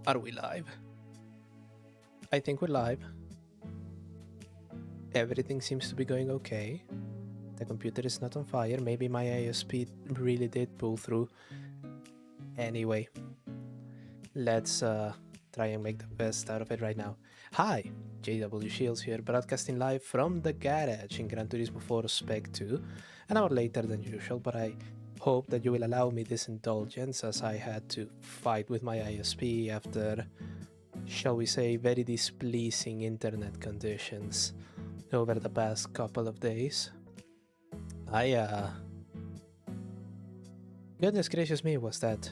Are we live? I think we're live. Everything seems to be going okay. The computer is not on fire. Maybe my ISP really did pull through. Anyway, let's try and make the best out of it right now. Hi, JW Shields here, broadcasting live from the garage in Gran Turismo 4 Spec 2, an hour later than usual, but I hope that you will allow me this indulgence as I had to fight with my ISP after, shall we say, very displeasing internet conditions over the past couple of days. Goodness gracious me, was that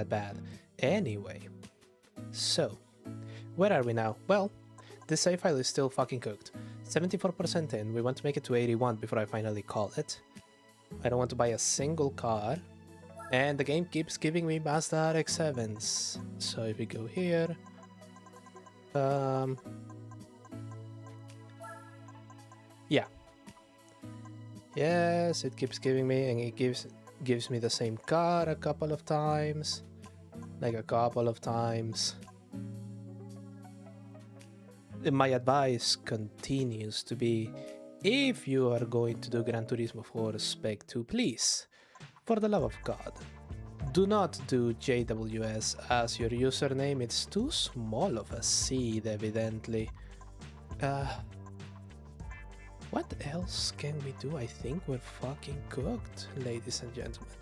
bad. Anyway, so where are we now? Well, this save file is still fucking cooked. 74% in. We want to make it to 81 before I finally call it. I don't want to buy a single car, and the game keeps giving me Mazda RX-7s. So if we go here, yeah, yes, it keeps giving me, and it gives me the same car a couple of times, My advice continues to be, if you are going to do Gran Turismo 4 Spec 2, please, for the love of God, do not do JWS as your username. It's too small of a seed, evidently. What else can we do? I think we're fucking cooked, ladies and gentlemen.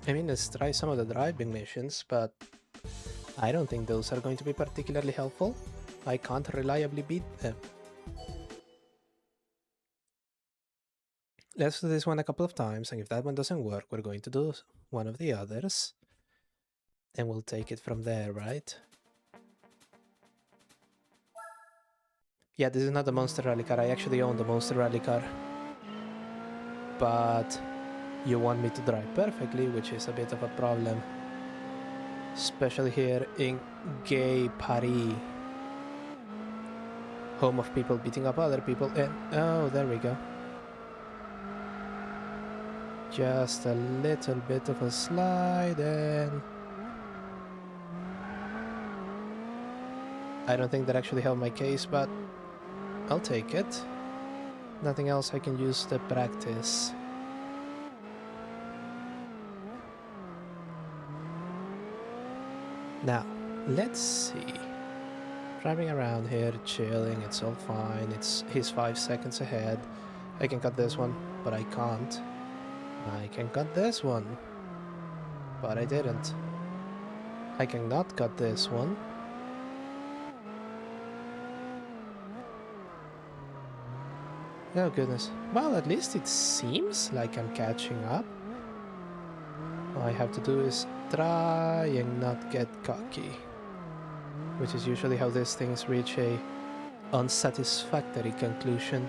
I mean, let's try some of the driving missions, but I don't think those are going to be particularly helpful. I can't reliably beat them. Let's do this one a couple of times, and if that one doesn't work, we're going to do one of the others. And we'll take it from there, right? Yeah, this is not the Monster Rally car. I actually own the Monster Rally car. But you want me to drive perfectly, which is a bit of a problem. Especially here in gay Paris. Home of people beating up other people, and oh, there we go. Just a little bit of a slide, and I don't think that actually helped my case, but I'll take it. Nothing else I can use to practice. Now, let's see. Driving around here, chilling, it's all fine. He's 5 seconds ahead. I can cut this one, but I can't. I can cut this one, but I didn't. I cannot cut this one. Oh goodness. Well, at least it seems like I'm catching up. All I have to do is try and not get cocky, which is usually how these things reach a unsatisfactory conclusion.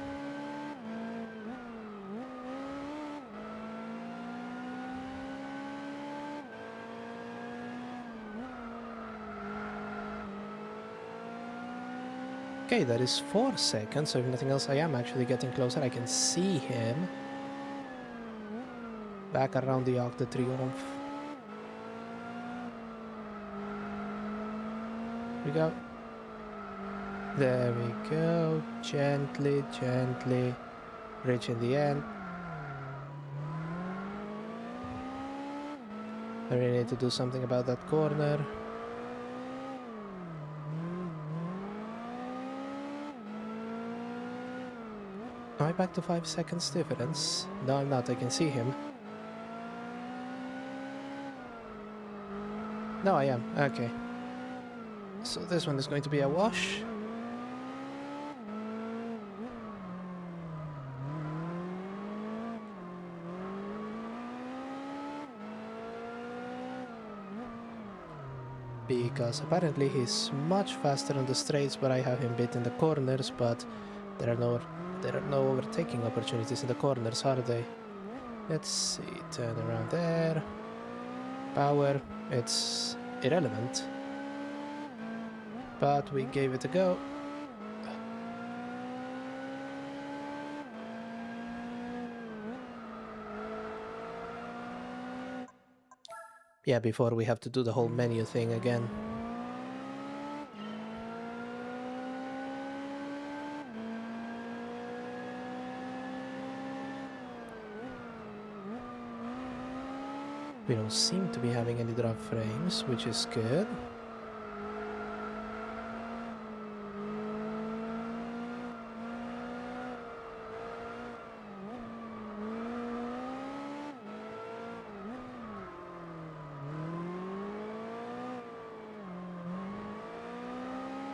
Okay, that is 4 seconds, so if nothing else, I am actually getting closer. I can see him back around the Arc de Triomphe. We go. There we go. Gently, gently, reaching the end. I really need to do something about that corner. Am I back to 5 seconds difference? No, I'm not. I can see him. No, I am. Okay. So this one is going to be a wash. Because apparently he's much faster on the straights, but I have him beat in the corners, but there are no overtaking opportunities in the corners, are they? Let's see, turn around there. Power, it's irrelevant. But we gave it a go. Yeah, before we have to do the whole menu thing again. We don't seem to be having any drop frames, which is good.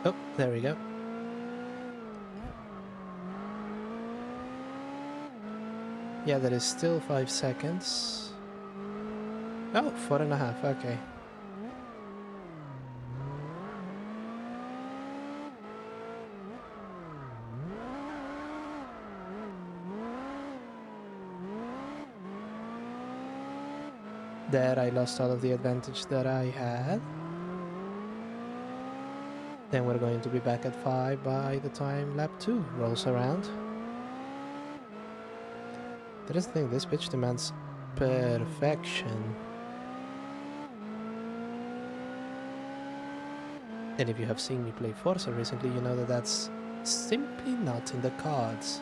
Oh, there we go. Yeah, that is still 5 seconds. Oh, 4.5, okay. There I lost all of the advantage that I had. Then we're going to be back at 5 by the time lap 2 rolls around. That is the thing, this pitch demands perfection. And if you have seen me play Forza recently, you know that that's simply not in the cards.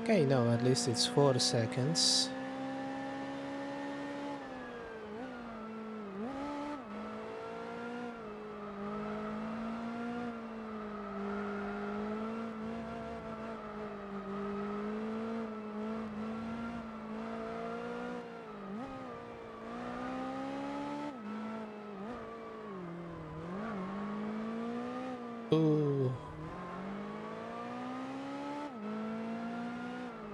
Okay, no, at least it's 4 seconds. Ooh.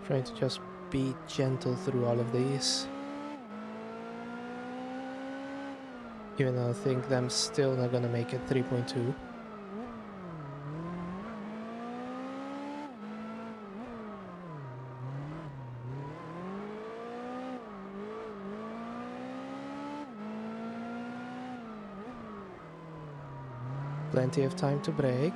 Trying to just be gentle through all of these. Even though I think I'm still not gonna make it 3.2. Plenty of time to brake.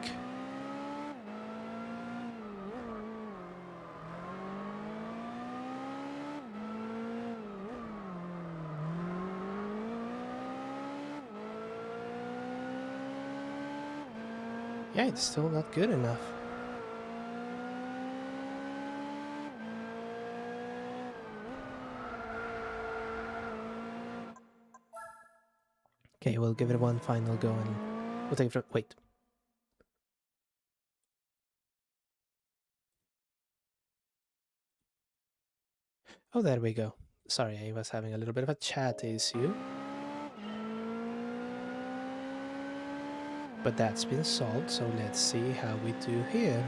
Yeah, it's still not good enough. Okay, we'll give it one final go and we'll take it from... Wait. Oh, there we go. Sorry, I was having a little bit of a chat issue. But that's been solved, so let's see how we do here.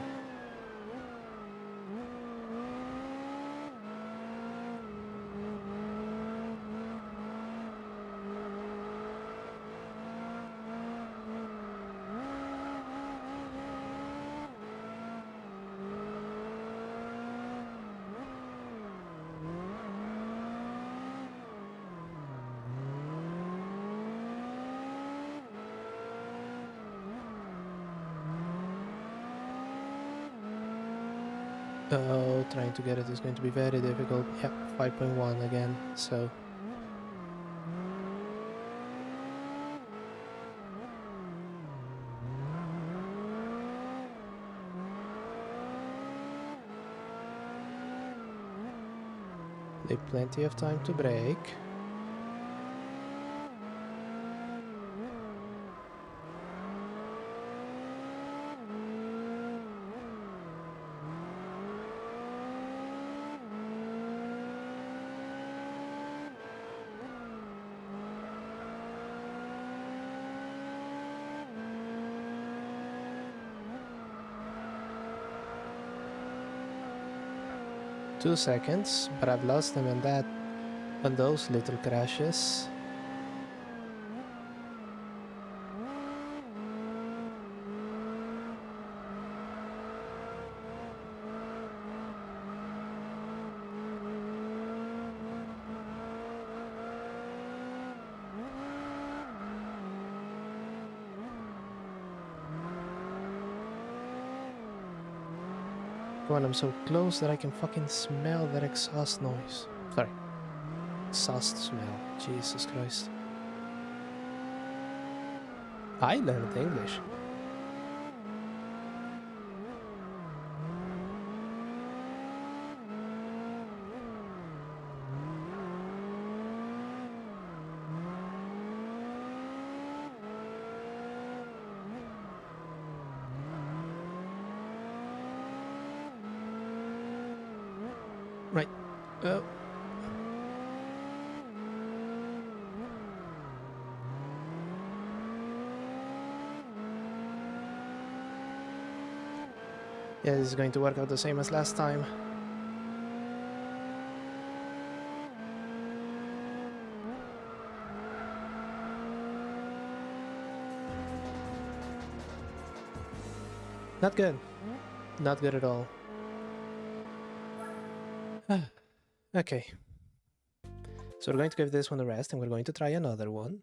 Oh, trying to get it is going to be very difficult. Yep, 5.1 again, so... Leave plenty of time to brake. Two seconds, but I've lost them on those little crashes. When I'm so close that I can fucking smell that exhaust noise. Sorry. Exhaust smell. Jesus Christ. I learned English. Right. Oh. Yeah, this is going to work out the same as last time. Not good. Not good at all. Okay. So we're going to give this one a rest and we're going to try another one.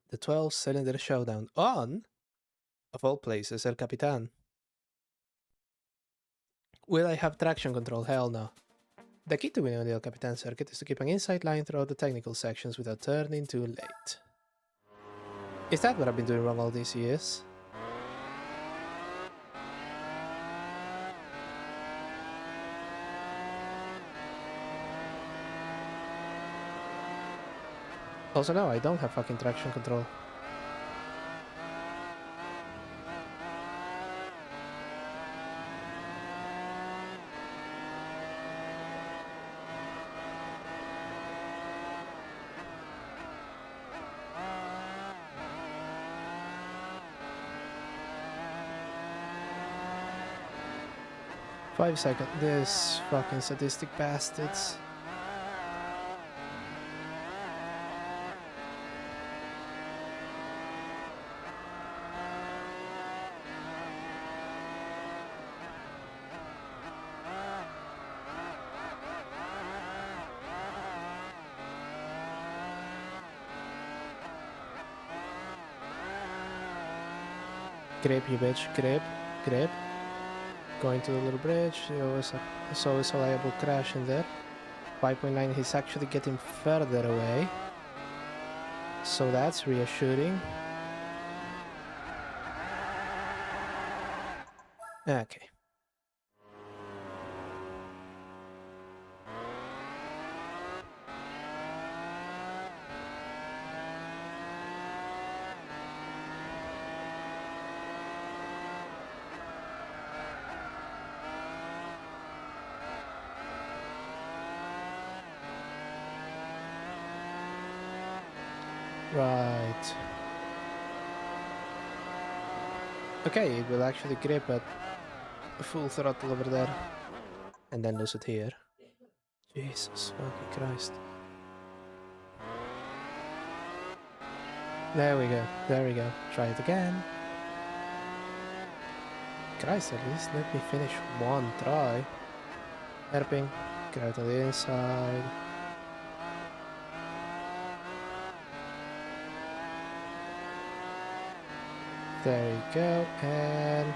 The 12-cylinder showdown on, of all places, El Capitan. Will I have traction control? Hell no. The key to winning the El Capitan circuit is to keep an inside line throughout the technical sections without turning too late. Is that what I've been doing wrong all these years? Also no, I don't have fucking traction control. Five seconds. This fucking sadistic bastards. Grip, you bitch. Grip. Grip. Going to the little bridge. There's always a liable crash in there. 5.9, he's actually getting further away. So that's reassuring. Okay. Right. Okay, it will actually grip at full throttle over there. And then lose it here. Jesus fucking Christ. There we go. There we go. Try it again. Christ, at least let me finish one try. Hairpin. Get out on the inside. There you go, and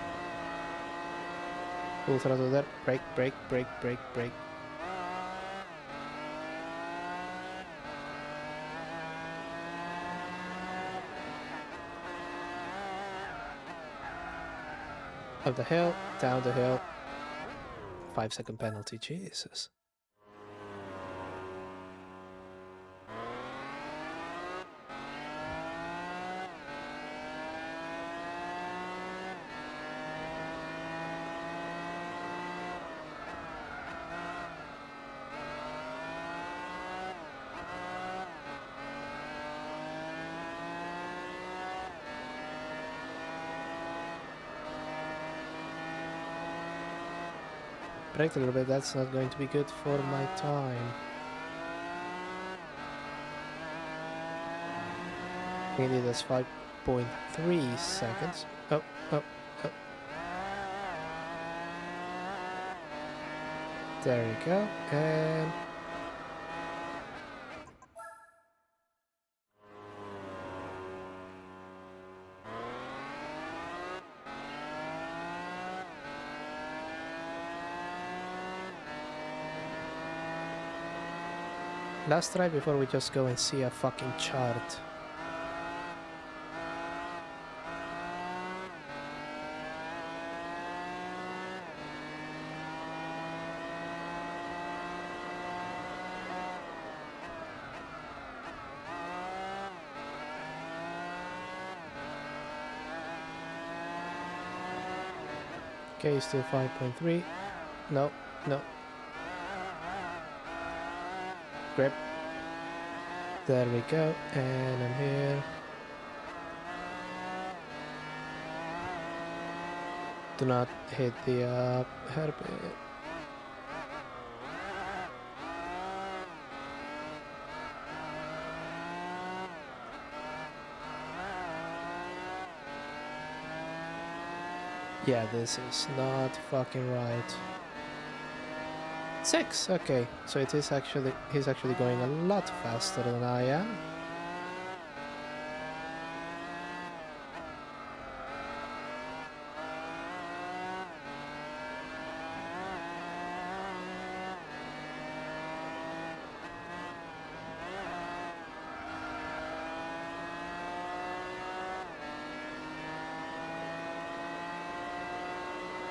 full throttle there. Brake, brake, brake, brake, brake. Up the hill, down the hill. 5-second penalty, Jesus. Braked a little bit, that's not going to be good for my time. Maybe that's 5.3 seconds. Oh, oh, oh. There we go. And last try before we just go and see a fucking chart. Okay, still 5.3. No, no. Grip. There we go. And I'm here. Do not hit the hairpin. Yeah, this is not fucking right. 6, okay. So it is actually, he's actually going a lot faster than I am.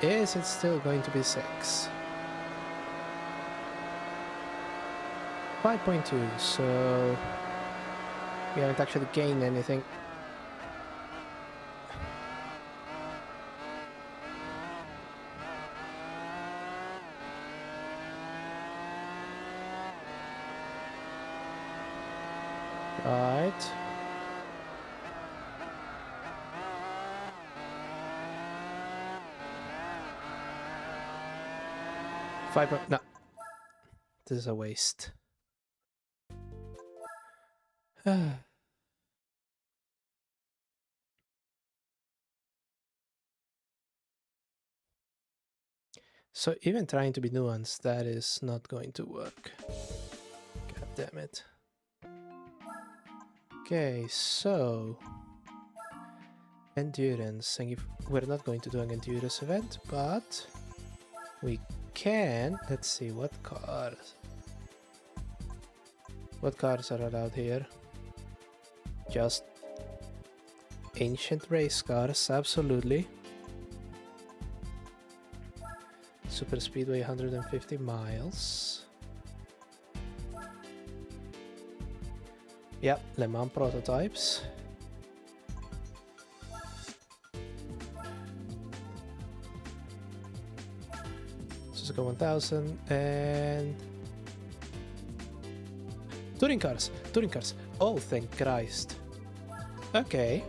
Is it still going to be 6? 5.2, so we haven't actually gained anything. Right. No. This is a waste. So even trying to be nuanced, that is not going to work. God damn it. Okay, so endurance, and if we're not going to do an endurance event, but we can. Let's see what cars. What cars are allowed here? Just ancient race cars, absolutely. Super speedway 150 miles. Yep, Le Mans prototypes. Suzuka 1000 and touring cars. Oh, thank Christ. Okay.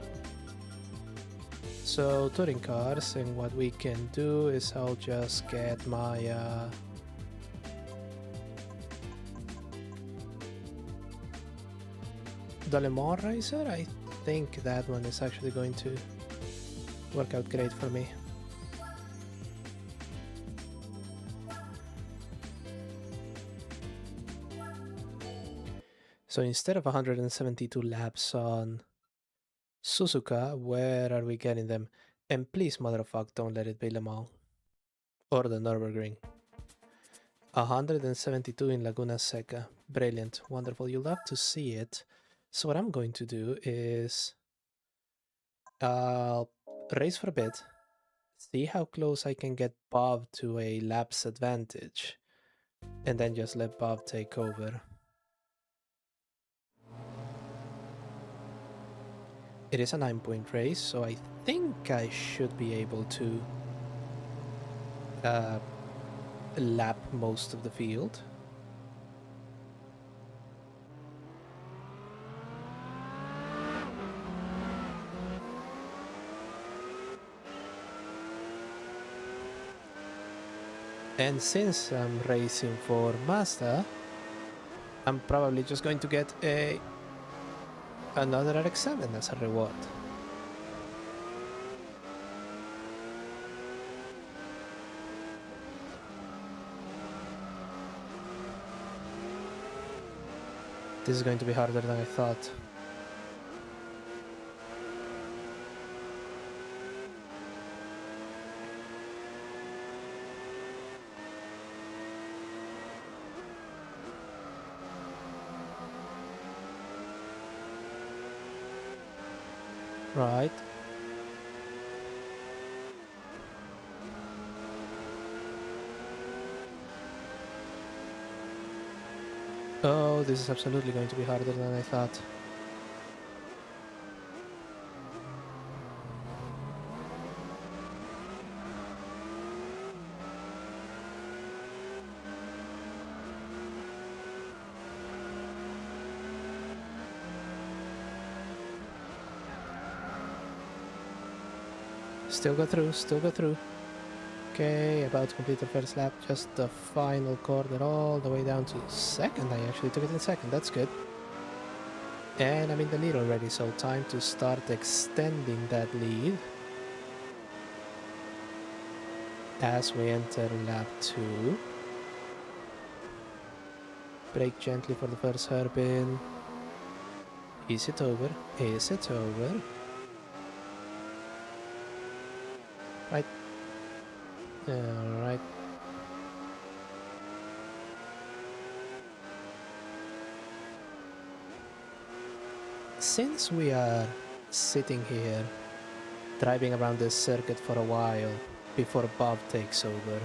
So touring cars, and what we can do is I'll just get my the Le Mans Racer. I think that one is actually going to work out great for me. So instead of 172 laps on Suzuka, where are we getting them? And please, motherfucker, don't let it be Le Mans or the Nürburgring. 172 in Laguna Seca. Brilliant, wonderful. You'll love to see it. So what I'm going to do is I'll race for a bit, see how close I can get Bob to a laps advantage, and then just let Bob take over. It is a 9-point race, so I think I should be able to lap most of the field. And since I'm racing for Mazda, I'm probably just going to get another RX-7 as a reward. This is going to be harder than I thought. Right. Oh, this is absolutely going to be harder than I thought. Still go through, still go through. Okay, about to complete the first lap, just the final corner all the way down to second. I actually took it in second, that's good. And I'm in the lead already, so time to start extending that lead. As we enter lap 2. Brake gently for the first hairpin. Is it over? Is it over? Right. Alright. Since we are sitting here driving around this circuit for a while before Bob takes over,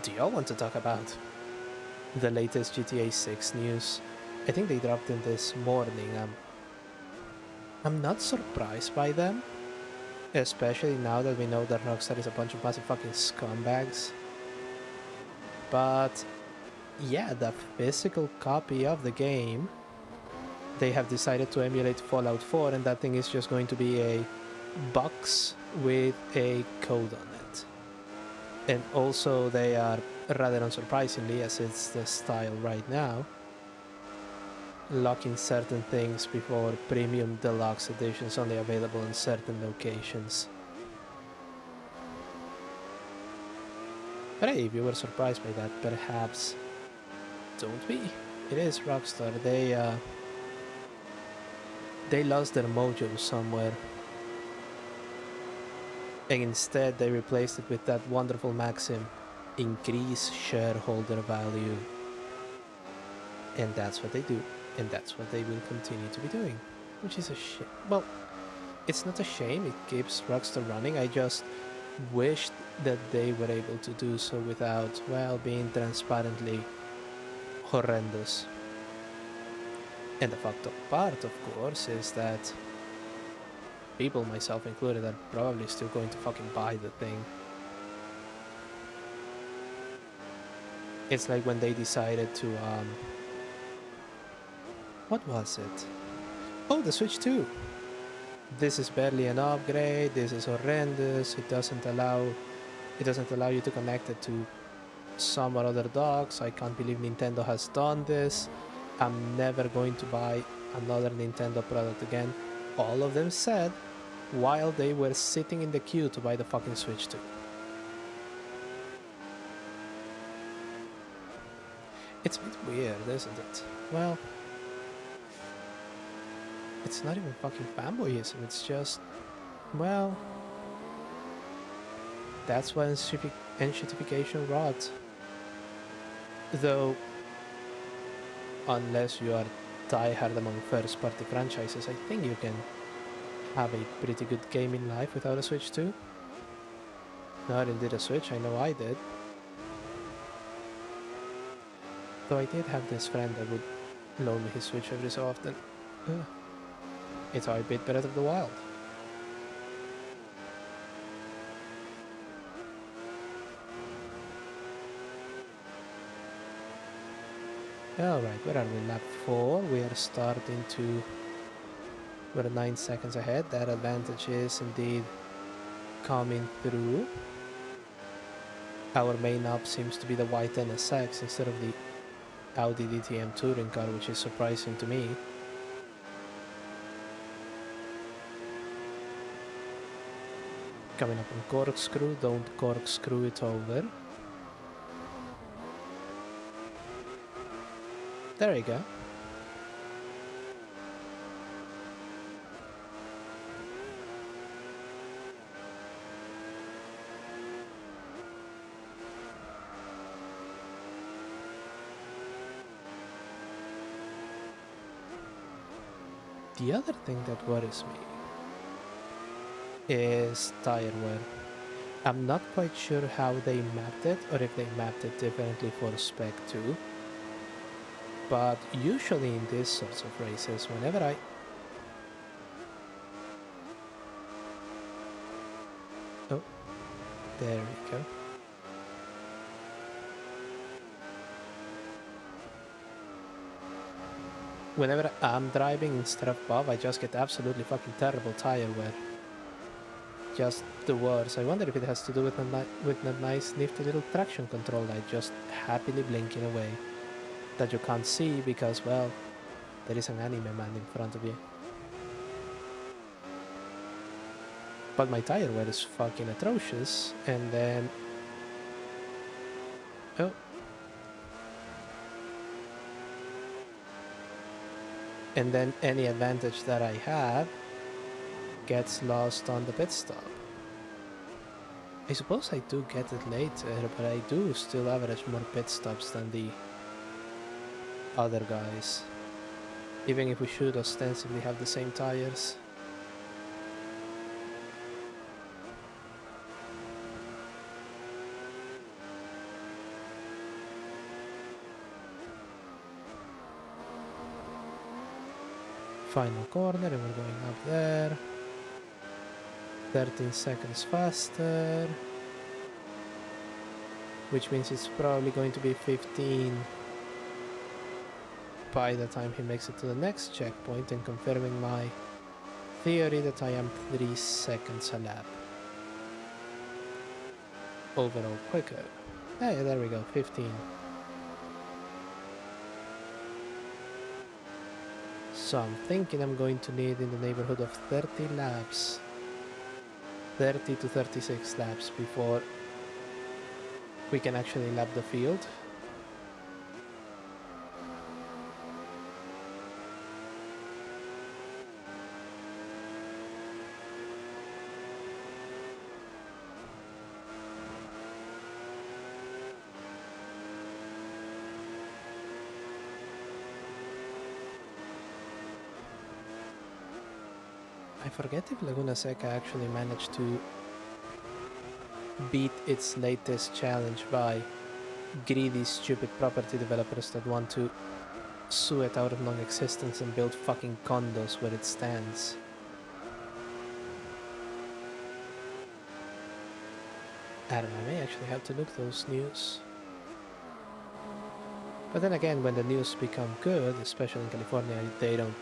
do y'all want to talk about the latest GTA 6 news? I think they dropped in this morning. I'm not surprised by them, especially now that we know that Rockstar is a bunch of massive fucking scumbags. But yeah, the physical copy of the game, they have decided to emulate Fallout 4, and that thing is just going to be a box with a code on it. And also they are, rather unsurprisingly, as it's the style right now, locking certain things before premium deluxe editions only available in certain locations. But hey, if you were surprised by that, perhaps don't be. It is Rockstar. They lost their mojo somewhere, and instead they replaced it with that wonderful maxim: increase shareholder value. And that's what they do, and that's what they will continue to be doing, which is a shame. Well, it's not a shame, it keeps Rockstar running. I just wished that they were able to do so without, well, being transparently horrendous. And the fucked up part, of course, is that people, myself included, are probably still going to fucking buy the thing. It's like when they decided to, what was it? Oh, the Switch 2! This is barely an upgrade, this is horrendous, it doesn't allow you to connect it to some or other docks. I can't believe Nintendo has done this. I'm never going to buy another Nintendo product again. All of them said while they were sitting in the queue to buy the fucking Switch 2. It's a bit weird, isn't it? Well, it's not even fucking fanboyism, it's just, well, that's why enshittification rot. Though, unless you are diehard among first-party franchises, I think you can have a pretty good gaming life without a Switch 2. Norin did a Switch, I know I did. Though I did have this friend that would loan me his Switch every so often. It's how I beat Breath of the Wild. Alright, where are we? Lap 4. We are starting to... We're 9 seconds ahead. That advantage is indeed coming through. Our main up seems to be the white NSX instead of the Audi DTM touring car, which is surprising to me. Coming up on corkscrew, don't corkscrew it over. There you go. The other thing that worries me is tire wear. I'm not quite sure how they mapped it or if they mapped it differently for Spec 2. But usually in these sorts of races, whenever I... Oh, there we go. Whenever I'm driving instead of Bob, I just get absolutely fucking terrible tire wear. Just the worst. I wonder if it has to do with the nice nifty little traction control light just happily blinking away. That you can't see because, well, there is an anime man in front of you. But my tire wear is fucking atrocious, and then... Oh. And then any advantage that I have gets lost on the pit stop. I suppose I do get it later, but I do still average more pit stops than the other guys. Even if we should ostensibly have the same tires. Final corner, and we're going up there. 13 seconds faster. Which means it's probably going to be 15 by the time he makes it to the next checkpoint, and confirming my theory that I am 3 seconds a lap overall quicker. Hey, there we go, 15. So I'm thinking I'm going to need in the neighborhood of 30 laps. 30 to 36 laps before we can actually lap the field. I forget if Laguna Seca actually managed to beat its latest challenge by greedy, stupid property developers that want to sue it out of non-existence and build fucking condos where it stands. I don't know, I may actually have to look those news. But then again, when the news become good, especially in California, they don't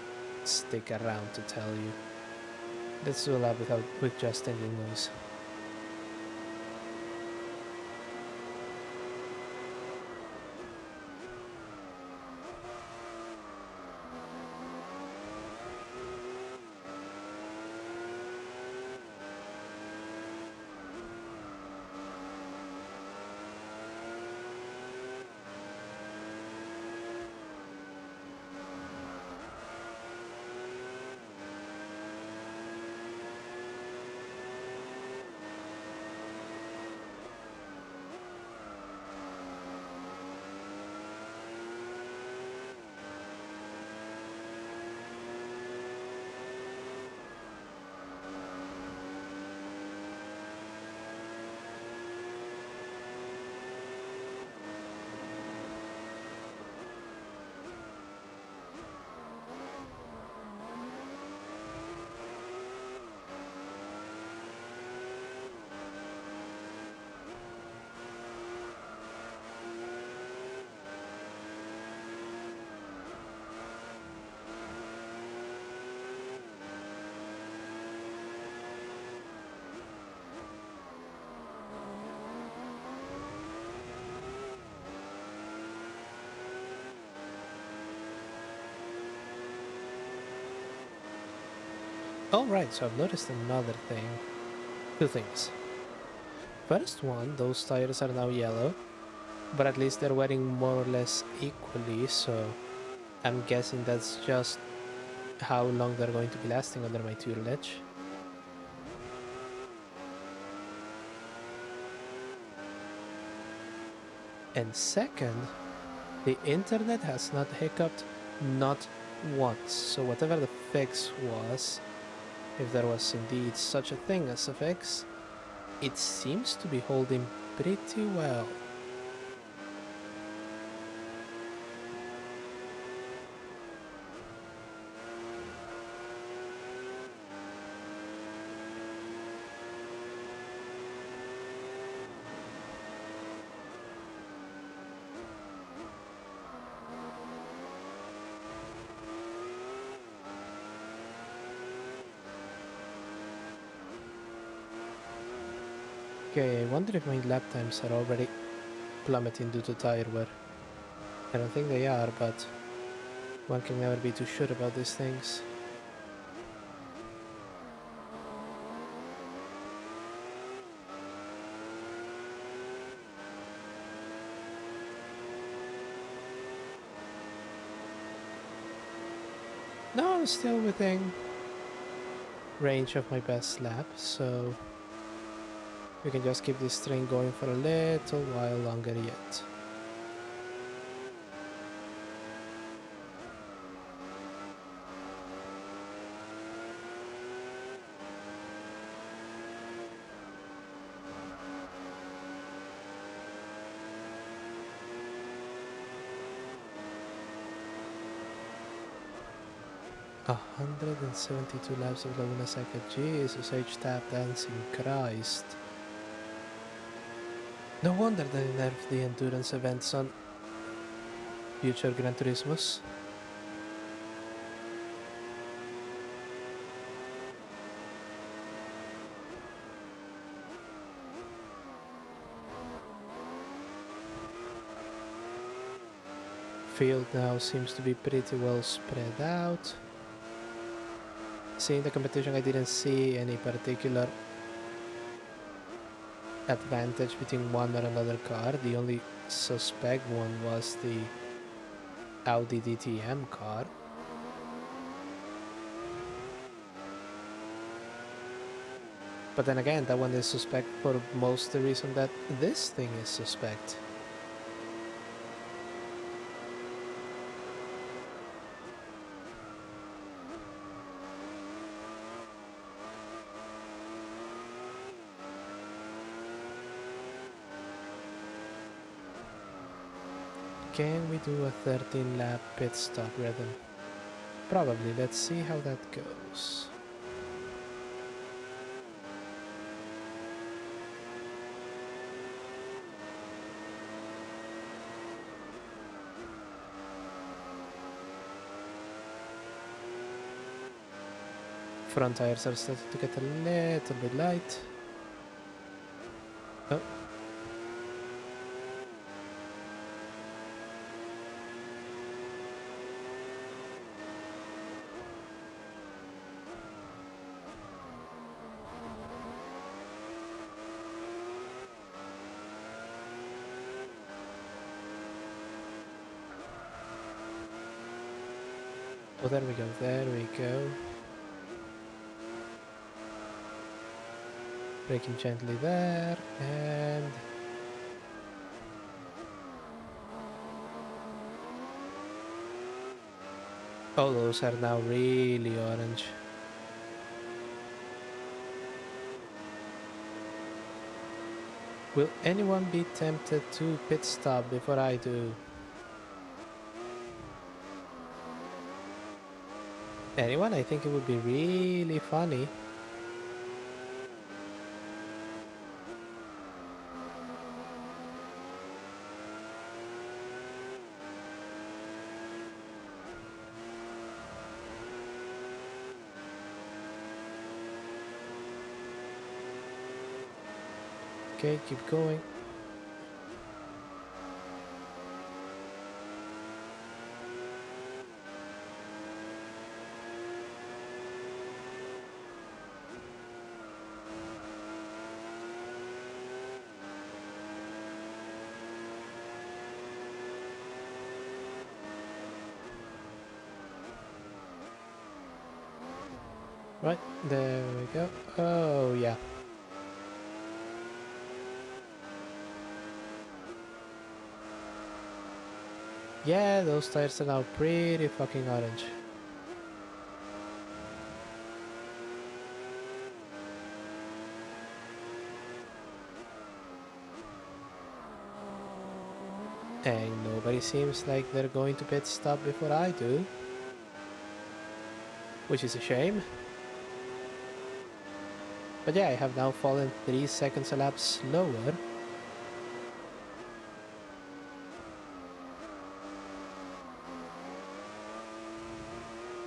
stick around to tell you. Let's do a lap with just engine noise. Alright, so I've noticed another thing. Two things. First one, those tires are now yellow, but at least they're wearing more or less equally, so I'm guessing that's just how long they're going to be lasting under my tutelage. And second, the internet has not hiccuped, not once. So whatever the fix was, if there was indeed such a thing as a fix, it seems to be holding pretty well. Okay, I wonder if my lap times are already plummeting due to tire wear. I don't think they are, but one can never be too sure about these things. No, I'm still within range of my best lap, so we can just keep this train going for a little while longer yet. A 172 laps of Laguna Seca. Jesus H tap dancing Christ. No wonder they nerfed the endurance events on future Gran Turismos. Field now seems to be pretty well spread out. Seeing the competition, I didn't see any particular advantage between one or another car. The only suspect one was the Audi DTM car. But then again, that one is suspect for most the reason that this thing is suspect. Can we do a 13 lap pit stop rhythm? Probably. Let's see how that goes. Front tires are starting to get a little bit light. Oh. Oh, there we go, there we go. Braking gently there, and... oh, those are now really orange. Will anyone be tempted to pit stop before I do? Anyone? I think it would be really funny. Okay, keep going. Right, there we go. Oh, yeah. Yeah, those tires are now pretty fucking orange. And nobody seems like they're going to pit stop before I do. Which is a shame. But yeah, I have now fallen 3 seconds a lap slower.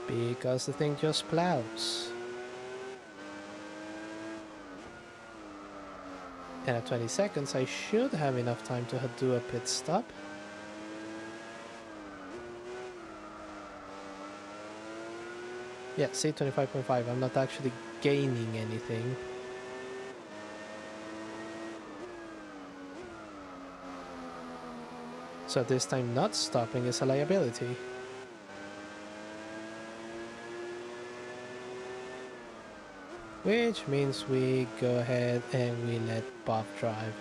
Because the thing just plows. And at 20 seconds I should have enough time to do a pit stop. Yeah, see 25.5, I'm not actually gaining anything. So this time not stopping is a liability. Which means we go ahead and we let Bob drive.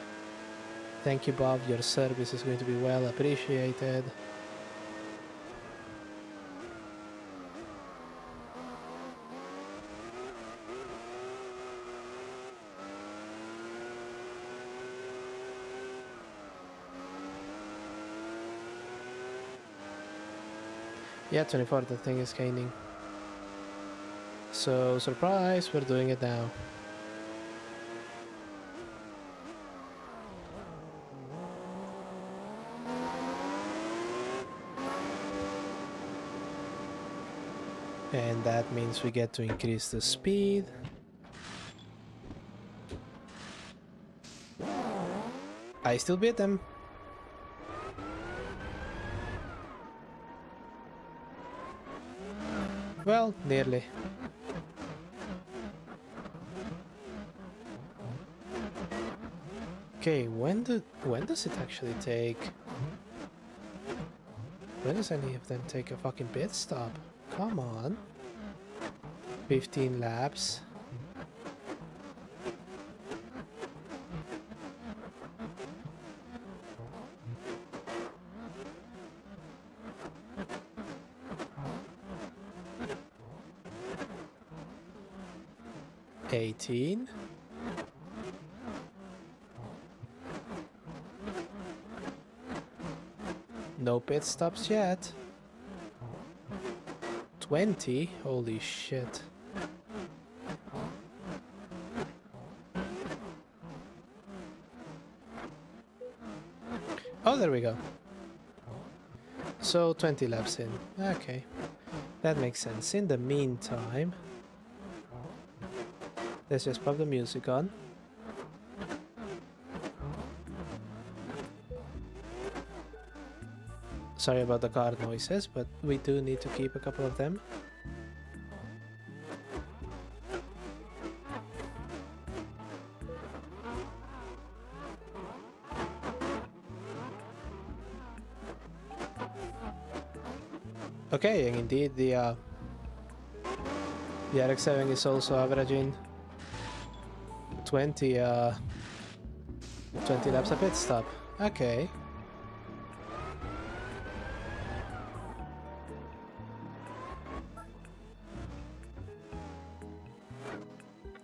Thank you, Bob, your service is going to be well appreciated. Yeah, 24, the thing is gaining. So, surprise, we're doing it now. And that means we get to increase the speed. I still beat them. Well, nearly. Okay, when does it actually take? When does any of them take a fucking pit stop? Come on. 15 laps. $18. No pit stops yet. 20? Holy shit. Oh, there we go. So 20 laps in. Okay. That makes sense. In the meantime, let's just pop the music on. Sorry about the car noises, but we do need to keep a couple of them. Okay, and indeed the RX-7 is also averaging 20 laps a pit stop. Okay.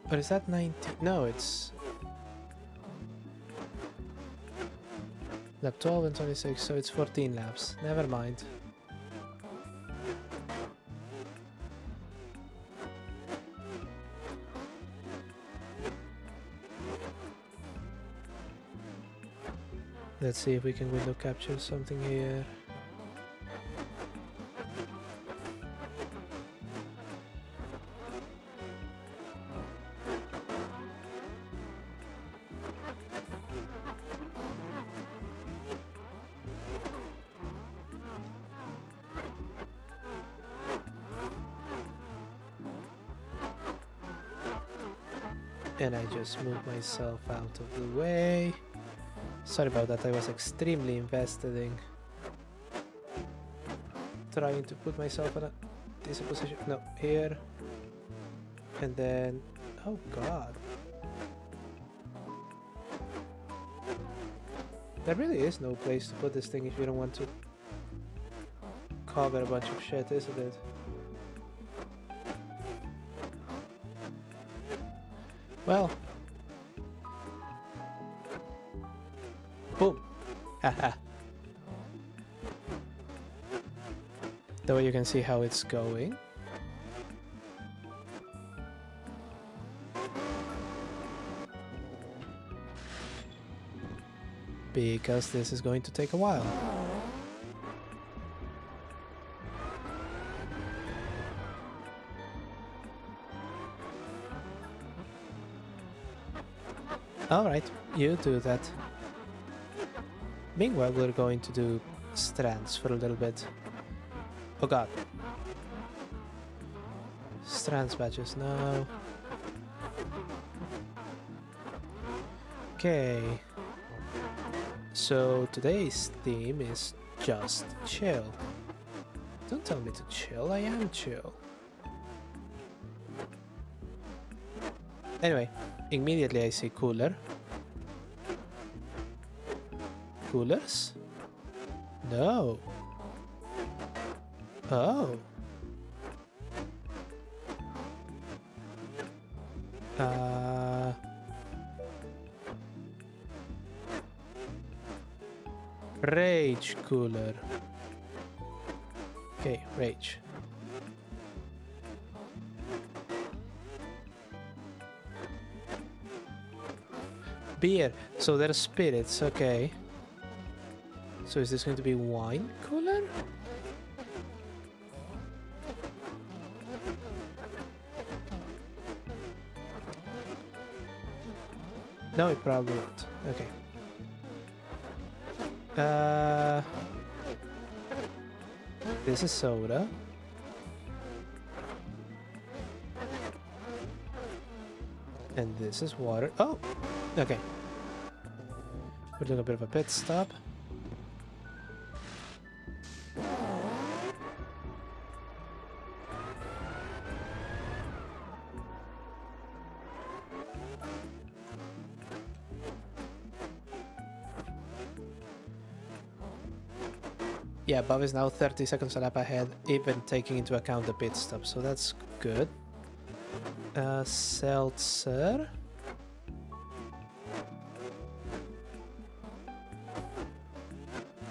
But is that 90? No, it's lap 12 and 26, so it's 14 laps. Never mind. Let's see if we can window capture something here. And I just moved myself out of the way. Sorry about that, I was extremely invested in trying to put myself in a decent position. No, here. And then... Oh god. There really is no place to put this thing if you don't want to cover a bunch of shit, isn't it? Well. Boom. Haha. That way you can see how it's going. Because this is going to take a while. Alright, you do that. Meanwhile, we're going to do strands for a little bit. Oh god. Strands badges, no. Okay. So today's theme is just chill. Don't tell me to chill, I am chill. Anyway, immediately I see cooler. Coolers? No. Oh. Rage cooler. Okay, rage. Beer. So there are spirits, okay. So is this going to be wine cooler? No, it probably won't. Okay. This is soda. And this is water. Oh! Okay. We're doing a bit of a pit stop. Yeah, Bob is now 30 seconds a lap ahead, even taking into account the pit stop, so that's good. Seltzer.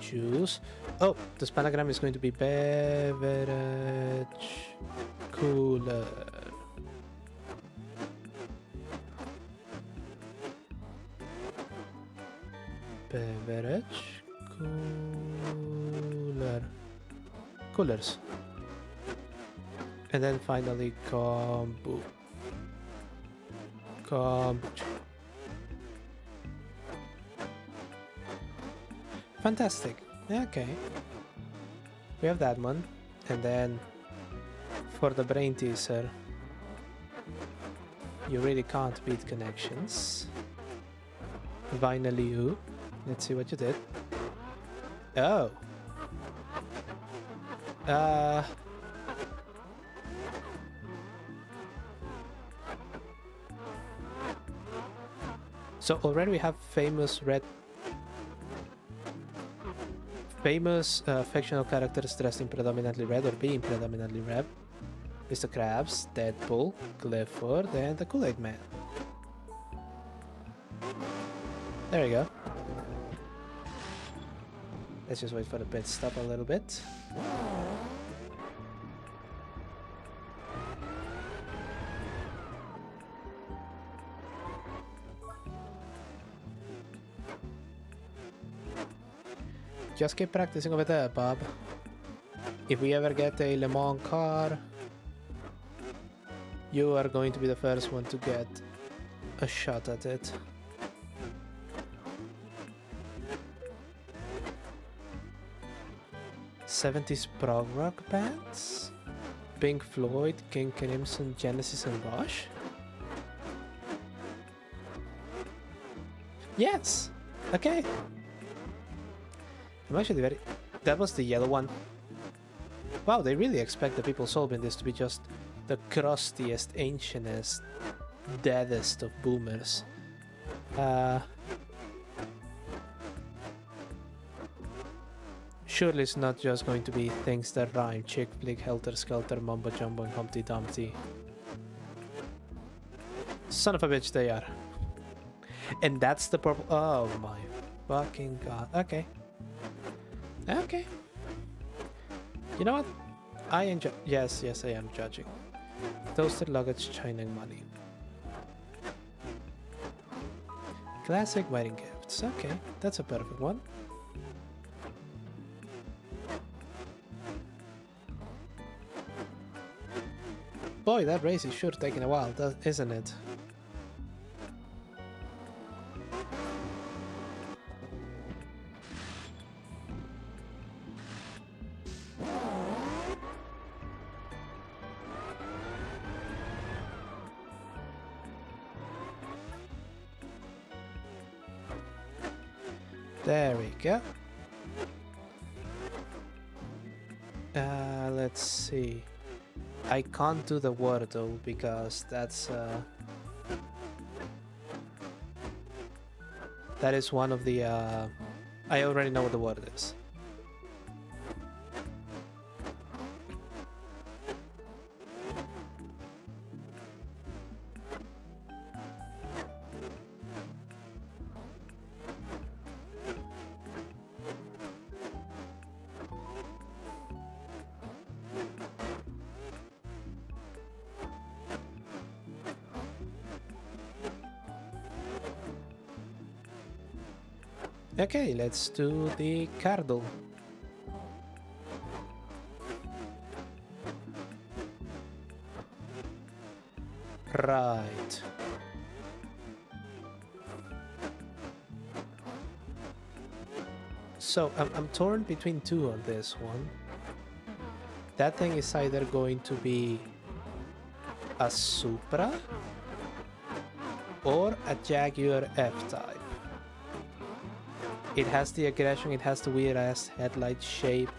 Juice. Oh, the spanagram is going to be beverage cooler. Beverage cooler. Coolers. And then finally kombucha. Fantastic. Okay. We have that one. And then for the brain teaser, you really can't beat connections. Finally you. Let's see what you did. Oh. So already we have famous fictional characters dressed in predominantly red or being predominantly red. Mr. Krabs, Deadpool, Clifford, and the Kool-Aid Man. There we go. Let's just wait for the pit stop a little bit. Just keep practicing over there, Bob. If we ever get a Le Mans car, you are going to be the first one to get a shot at it. '70s prog rock bands? Pink Floyd, King Crimson, Genesis and Rush? Yes! Okay. I'm actually very... That was the yellow one. Wow, they really expect the people solving this to be just the crustiest, ancientest, deadest of boomers. Surely it's not just going to be things that rhyme. Chick flick, helter skelter, mumbo jumbo, and Humpty Dumpty. Son of a bitch, they are. And that's the purple. Oh my fucking god. Okay. Okay. You know what? I enjoy. Yes, I am judging. Toasted luggage, china money. Classic wedding gifts. Okay, that's a perfect one. Boy, that race is sure taking a while, isn't it? There we go. Let's see. I can't do the word though because that's that is one of the I already know what the word is. Okay, let's do the cardle. Right. So I'm torn between two on this one. That thing is either going to be a Supra or a Jaguar F-Type. It has the aggression, it has the weird ass headlight shape.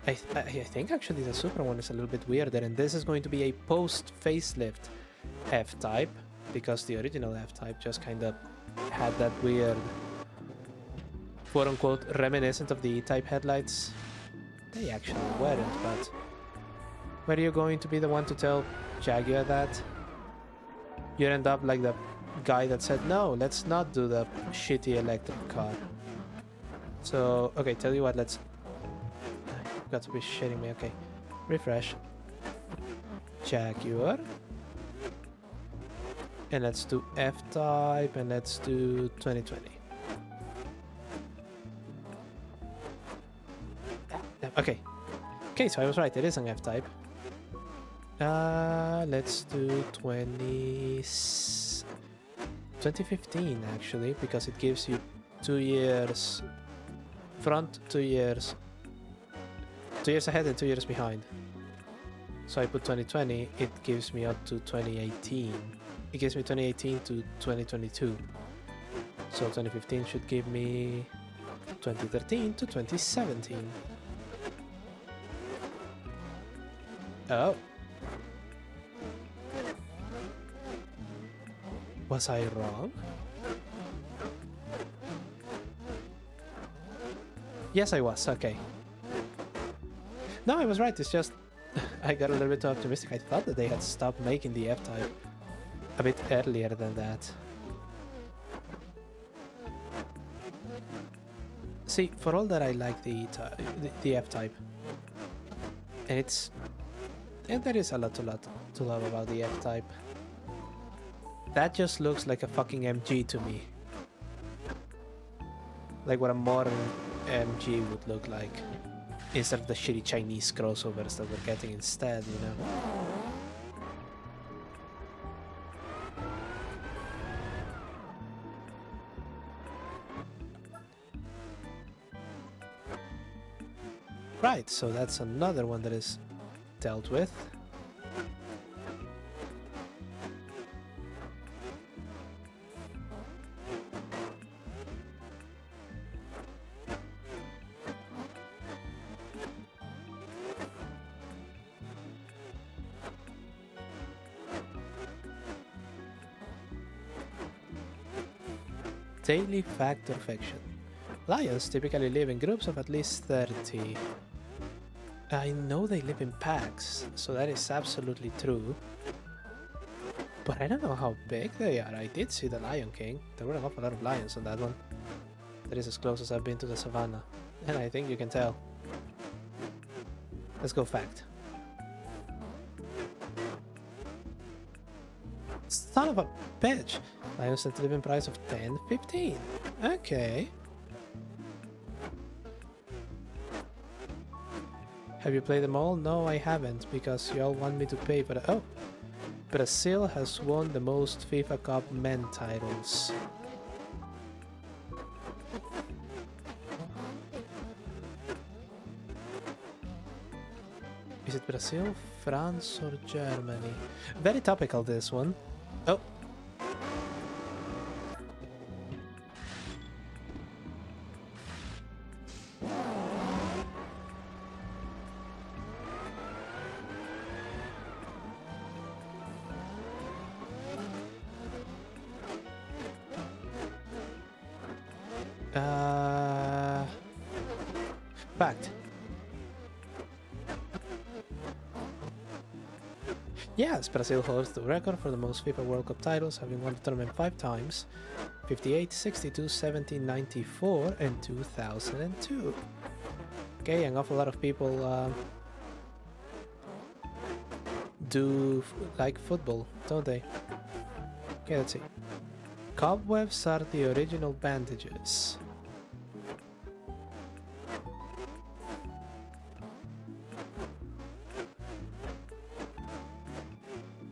I think actually the Supra one is a little bit weirder, and this is going to be a post facelift F-Type, because the original F-Type just kind of had that weird, quote unquote, reminiscent of the E-Type headlights. They actually weren't, but were you going to be the one to tell Jaguar that? You end up like the guy that said, no, let's not do the shitty electric car. So, okay, tell you what, let's... You've got to be shitting me, okay. Refresh. Jaguar. And let's do F-Type, and let's do 2020. Okay. Okay, so I was right, it is an F-Type. Let's do 2015 actually, because it gives you 2 years front, 2 years ahead and 2 years behind. So I put 2020, it gives me up to 2018. It gives me 2018 to 2022. So 2015 should give me 2013 to 2017. Oh. Was I wrong? Yes, I was. Okay. No, I was right. It's just I got a little bit too optimistic. I thought that they had stopped making the F-Type a bit earlier than that. See, for all that I like the F-Type, and there is a lot to love about the F-Type. That just looks like a fucking MG to me. Like what a modern MG would look like. Instead of the shitty Chinese crossovers that we're getting instead, you know? Right, so that's another one that is dealt with. Daily fact or fiction? Lions typically live in groups of at least 30. I know they live in packs, so that is absolutely true. But I don't know how big they are. I did see the Lion King. There were an awful lot of lions on that one. That is as close as I've been to the savannah. And I think you can tell. Let's go fact. Son of a bitch! Lions at living price of 10.15. Okay. Have you played them all? No, I haven't, because you all want me to pay for the... Oh! Brazil has won the most FIFA Cup men titles. Is it Brazil, France, or Germany? Very topical, this one. Oh! Fact. Yes, Brazil holds the record for the most FIFA World Cup titles, having won the tournament 5 times: 58, 62, 70, 94, and 2002. Okay, an awful lot of people do like football, don't they? Okay, let's see. Cobwebs are the original bandages.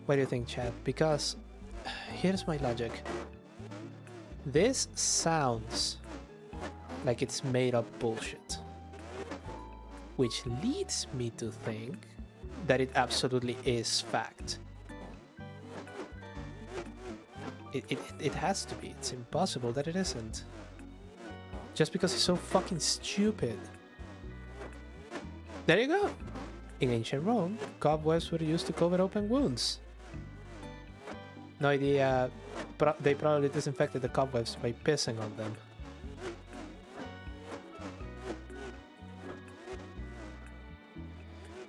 What do you think, chat? Because here's my logic. This sounds like it's made up bullshit, which leads me to think that it absolutely is fact. It has to be. It's impossible that it isn't. Just because it's so fucking stupid. There you go! In ancient Rome, cobwebs were used to cover open wounds. No idea. They probably disinfected the cobwebs by pissing on them.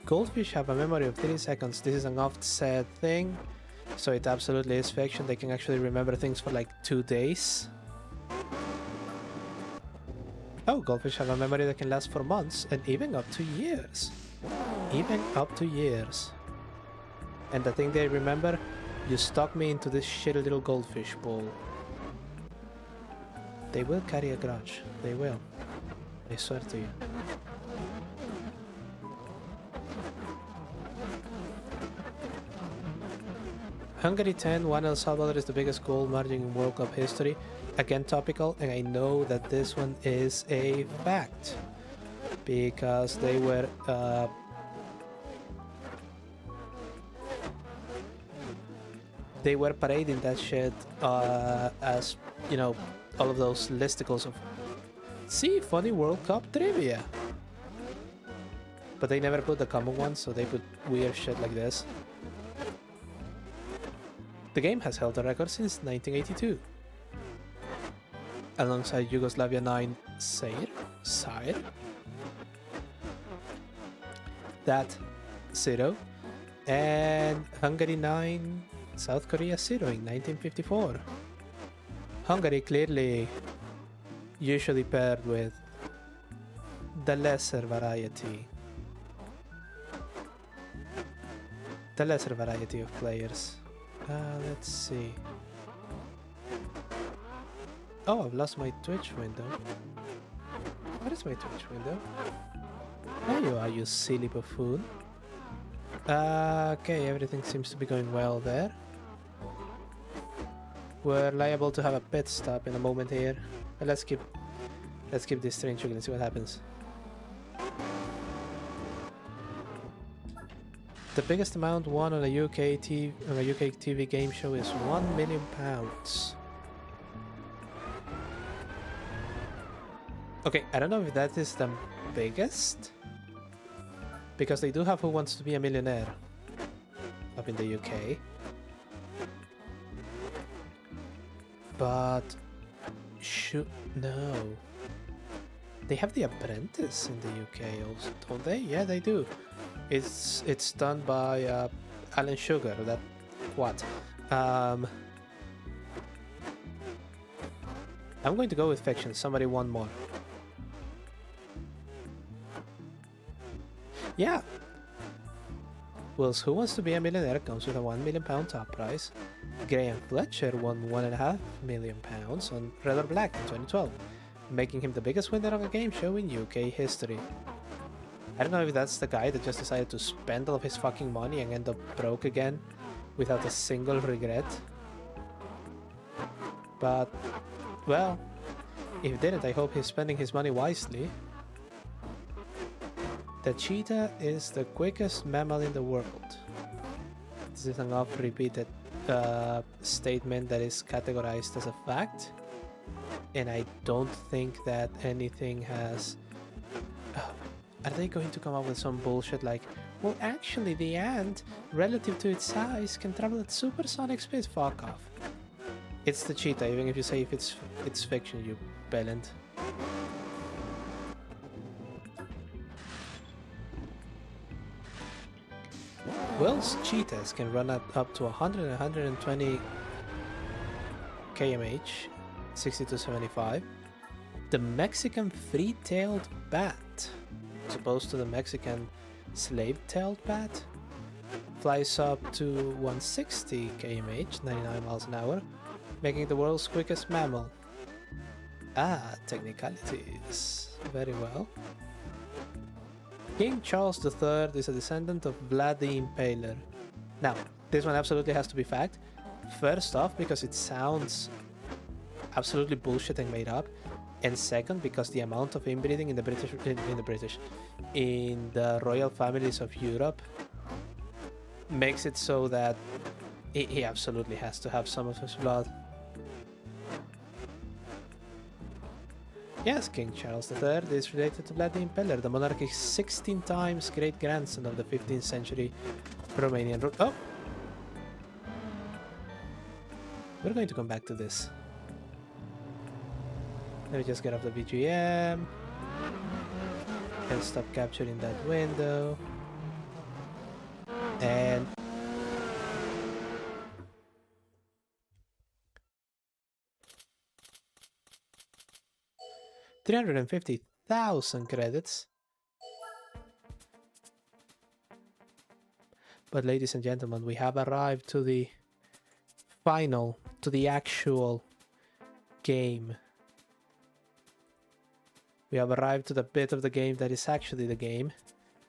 Goldfish have a memory of 30 seconds. This is an oft said thing, so it absolutely is fiction. They can actually remember things for like 2 days. Oh, goldfish have a memory that can last for months and even up to years. Even up to years. And the thing they remember, you stuck me into this shitty little goldfish bowl. They will carry a grudge. They will. I swear to you. Hungary 10, 1 El Salvador is the biggest goal margin in World Cup history. Again topical, and I know that this one is a fact. Because they were parading that shit as, you know, all of those listicles of see funny World Cup trivia. But they never put the common ones, so they put weird shit like this. The game has held the record since 1982. Alongside Yugoslavia 9 Sire, ZATSU, and Hungary 9 South Korea 0 in 1954. Hungary clearly usually paired with the lesser variety. The lesser variety of players. Let's see. Oh, I've lost my Twitch window. What is my Twitch window? There you are, you silly buffoon. Okay, everything seems to be going well there. We're liable to have a pit stop in a moment here. But let's keep this train triggering and see what happens. The biggest amount won on a UK TV game show is £1 million. Okay, I don't know if that is the biggest, because they do have Who Wants to Be a Millionaire up in the UK. But No. They have The Apprentice in the UK also, don't they? Yeah, they do. It's done by Alan Sugar. That what? I'm going to go with fiction. Somebody want more? Yeah. Will's Who Wants to Be a Millionaire comes with a £1 million top prize. Graham Fletcher won £1.5 million on Red or Black in 2012, making him the biggest winner of a game show in UK history. I don't know if that's the guy that just decided to spend all of his fucking money and end up broke again without a single regret. But, well, if he didn't, I hope he's spending his money wisely. The cheetah is the quickest mammal in the world. This is an oft-repeated statement that is categorized as a fact, and I don't think that anything has... are they going to come up with some bullshit like, well, actually the ant, relative to its size, can travel at supersonic speed? Fuck off. It's the cheetah, even if you say if it's fiction, you bellend. Wells cheetahs can run at up to 100 and 120 kmh, 60 to 75. The Mexican free-tailed bat, as opposed to the Mexican slave-tailed bat, flies up to 160 kmh, 99 miles an hour, making the world's quickest mammal. Ah, technicalities. Very well. King Charles III is a descendant of Vlad the Impaler. Now, this one absolutely has to be fact. First off, because it sounds absolutely bullshit and made up. And second, because the amount of inbreeding in the royal families of Europe makes it so that he absolutely has to have some of his blood. Yes, King Charles III is related to Vlad the Impaler, the monarch's 16 times great-grandson of the 15th century Romanian ruler. Oh! We're going to come back to this. Let me just get off the BGM and stop capturing that window. And... $350,000 credits. But ladies and gentlemen, we have arrived to the final, to the actual game. We have arrived to the bit of the game that is actually the game.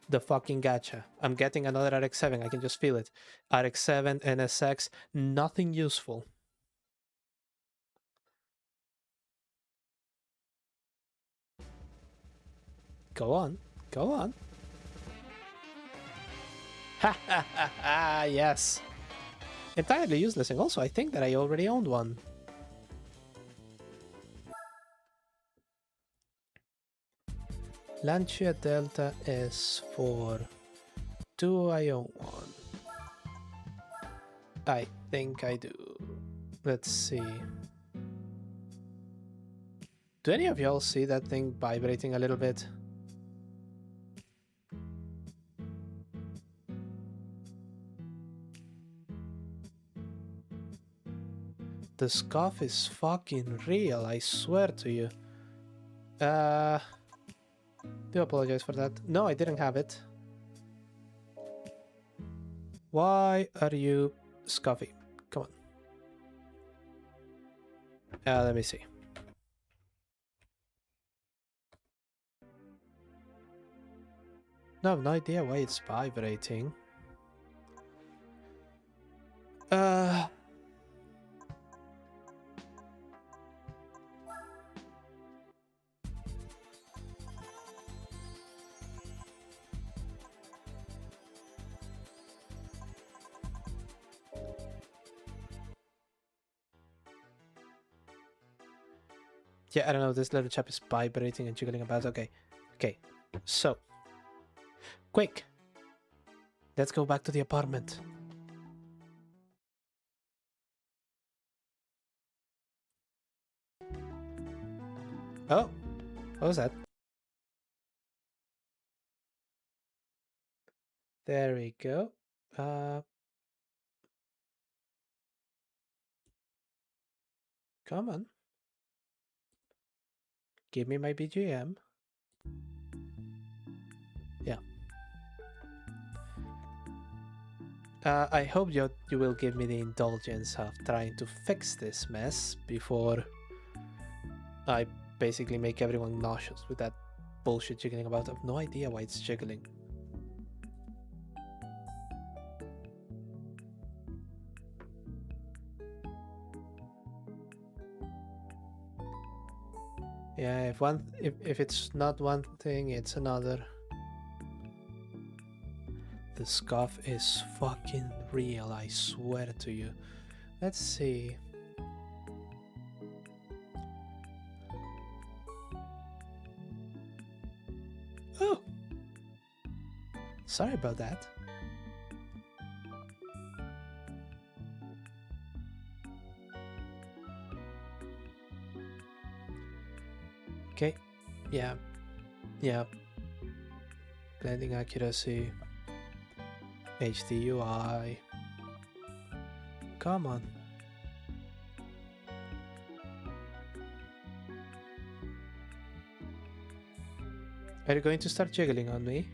The fucking gacha. I'm getting another RX-7, I can just feel it. RX-7, NSX, nothing useful. Go on, go on. Ha ha ha ha, yes. Entirely useless, and also I think that I already owned one. Lancia Delta S4. Do I own one? I think I do. Let's see. Do any of y'all see that thing vibrating a little bit? The scuff is fucking real, I swear to you. Do apologize for that. No, I didn't have it. Why are you scuffy? Come on. Let me see. No, I have no idea why it's vibrating. Yeah, I don't know, this little chap is vibrating and jiggling about. Okay, so, quick, let's go back to the apartment. Oh, what was that? There we go. Come on. Give me my BGM. Yeah. I hope you will give me the indulgence of trying to fix this mess before I basically make everyone nauseous with that bullshit jiggling about. I have no idea why it's jiggling. Yeah, if it's not one thing, it's another. The scuff is fucking real, I swear to you. Let's see. Oh! Sorry about that. Okay, yeah. Blending accuracy. HDUI. Come on. Are you going to start jiggling on me?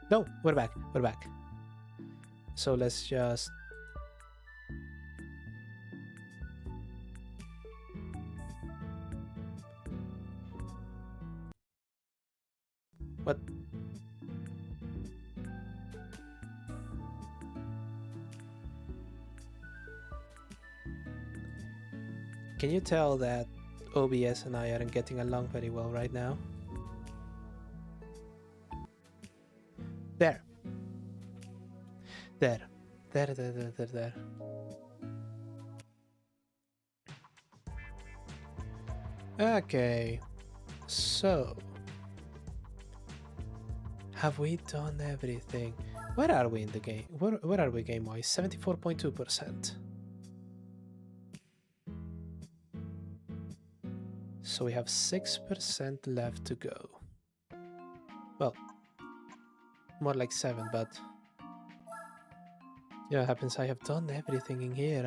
No, we're back. So let's just... What? Can you tell that OBS and I aren't getting along very well right now? There. Okay. So... have we done everything? Where are we in the game? Where are we game-wise? 74.2%. So we have 6% left to go. Well, more like 7, but... you know what happens? I have done everything in here.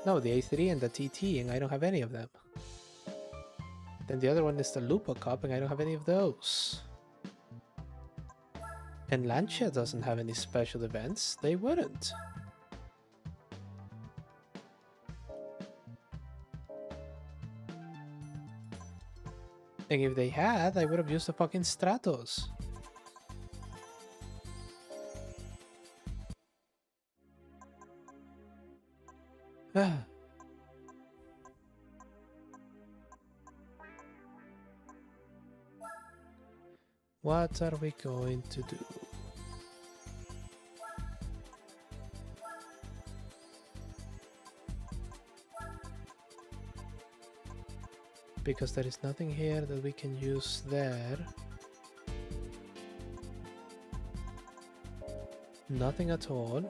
No, the A3 and the TT, and I don't have any of them. Then the other one is the Lupo Cup, and I don't have any of those. And Lancia doesn't have any special events. They wouldn't. And if they had, I would have used the fucking Stratos. What are we going to do? Because there is nothing here that we can use there. Nothing at all.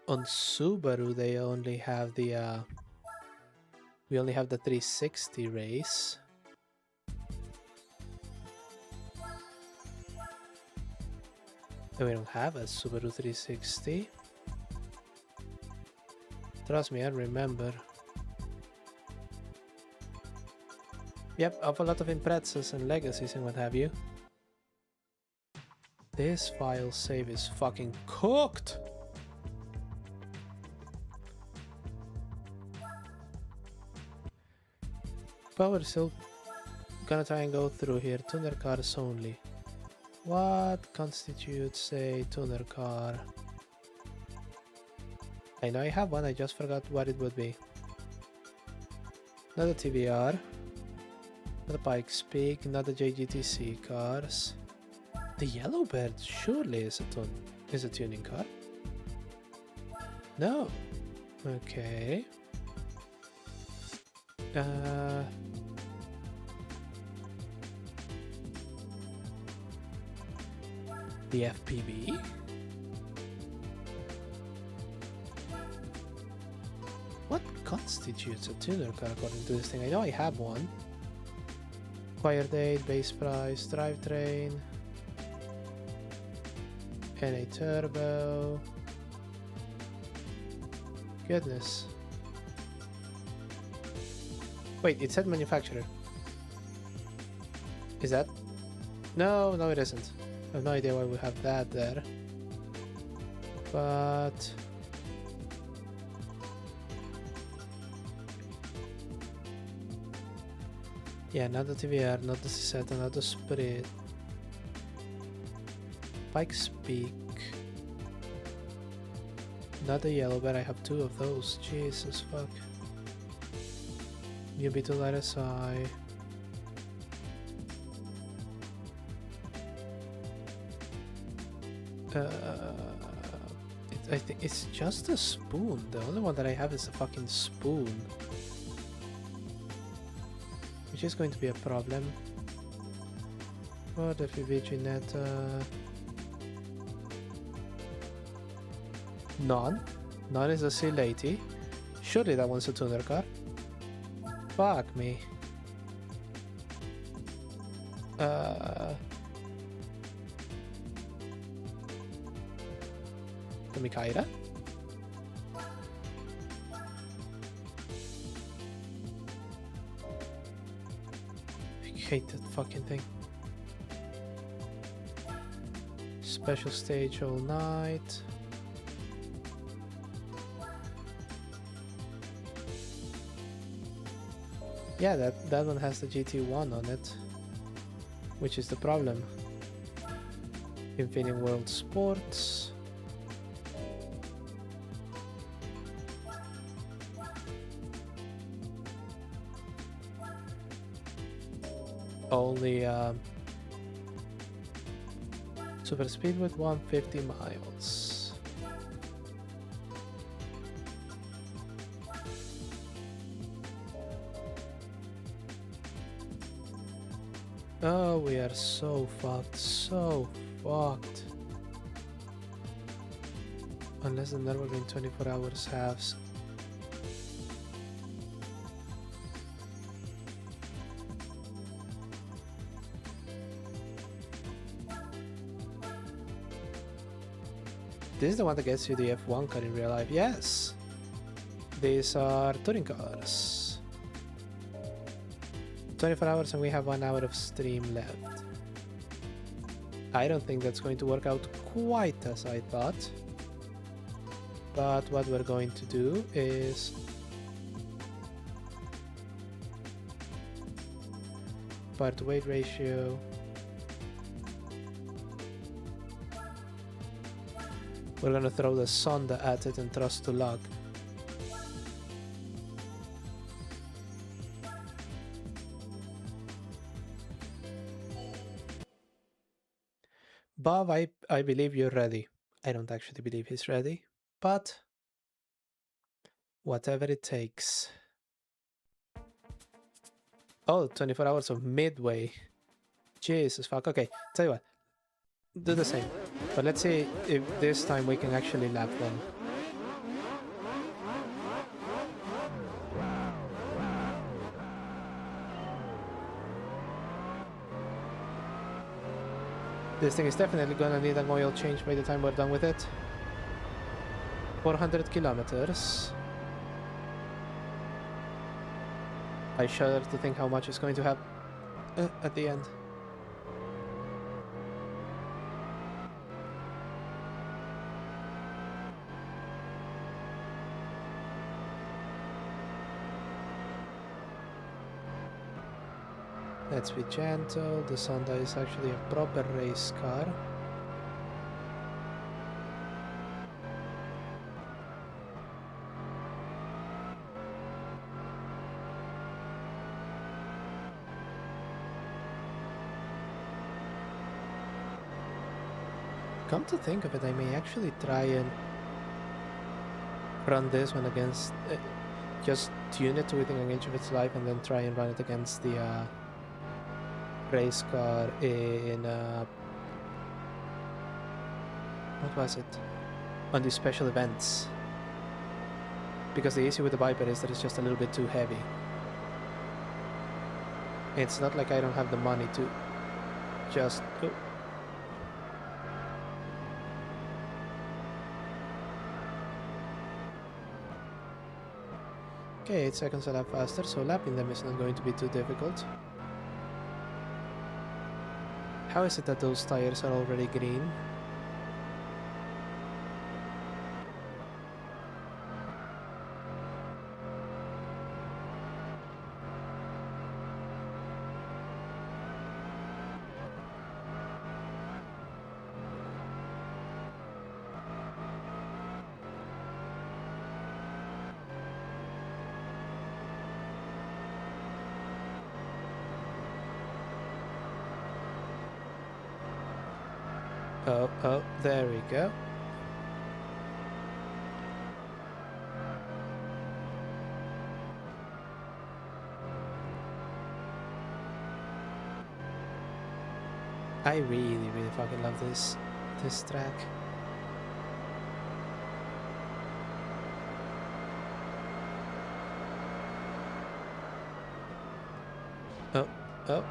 On Subaru, they only have the we only have the 360 race. And we don't have a Subaru 360. Trust me, I remember. Yep, of a lot of Imprezas and Legacies and what have you. This file save is fucking cooked! But we're still gonna try and go through here. Tuner cars only. What constitutes a tuner car? I know I have one, I just forgot what it would be. Not a TVR. Not a Pikes Peak, not the JGTC cars. The Yellowbird surely is a tuning car. No. Okay. The FPV? What constitutes a tuner car according to this thing? I know I have one. Acquired date, base price, drivetrain, NA turbo. Goodness. Wait, it said manufacturer. Is that? No, no it isn't. I have no idea why we have that there. But... yeah, not the TVR, not the C7, not the Spirit. Pikes Peak. Not the yellow, but I have two of those. Jesus fuck. UB2 RSI. I think it's just a spoon. The only one that I have is a fucking spoon. Which is going to be a problem. What FPV Ginetta? None. None is a C80. Surely that one's a tuner car. Fuck me. The Mikaira? I hate that fucking thing. Special stage all night. Yeah, that one has the GT1 on it, which is the problem. Infinity World Sports. Only super speed with 150 miles. Oh, we are so fucked, so fucked. Unless the Nürburgring 24 hours halves. This is the one that gets you the F1 car in real life. Yes! These are touring cars. 24 hours and we have 1 hour of stream left. I don't think that's going to work out quite as I thought. But what we're going to do is part to weight ratio. We're gonna throw the Sonda at it and trust to luck. Bob, I believe you're ready. I don't actually believe he's ready, but whatever it takes. Oh, 24 hours of midway. Jesus fuck. Okay, tell you what. Do the same. But let's see if this time we can actually lap them. This thing is definitely gonna need an oil change by the time we're done with it. 400 kilometers. I shudder to think how much it's going to have at the end. Let's be gentle. The Sonda is actually a proper race car. Come to think of it, I may actually try and run this one against, just tune it to within an inch of its life and then try and run it against the race car in What was it? On these special events. Because the issue with the Viper is that it's just a little bit too heavy. It's not like I don't have the money to just... Oh. Okay, 8 seconds a lap faster, so lapping them is not going to be too difficult. How is it that those tires are already green? Oh, there we go. I really fucking love this track. Oh.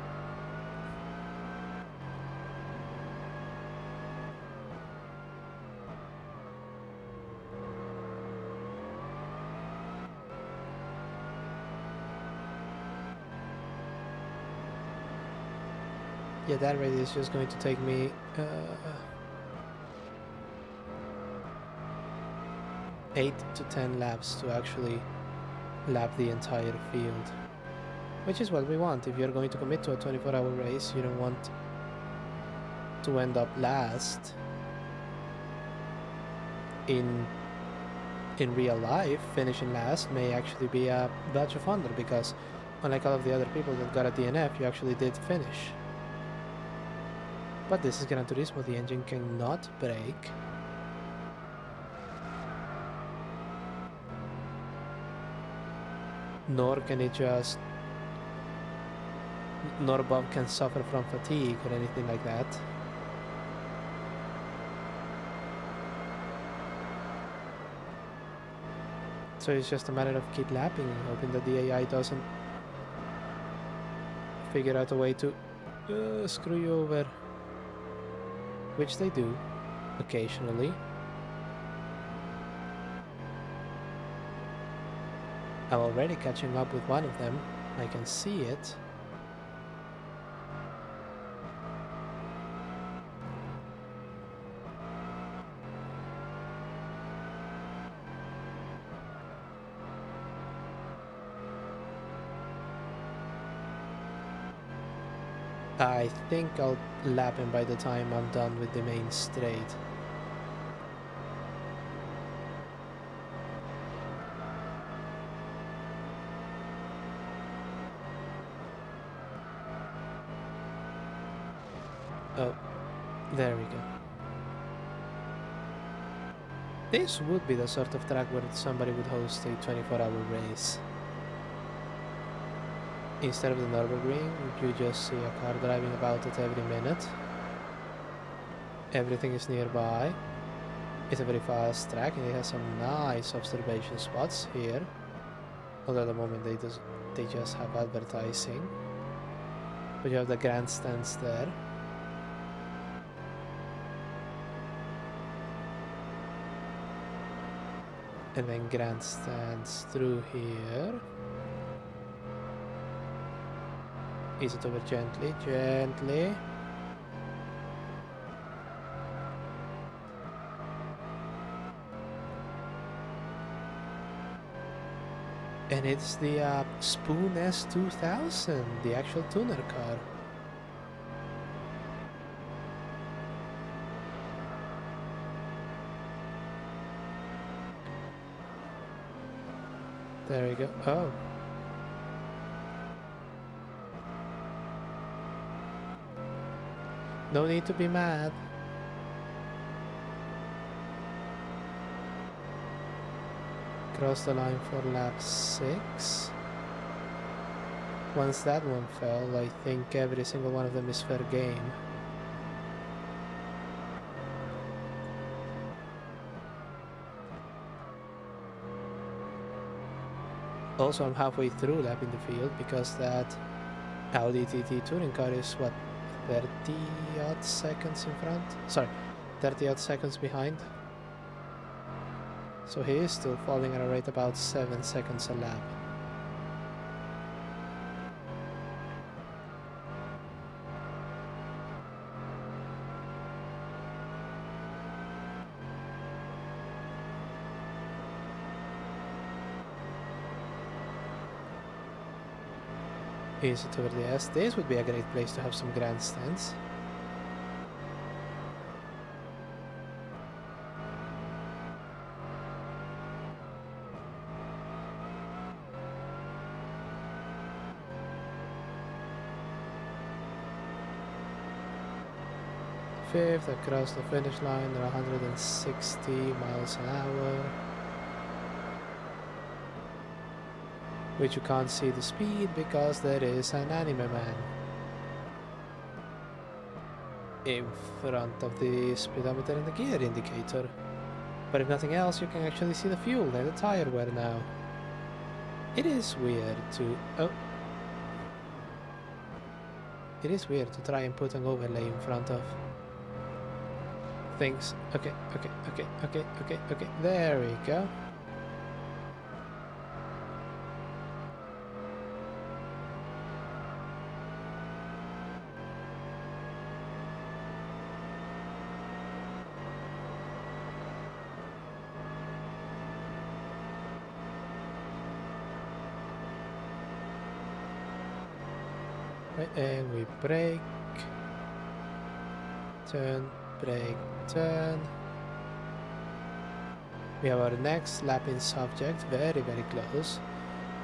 Yeah, that rate is just going to take me 8 to 10 laps to actually lap the entire field. Which is what we want. If you're going to commit to a 24-hour race, you don't want to end up last. In real life, finishing last may actually be a badge of honor, because unlike all of the other people that got a DNF, you actually did finish. But this is Gran Turismo, the engine cannot brake. Nor can it just... nor Bob can suffer from fatigue or anything like that. So it's just a matter of keep lapping and hoping that the AI doesn't figure out a way to screw you over. Which they do, occasionally. I'm already catching up with one of them. I can see it. I think I'll lap him by the time I'm done with the main straight. Oh, there we go. This would be the sort of track where somebody would host a 24-hour race. Instead of the Nürburgring, you just see a car driving about it every minute. Everything is nearby. It's a very fast track and it has some nice observation spots here. Although at the moment they just have advertising. But you have the grandstands there. And then grandstands through here. Ease it over gently, gently. And it's the Spoon S2000, the actual tuner car. There we go. Oh. No need to be mad. Cross the line for lap 6. Once that one fell, I think every single one of them is fair game. Also, I'm halfway through lapping the field because that Audi TT touring car is what, 30 odd seconds in front? Sorry, 30 odd seconds behind. So he is still falling at a rate about 7 seconds a lap. Easy to the S. This would be a great place to have some grandstands. Fifth, across the finish line at 160 miles an hour. Which you can't see the speed because there is an anime man in front of the speedometer and the gear indicator. But if nothing else, you can actually see the fuel and the tire wear now. It is weird to... oh. It is weird to try and put an overlay in front of things. Okay. There we go. Right, and we brake, turn, brake, turn. We have our next lap in subject, very close,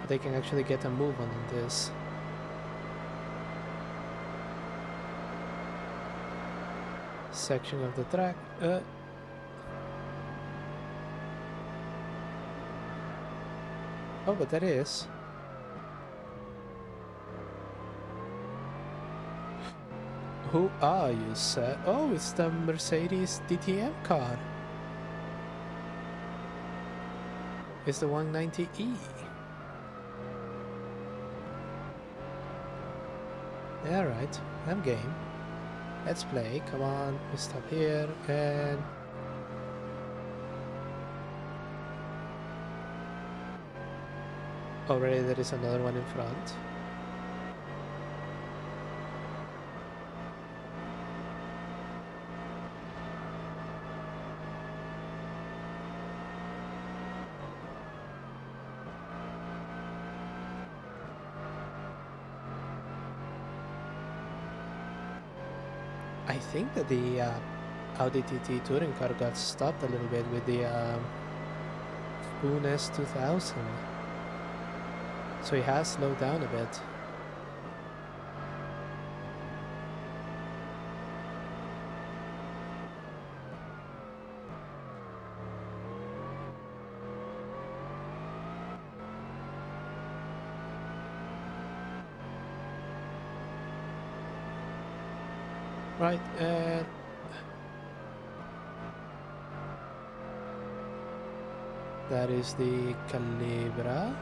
but they can actually get a move on this. Section of the track. Oh, but there is. Who are you, sir? Oh, it's the Mercedes DTM car. It's the 190E. Alright, I'm game. Let's play. Come on, we stop here and... already there is another one in front. I think that the Audi TT touring car got stopped a little bit with the Spoon S2000. So he has slowed down a bit. Right, and that is the Calibra.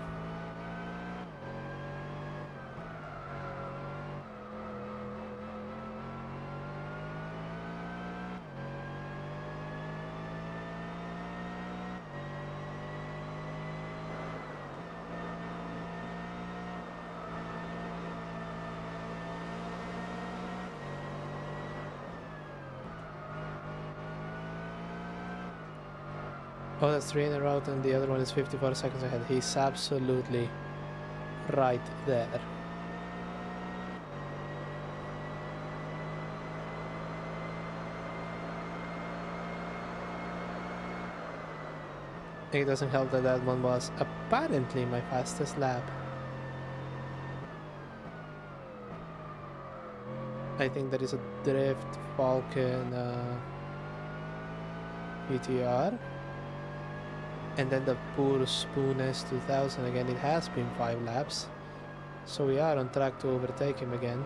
Oh, that's 3 in a row, and the other one is 54 seconds ahead. He's absolutely right there. It doesn't help that that one was apparently my fastest lap. I think there is a Drift Falcon PTR. And then the poor Spoon S2000 again. It has been 5 laps, so we are on track to overtake him again.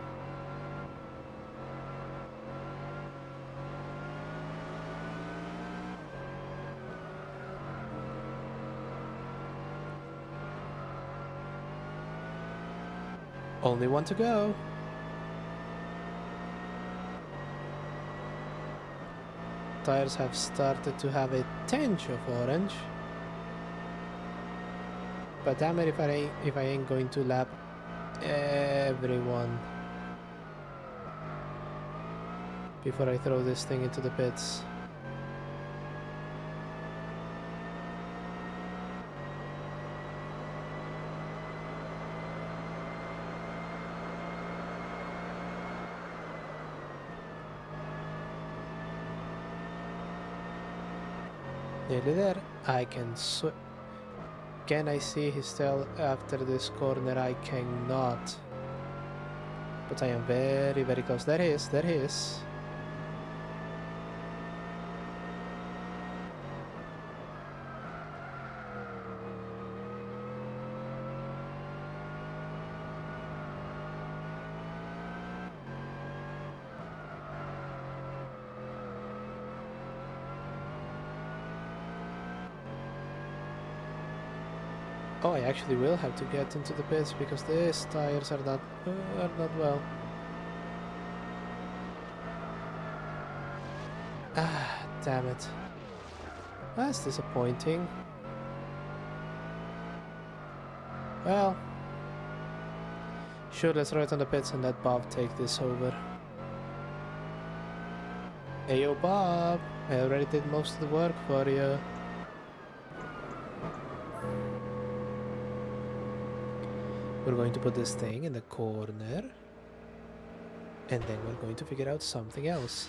Only one to go. Tires have started to have a tinge of orange. But damn it if I ain't going to lap everyone before I throw this thing into the pits. Nearly there. I can swim. Can I see his tail after this corner? I cannot. But I am very, very close. There he is. There he is. Oh, I actually will have to get into the pits because these tires are not well. Ah, damn it. That's disappointing. Well, sure, let's throw it on the pits and let Bob take this over. Hey, yo, Bob, I already did most of the work for you. We're going to put this thing in the corner, and then we're going to figure out something else.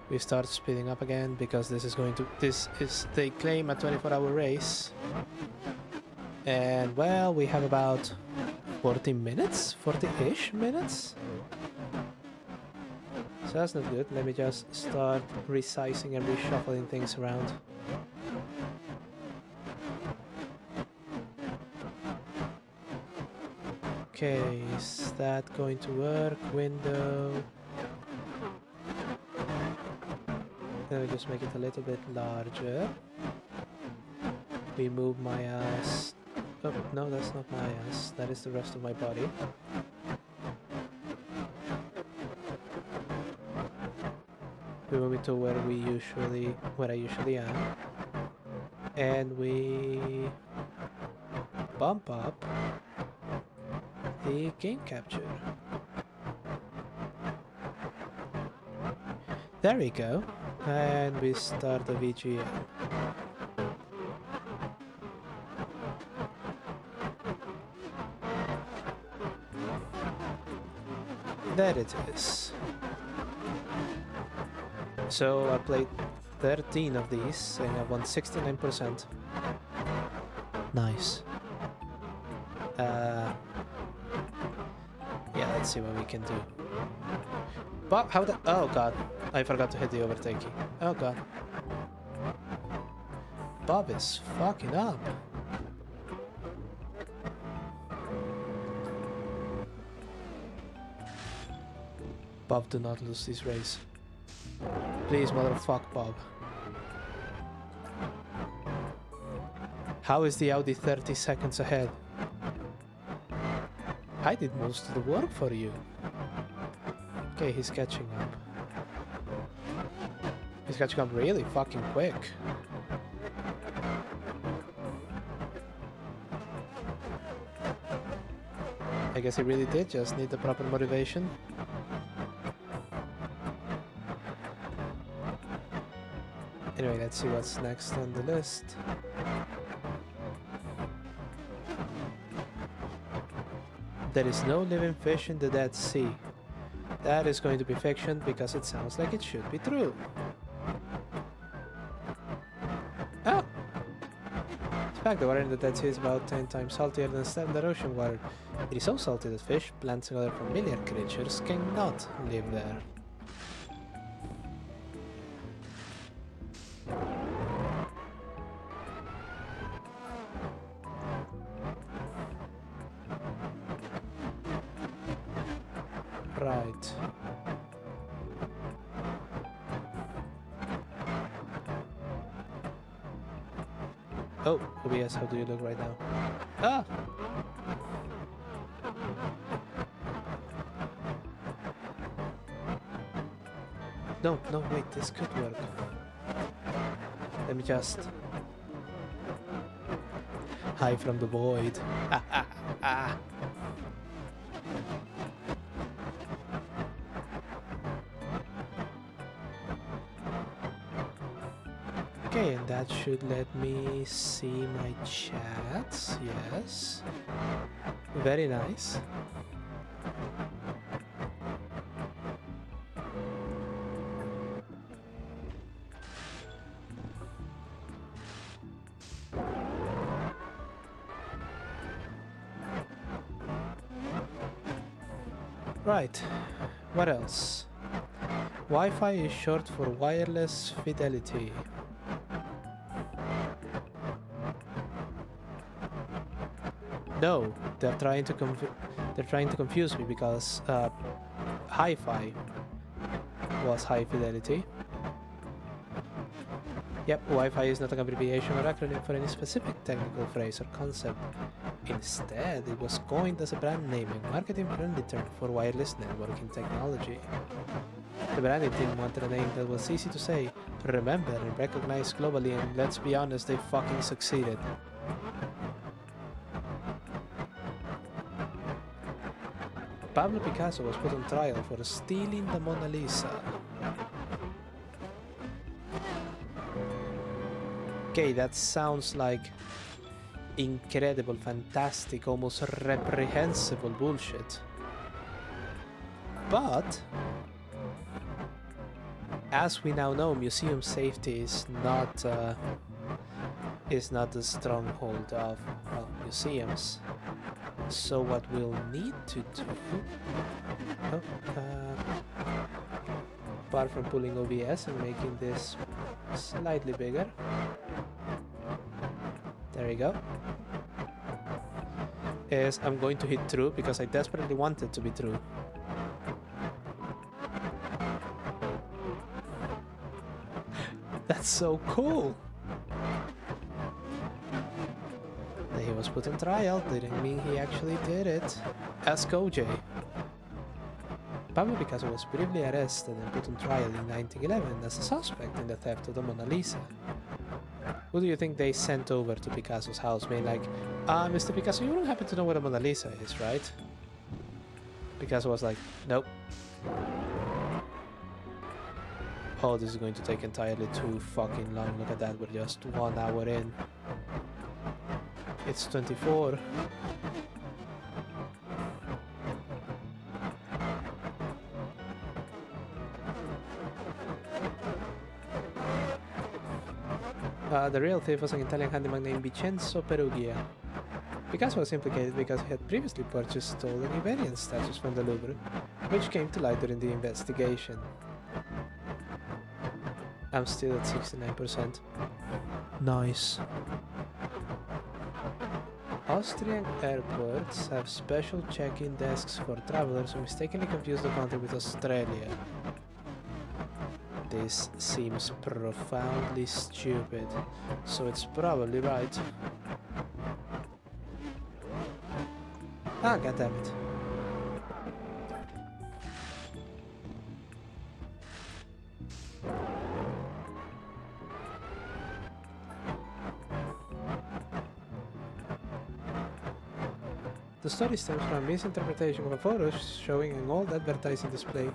We start speeding up again because this is they claim a 24-hour race, and well, we have about 40 minutes? 40-ish minutes? So that's not good. Let me just start resizing and reshuffling things around. Okay, is that going to work? Window. Let me just make it a little bit larger. We move my ass. Oh, no, that's not my ass. That is the rest of my body. We move it to where I usually am. And we bump up the game capture. There we go. And we start the VGA. There it is. So I played 13 of these and I won 69%. Nice. Yeah, let's see what we can do. But how the... Oh god, I forgot to hit the overtake key. Oh god. Bob is fucking up. Bob, do not lose this race. Please, motherfuck, Bob. How is the Audi 30 seconds ahead? I did most of the work for you. Okay, he's catching up. He's catching up really fucking quick. I guess he really did just need the proper motivation. Anyway, let's see what's next on the list. There is no living fish in the Dead Sea. That is going to be fiction because it sounds like it should be true. Oh! In fact, the water in the Dead Sea is about 10 times saltier than standard ocean water. It is so salty that fish, plants and other familiar creatures cannot live there. Right. Oh, OBS, how do you look right now? Ah! No, no, wait, this could work. Let me just... hide from the void. Ah, ah, ah. Okay, and that should let me see my chats. Yes. Very nice. Right, what else? Wi-Fi is short for wireless fidelity. No, they're trying to confuse me because hi-fi was high fidelity. Yep, Wi-Fi is not an abbreviation or acronym for any specific technical phrase or concept. Instead, it was coined as a brand name and marketing-friendly term for wireless networking technology. The branding team wanted a name that was easy to say, remember, and recognized globally, and let's be honest, they fucking succeeded. Pablo Picasso was put on trial for stealing the Mona Lisa. Okay, that sounds like incredible, fantastic, almost reprehensible bullshit. But as we now know, museum safety is not the stronghold of museums. So what we'll need to do, apart from pulling OBS and making this slightly bigger, there we go, is I'm going to hit true because I desperately want it to be true. That's so cool! That he was put on trial didn't mean he actually did it. Ask OJ. Pablo Picasso was briefly arrested and put on trial in 1911 as a suspect in the theft of the Mona Lisa. Who do you think they sent over to Picasso's house, being like, Mr. Picasso, you don't happen to know what a Mona Lisa is, right? Picasso was like, nope. Oh, this is going to take entirely too fucking long. Look at that, we're just 1 hour in. It's 24. The real thief was an Italian handyman named Vincenzo Perugia. Picasso was implicated because he had previously purchased stolen Iberian statues from the Louvre, which came to light during the investigation. I'm still at 69%. Nice. Austrian airports have special check-in desks for travelers who mistakenly confuse the country with Australia. This seems profoundly stupid, so it's probably right. Ah, goddammit. The story stems from a misinterpretation of a photo showing an old advertising display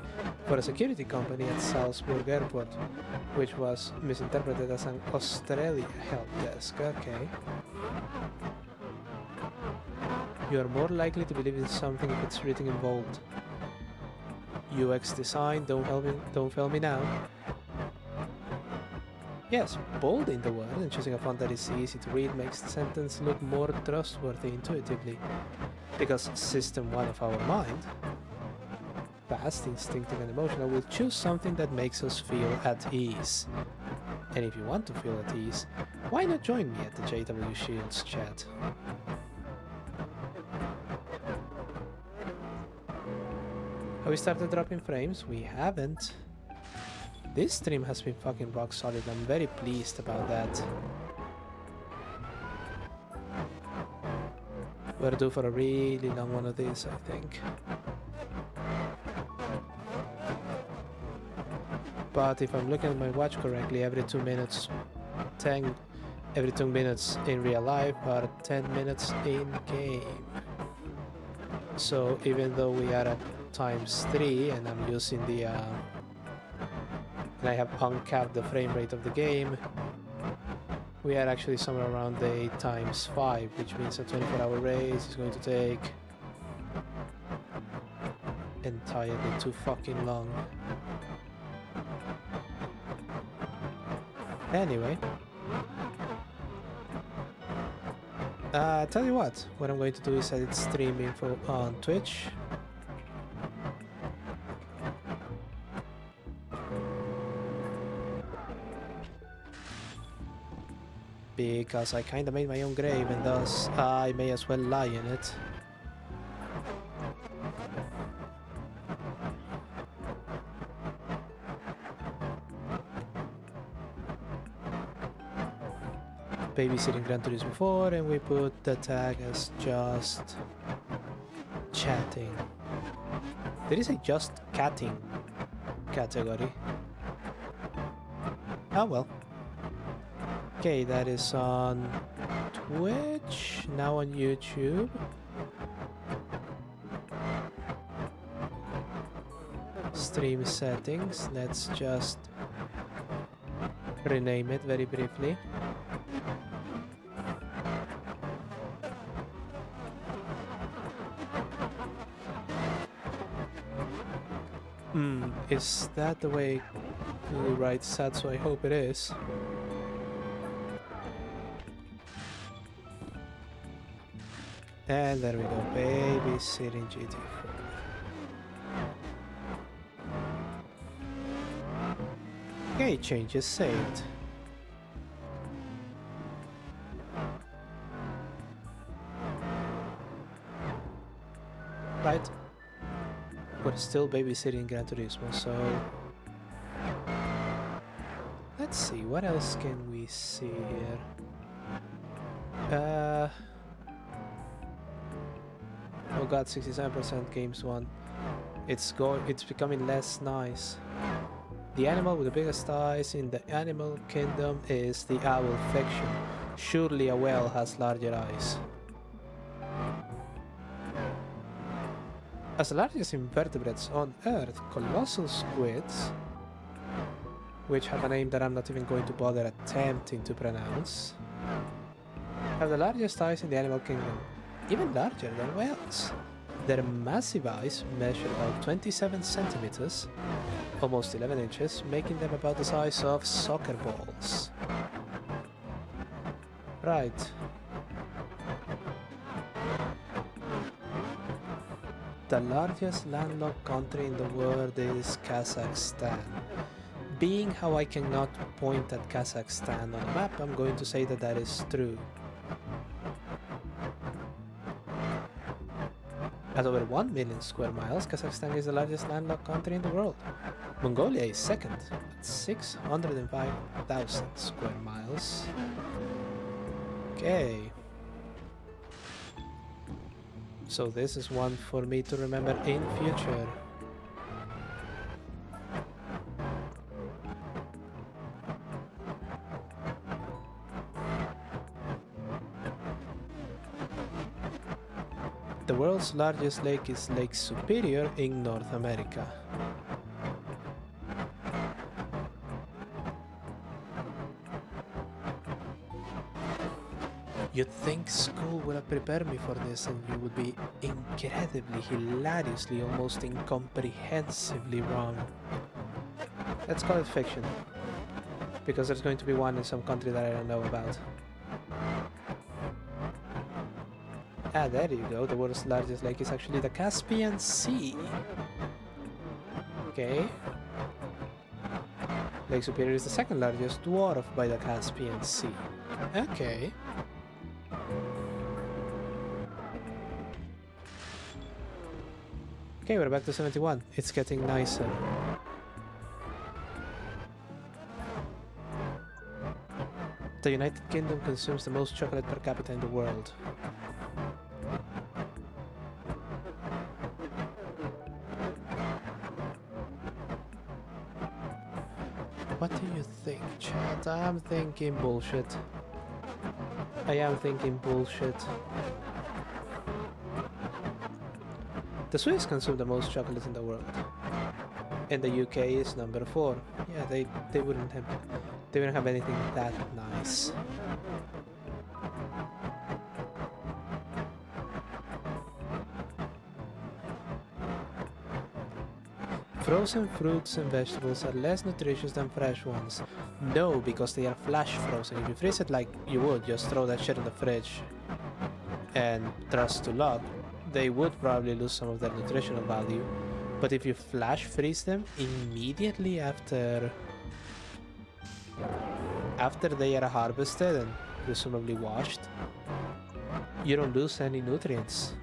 for a security company at Salzburg Airport, which was misinterpreted as an Australia help desk. Okay. You are more likely to believe in something if it's written in bold. UX design, don't fail me now. Yes, bold in the word, and choosing a font that is easy to read makes the sentence look more trustworthy intuitively. Because System 1 of our mind, fast, instinctive and emotional, will choose something that makes us feel at ease. And if you want to feel at ease, why not join me at the JW Shields chat? Have we started dropping frames? We haven't. This stream has been fucking rock solid. I'm very pleased about that. We're due for a really long one of these, I think. But if I'm looking at my watch correctly, every 2 minutes, every 2 minutes in real life are 10 minutes in game. So even though we are at ×3 and I'm using the and I have uncapped the frame rate of the game, we are actually somewhere around the ×5, which means a 24-hour race is going to take entirely too fucking long. Anyway, tell you what I'm going to do is edit stream info on Twitch. Because I kinda made my own grave and thus I may as well lie in it. Babysitting Gran Turismo 4, and we put the tag as just chatting. There is a just catting category. Oh well. Okay, that is on Twitch, now on YouTube. Stream settings, let's just rename it very briefly. Is that the way you write ZATSU? I hope it is. And there we go, Babysitting GT4. Okay, changes saved. Right. We're still babysitting Gran Turismo, so let's see, what else can we see here? Oh god, 67% games won. It's becoming less nice. The animal with the biggest eyes in the animal kingdom is the owl fiction. Surely a whale has larger eyes. As the largest invertebrates on Earth, colossal squids, which have a name that I'm not even going to bother attempting to pronounce, have the largest eyes in the animal kingdom, even larger than whales. Their massive eyes measure about 27 centimeters, almost 11 inches, making them about the size of soccer balls. Right. The largest landlocked country in the world is Kazakhstan. Being how I cannot point at Kazakhstan on a map, I'm going to say that that is true. At over 1 million square miles, Kazakhstan is the largest landlocked country in the world. Mongolia is second, at 605,000 square miles. Okay. So this is one for me to remember in future. The world's largest lake is Lake Superior in North America. You'd think school would have prepared me for this and you would be incredibly, hilariously, almost incomprehensibly wrong. Let's call it fiction. Because there's going to be one in some country that I don't know about. Ah, there you go. The world's largest lake is actually the Caspian Sea. Okay. Lake Superior is the second largest, dwarfed by the Caspian Sea. Okay. Okay, we're back to 71. It's getting nicer. The United Kingdom consumes the most chocolate per capita in the world. What do you think, chat? I'm thinking bullshit. I am thinking bullshit. The Swiss consume the most chocolate in the world. And the UK is number 4. Yeah, they wouldn't have anything that nice. Frozen fruits and vegetables are less nutritious than fresh ones. No, because they are flash frozen. If you freeze it like you would, just throw that shit in the fridge and trust to luck, they would probably lose some of their nutritional value. But if you flash freeze them immediately after they are harvested and presumably washed, you don't lose any nutrients.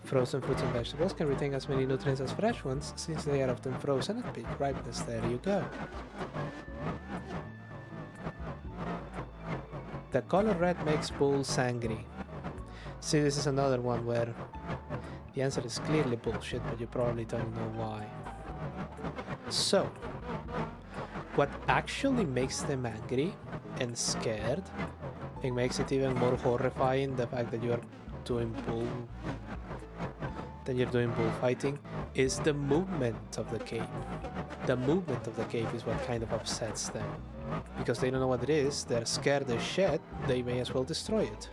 Frozen fruits and vegetables can retain as many nutrients as fresh ones, since they are often frozen at peak ripeness. There you go. The color red makes bulls angry. See, this is another one where the answer is clearly bullshit, but you probably don't know why. So, what actually makes them angry and scared, and makes it even more horrifying, the fact that you're doing bullfighting, is the movement of the cape. The movement of the cape is what kind of upsets them. Because they don't know what it is, they're scared as shit, they may as well destroy it.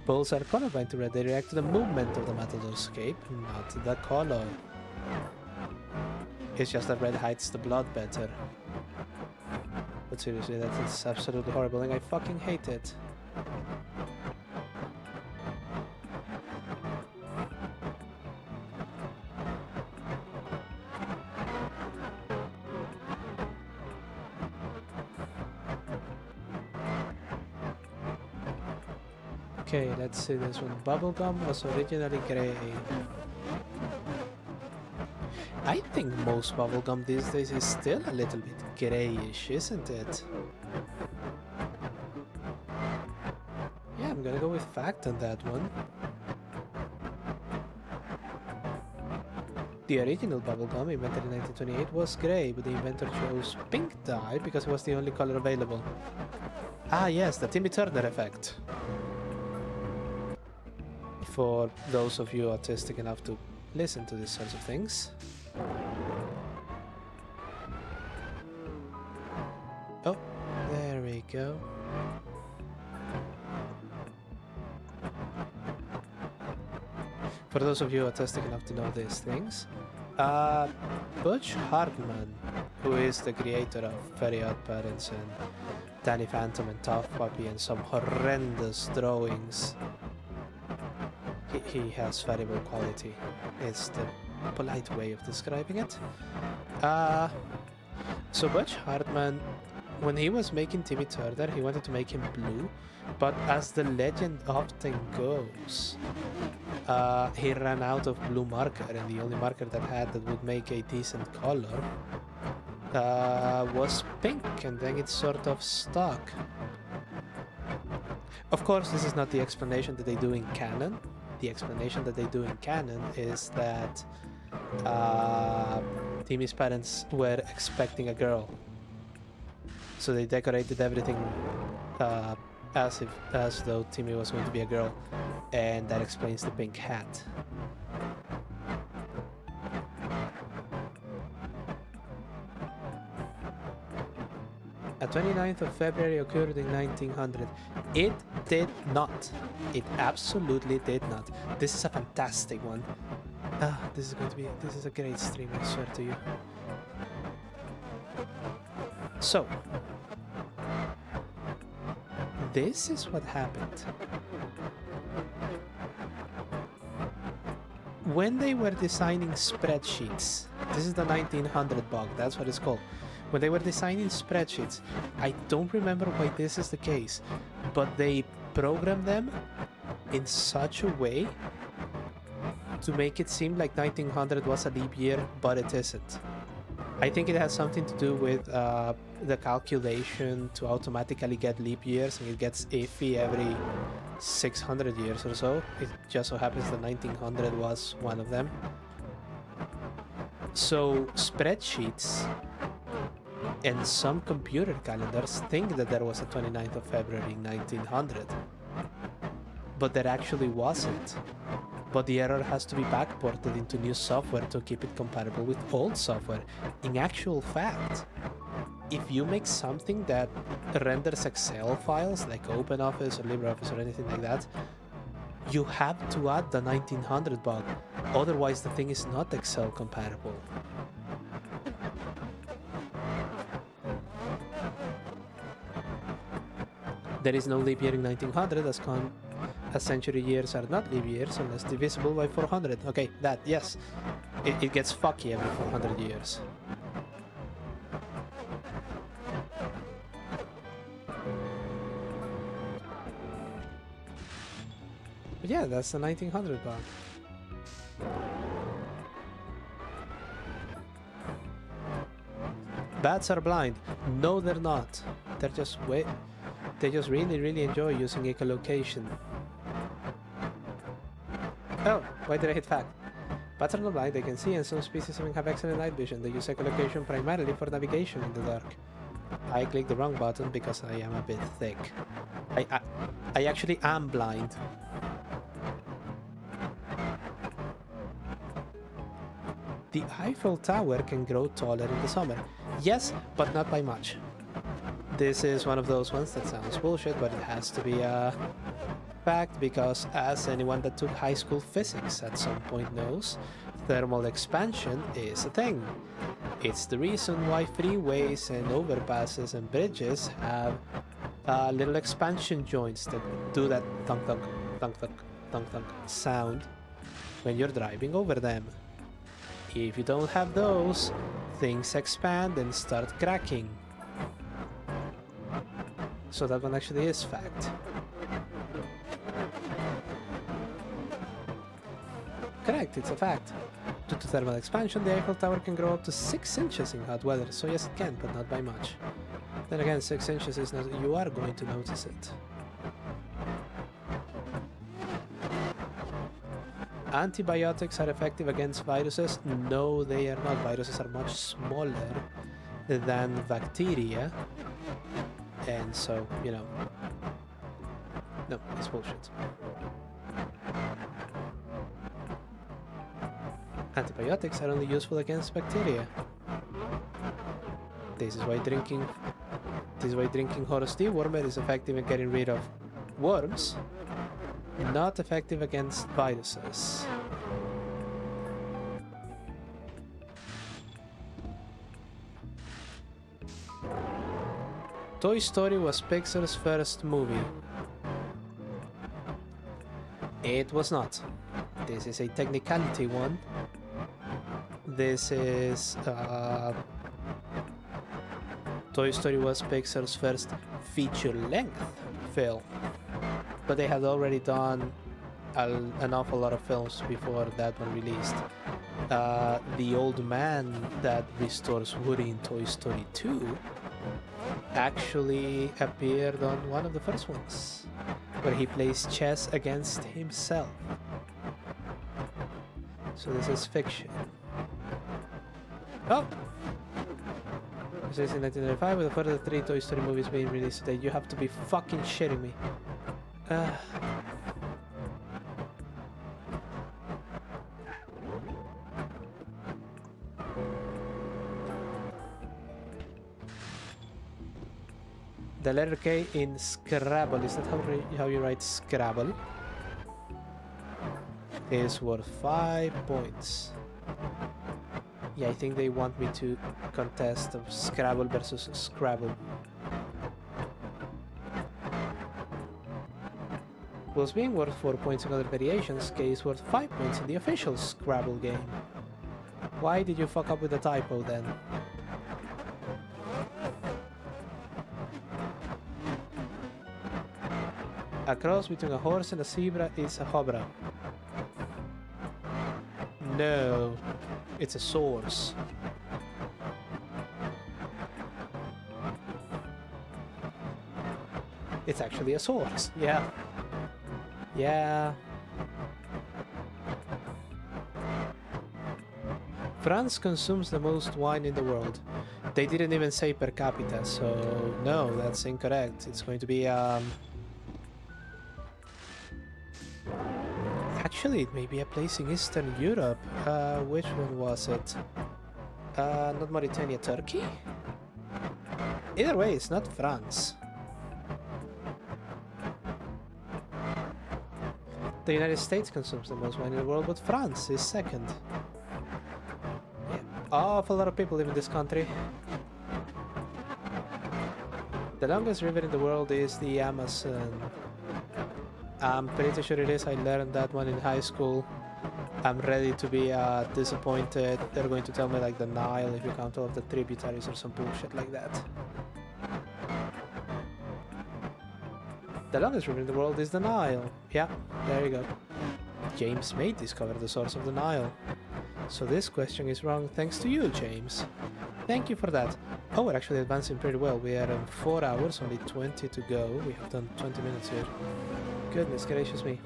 Bulls are colorblind to red, they react to the movement of the matador's cape, not the color. It's just that red hides the blood better. But seriously, that's absolutely horrible and I fucking hate it. Okay, let's see this one. Bubblegum was originally grey. I think most bubblegum these days is still a little bit greyish, isn't it? Yeah, I'm gonna go with fact on that one. The original bubblegum, invented in 1928, was grey, but the inventor chose pink dye because it was the only color available. Ah yes, the Timmy Turner effect. For those of you autistic enough to listen to these sorts of things. Oh, there we go. For those of you autistic enough to know these things, Butch Hartman, who is the creator of Very Odd Parents and Danny Phantom and Tough Puppy and some horrendous drawings, he has variable quality. It's the polite way of describing it. So Butch Hartman, when he was making Timmy Turner, he wanted to make him blue, but as the legend often goes, he ran out of blue marker, and the only marker that would make a decent color was pink, and then it sort of stuck. Of course, this is not the explanation that they do in canon. The explanation that they do in canon is that Timmy's parents were expecting a girl, so they decorated everything as though Timmy was going to be a girl, and that explains the pink hat. A 29th of February occurred in 1900. It did not. It absolutely did not. This is a fantastic one. This is a great stream, I swear to you. So, this is what happened. When they were designing spreadsheets This is the 1900 bug, that's what it's called. When they were designing spreadsheets, I don't remember why this is the case, but they programmed them in such a way to make it seem like 1900 was a leap year, but it isn't. I think it has something to do with the calculation to automatically get leap years, and it gets iffy every 600 years or so. It just so happens that 1900 was one of them. So spreadsheets and some computer calendars think that there was a 29th of February in 1900, but there actually wasn't. But the error has to be backported into new software to keep it compatible with old software. In actual fact, if you make something that renders Excel files like OpenOffice or LibreOffice or anything like that, you have to add the 1900 bug, otherwise the thing is not Excel compatible. There is no leap year in 1900 as century years are not leap years unless divisible by 400. Okay, that, yes. It gets fucky every 400 years. But yeah, that's the 1900 bug. Bats are blind. No, they're not. They're just they just really enjoy using echolocation. Oh, why did I hit fact? Bats are not blind, they can see, and some species even have excellent night vision. They use echolocation primarily for navigation in the dark. I clicked the wrong button because I am a bit thick. I actually am blind. The Eiffel Tower can grow taller in the summer. Yes, but not by much. This is one of those ones that sounds bullshit, but it has to be a fact because, as anyone that took high school physics at some point knows, thermal expansion is a thing. It's the reason why freeways and overpasses and bridges have little expansion joints that do that thunk thunk thunk thunk thunk thunk sound when you're driving over them. If you don't have those, things expand and start cracking. So that one actually is fact. Correct, it's a fact. Due to thermal expansion, the Eiffel Tower can grow up to 6 inches in hot weather, so yes it can, but not by much. Then again, 6 inches is not... you are going to notice it. Antibiotics are effective against viruses? No, they are not. Viruses are much smaller than bacteria. And so, you know... no, it's bullshit. Antibiotics are only useful against bacteria. This is why drinking Horus dewormer is effective in getting rid of worms, not effective against viruses. Toy Story was Pixar's first movie. It was not. This is a technicality one. This is... Toy Story was Pixar's first feature-length film. But they had already done an awful lot of films before that one released. The old man that restores Woody in Toy Story 2 actually appeared on one of the first ones, where he plays chess against himself. So this is fiction. Oh! This is in 1995 with a further 3 Toy Story movies being released today. You have to be fucking shitting me. The letter K in Scrabble, is that how you write Scrabble? Is worth 5 points. Yeah, I think they want me to contest of Scrabble versus Scrabble. Whilst being worth 4 points in other variations, K is worth 5 points in the official Scrabble game. Why did you fuck up with the typo then? A cross between a horse and a zebra is a hobra. No, it's a source. It's actually a source, yeah. Yeah. France consumes the most wine in the world. They didn't even say per capita, so no, that's incorrect. It's going to be, actually, it may be a place in Eastern Europe. Which one was it? Not Mauritania, Turkey? Either way, it's not France. The United States consumes the most wine in the world, but France is second. Yeah, awful lot of people live in this country. The longest river in the world is the Amazon. I'm pretty sure it is. I learned that one in high school. I'm ready to be disappointed. They're going to tell me like the Nile if you count all of the tributaries or some bullshit like that. The longest river in the world is the Nile. Yeah, there you go. James may discover the source of the Nile. So this question is wrong thanks to you, James. Thank you for that. Oh, we're actually advancing pretty well. We are in 4 hours, only 20 to go. We have done 20 minutes here. Goodness gracious me.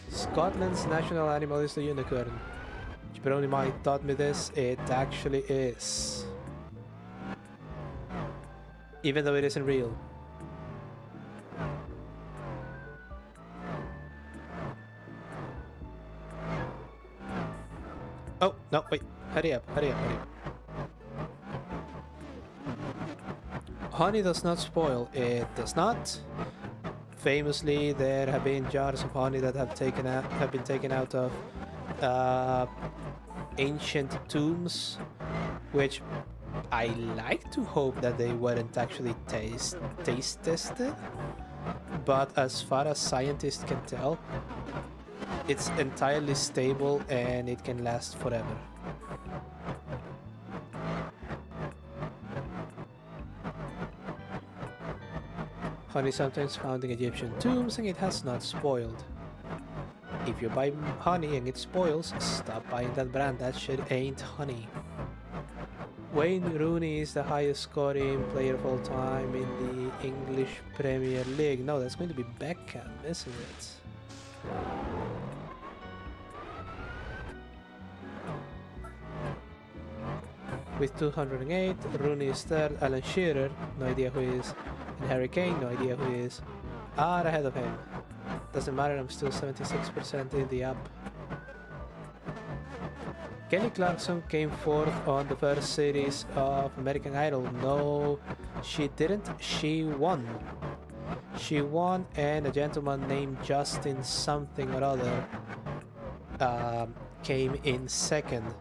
Scotland's national animal is the unicorn. Jabroni might taught me this. It actually is. Even though it isn't real. Oh, no, wait. Hurry up, hurry up, hurry up. Honey does not spoil. It does not. Famously, there have been jars of honey that have been taken out of ancient tombs, which I like to hope that they weren't actually taste tested, but as far as scientists can tell, it's entirely stable and it can last forever. Honey sometimes found in Egyptian tombs and it has not spoiled. If you buy honey and it spoils, stop buying that brand, that shit ain't honey. Wayne Rooney is the highest scoring player of all time in the English Premier League. No, that's going to be Beckham, isn't it? With 208, Rooney is third, Alan Shearer, no idea who he is, and Harry Kane, no idea who he is, are ahead of him. Doesn't matter, I'm still 76% in the up. Kelly Clarkson came fourth on the first series of American Idol. No, she didn't. She won. She won, and a gentleman named Justin something or other came in second.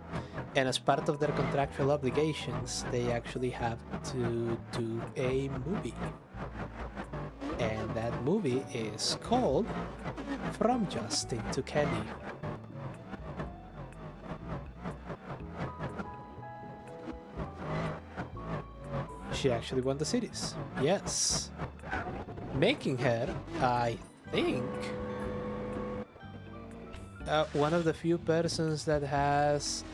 And as part of their contractual obligations, they actually have to do a movie. And that movie is called From Justin to Kelly. She actually won the series. Yes. Making her, I think, one of the few persons that has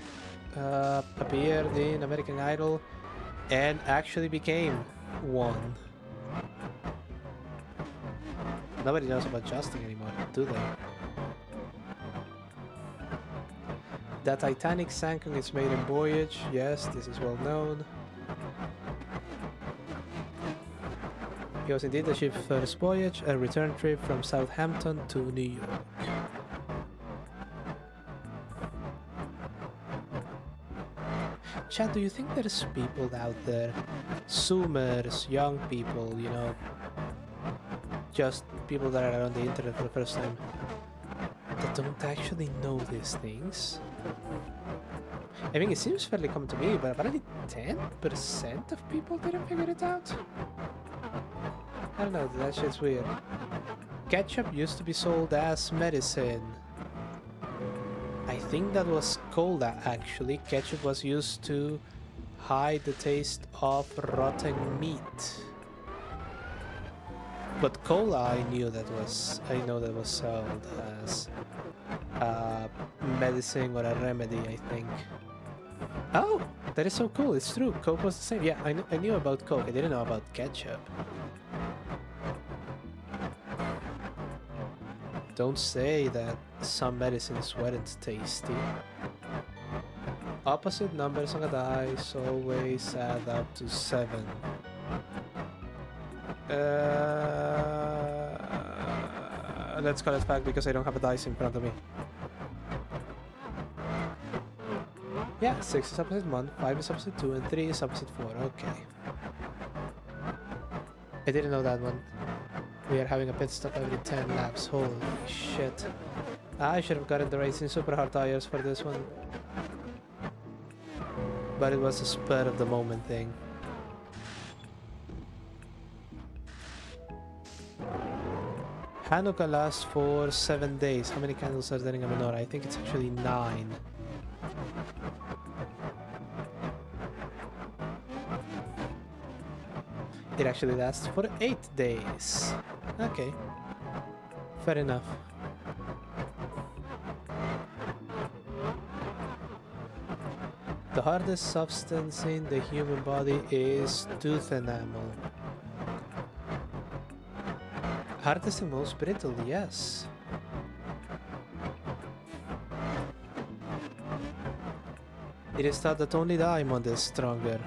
appeared in American Idol and actually became one. Nobody knows about Justin anymore, do they? The Titanic sank on its maiden voyage. Yes, this is well known. It was indeed the ship's first voyage, a return trip from Southampton to New York. Chad, do you think there's people out there, Zoomers, young people, you know, just people that are on the internet for the first time, that don't actually know these things? I mean, it seems fairly common to me, but apparently 10% of people didn't figure it out? I don't know, that shit's weird. Ketchup used to be sold as medicine. I think that was cola actually. Ketchup was used to hide the taste of rotten meat. But cola, I know that was sold as medicine or a remedy, I think. Oh, that is so cool. It's true. Coke was the same. Yeah, I knew about Coke. I didn't know about ketchup. Don't say that some medicines weren't tasty. Opposite numbers on a dice always add up to 7. Let's call it back because I don't have a dice in front of me. Yeah, 6 is opposite 1, 5 is opposite 2, and 3 is opposite 4. Okay. I didn't know that one. We are having a pit stop every 10 laps. Holy shit. I should have gotten the racing super hard tires for this one. But it was a spur of the moment thing. Hanukkah lasts for 7 days. How many candles are there in a menorah? I think it's actually 9. It actually lasts for 8 days. Okay. Fair enough. The hardest substance in the human body is tooth enamel. Hardest and most brittle, yes. It is thought that only diamond is stronger.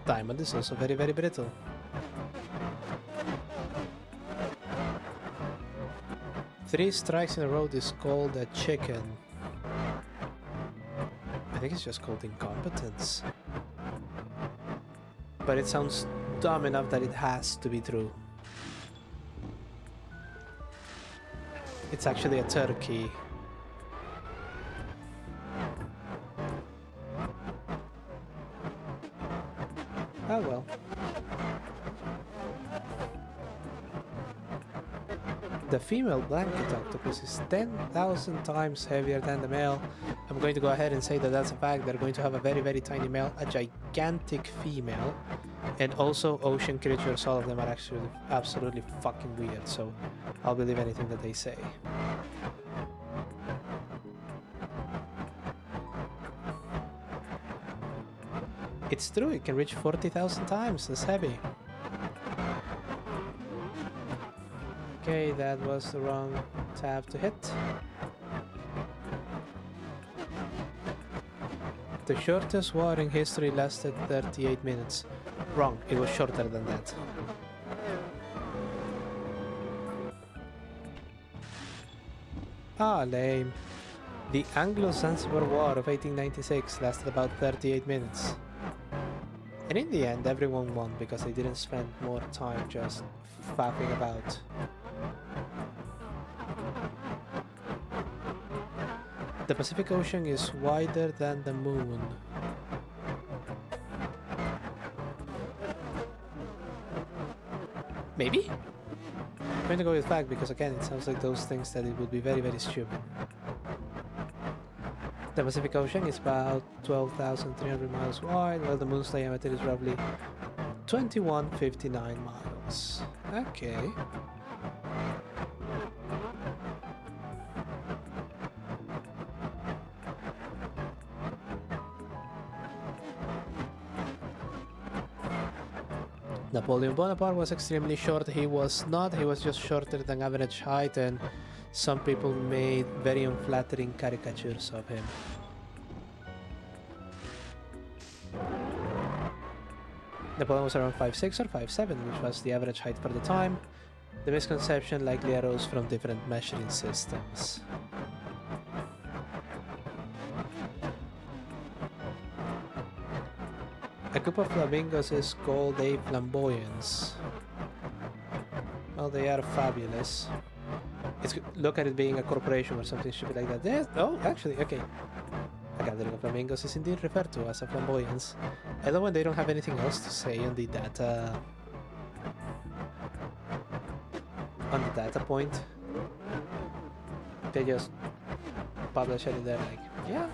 Diamond is also very, very brittle. Three strikes in a row is called a chicken. I think it's just called incompetence. But it sounds dumb enough that it has to be true. It's actually a turkey. Oh well. The female blanket octopus is 10,000 times heavier than the male. I'm going to go ahead and say that that's a fact. They're going to have a very, very tiny male, a gigantic female, and also ocean creatures. All of them are actually absolutely fucking weird, so I'll believe anything that they say. It's true, it can reach 40,000 times as heavy. Okay, that was the wrong tab to hit. The shortest war in history lasted 38 minutes. Wrong, it was shorter than that. Ah, lame. The Anglo-Zanzibar War of 1896 lasted about 38 minutes. And in the end, everyone won because they didn't spend more time just faffing about. The Pacific Ocean is wider than the moon. Maybe? I'm going to go with fact because again, it sounds like those things that it would be very, very stupid. The Pacific Ocean is about 12,300 miles wide, while the moon's diameter is roughly 2159 miles. Okay. Napoleon Bonaparte was extremely short. He was not, he was just shorter than average height, and some people made very unflattering caricatures of him. Napoleon was around 5'6" or 5'7", which was the average height for the time. The misconception likely arose from different measuring systems. A group of flamingos is called a flamboyance. Well, they are fabulous. Look at it being a corporation or something stupid like that. There's, oh, actually, okay. A gathering of flamingos is indeed referred to as a flamboyance. I love when they don't have anything else to say on the data. On the data point. They just publish it in there, like, yeah.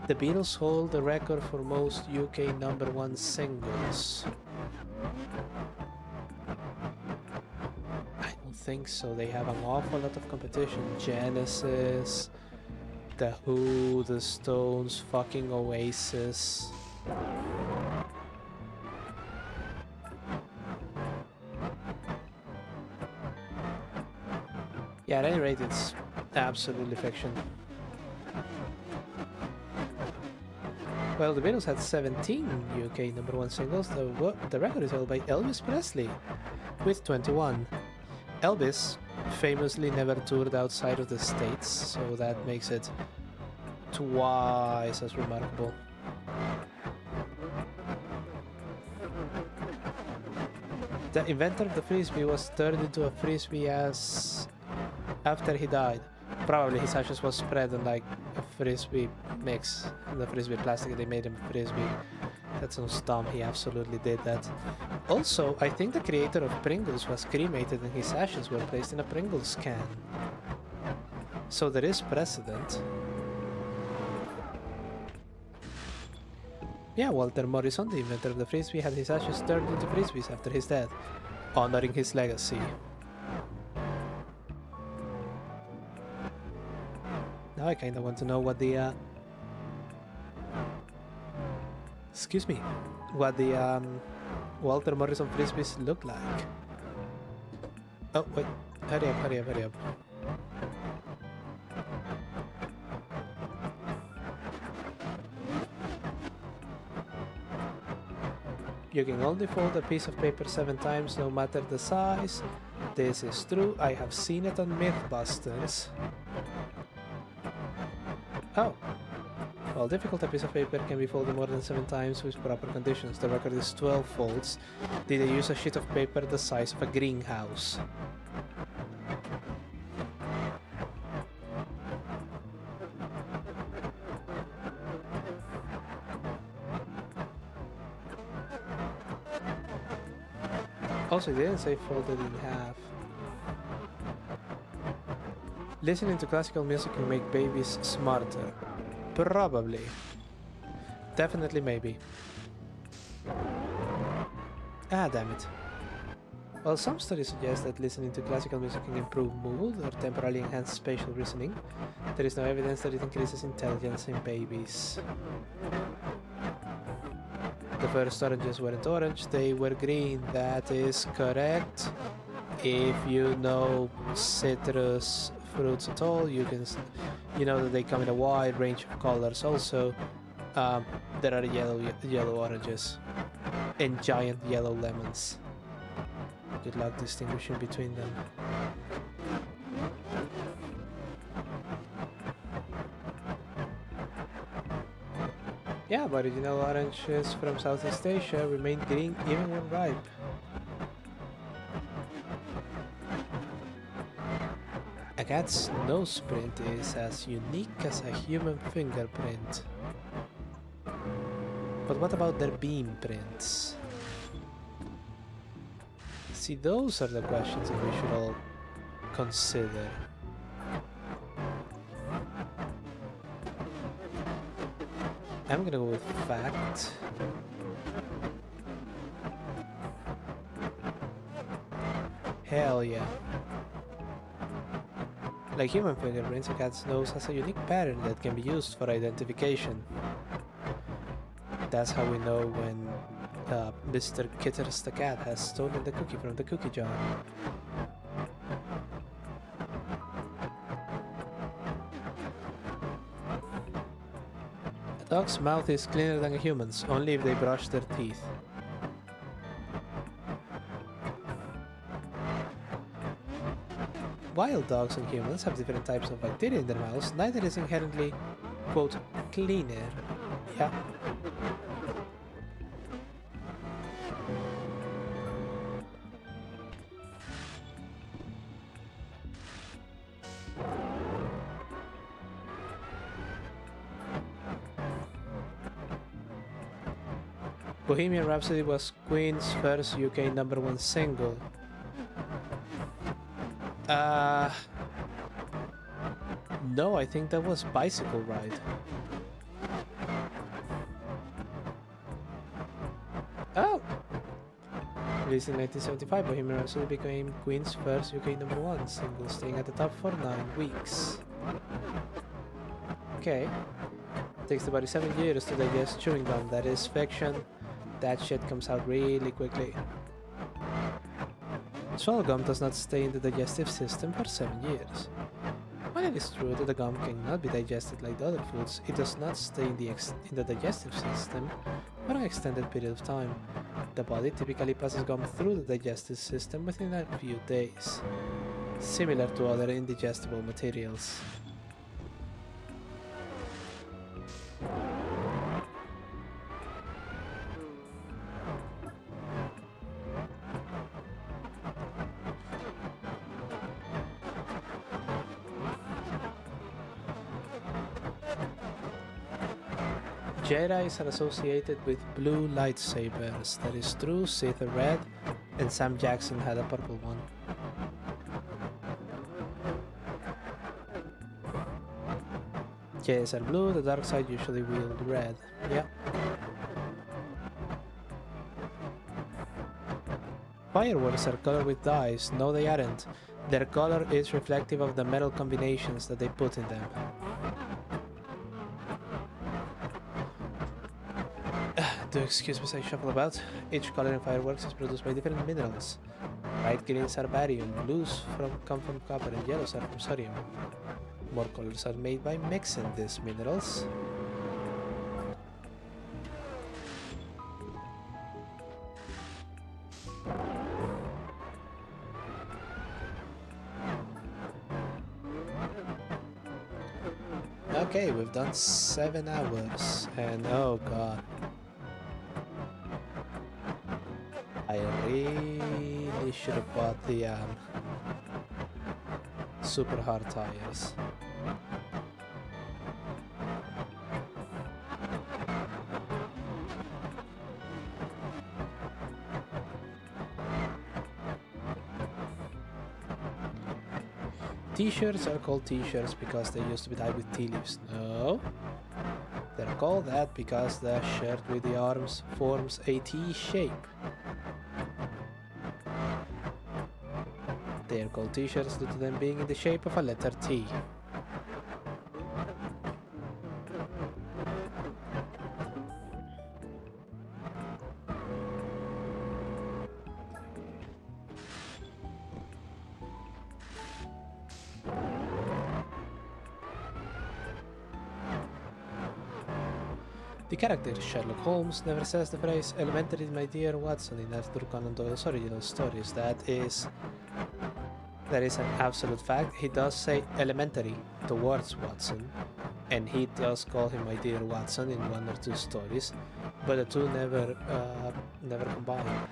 The Beatles hold the record for most UK #1 singles. I don't think so. They have an awful lot of competition. Genesis, The Who, The Stones, fucking Oasis. Yeah, at any rate, it's absolutely fiction. Well, the Beatles had 17 UK #1 singles. The record is held by Elvis Presley with 21. Elvis famously never toured outside of the States, so that makes it twice as remarkable. The inventor of the frisbee was turned into a frisbee after he died. Probably his ashes was spread on like a frisbee mix. In the frisbee plastic, they made him a frisbee. That sounds dumb, he absolutely did that. Also, I think the creator of Pringles was cremated and his ashes were placed in a Pringles can. So there is precedent. Yeah, Walter Morrison, the inventor of the frisbee, had his ashes turned into frisbees after his death, honoring his legacy. Now I kinda want to know what the excuse me, what the Walter Morrison frisbees look like. Oh wait, hurry up, hurry up, hurry up. You can only fold a piece of paper 7 times, no matter the size. This is true, I have seen it on Mythbusters. Oh. While difficult, a piece of paper can be folded more than 7 times with proper conditions. The record is 12 folds. Did they use a sheet of paper the size of a greenhouse? Also, it didn't say folded in half. Listening to classical music can make babies smarter. Probably. Definitely maybe. Ah, damn it. Well, some studies suggest that listening to classical music can improve mood or temporarily enhance spatial reasoning. There is no evidence that it increases intelligence in babies. The first oranges weren't orange, they were green. That is correct. If you know citrus fruits at all, you know that they come in a wide range of colors. Also, there are yellow oranges and giant yellow lemons. Good luck distinguishing between them. Yeah, but original oranges from Southeast Asia remain green even when ripe. A cat's nose print is as unique as a human fingerprint. But what about their beam prints? See, those are the questions that we should all consider. I'm gonna go with fact. Hell yeah. Like human fingerprints, a cat's nose has a unique pattern that can be used for identification. That's how we know when Mr. Kitters the cat has stolen the cookie from the cookie jar. A dog's mouth is cleaner than a human's, only if they brush their teeth. While dogs and humans have different types of bacteria in their mouths, neither is inherently, quote, cleaner. Yeah. Bohemian Rhapsody was Queen's first UK #1 single. No, I think that was Bicycle Ride. Oh! Released in 1975, Bohemian Rhapsody became Queen's first UK #1 single, staying at the top for 9 weeks. Okay. Takes about 7 years to digest chewing gum. That is fiction. That shit comes out really quickly. Swallow gum does not stay in the digestive system for 7 years. While it is true that the gum cannot be digested like the other foods, it does not stay in the digestive system for an extended period of time. The body typically passes gum through the digestive system within a few days, similar to other indigestible materials. Jedi's are associated with blue lightsabers. That is true, Sith are red, and Sam Jackson had a purple one. Jedis are blue, the dark side usually wield red. Yeah. Fireworks are colored with dyes. No, they aren't. Their color is reflective of the metal combinations that they put in them. Do excuse me as I shuffle about. Each color in fireworks is produced by different minerals. Bright greens are barium, blues come from copper, and yellows are from sodium. More colors are made by mixing these minerals. Okay, we've done 7 hours, and oh god. I really should have bought the super hard tires. T-shirts are called T-shirts because they used to be dyed with tea leaves. No. They're called that because the shirt with the arms forms a T shape. They are called T-shirts due to them being in the shape of a letter T. The character Sherlock Holmes never says the phrase "elementary, my dear Watson" in Arthur Conan Doyle's original stories. That is an absolute fact. He does say elementary towards Watson, and he does call him my dear Watson in 1 or 2 stories, but the two never combine.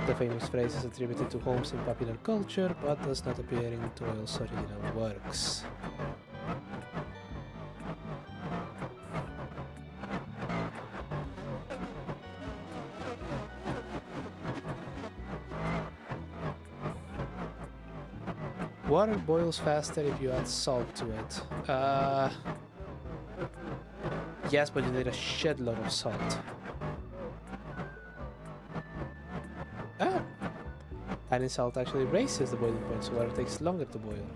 The famous phrase is attributed to Holmes in popular culture, but does not appear in Doyle's original works. Water boils faster if you add salt to it. Yes, but you need a shitload of salt. Ah! Adding salt actually raises the boiling point, so water takes longer to boil.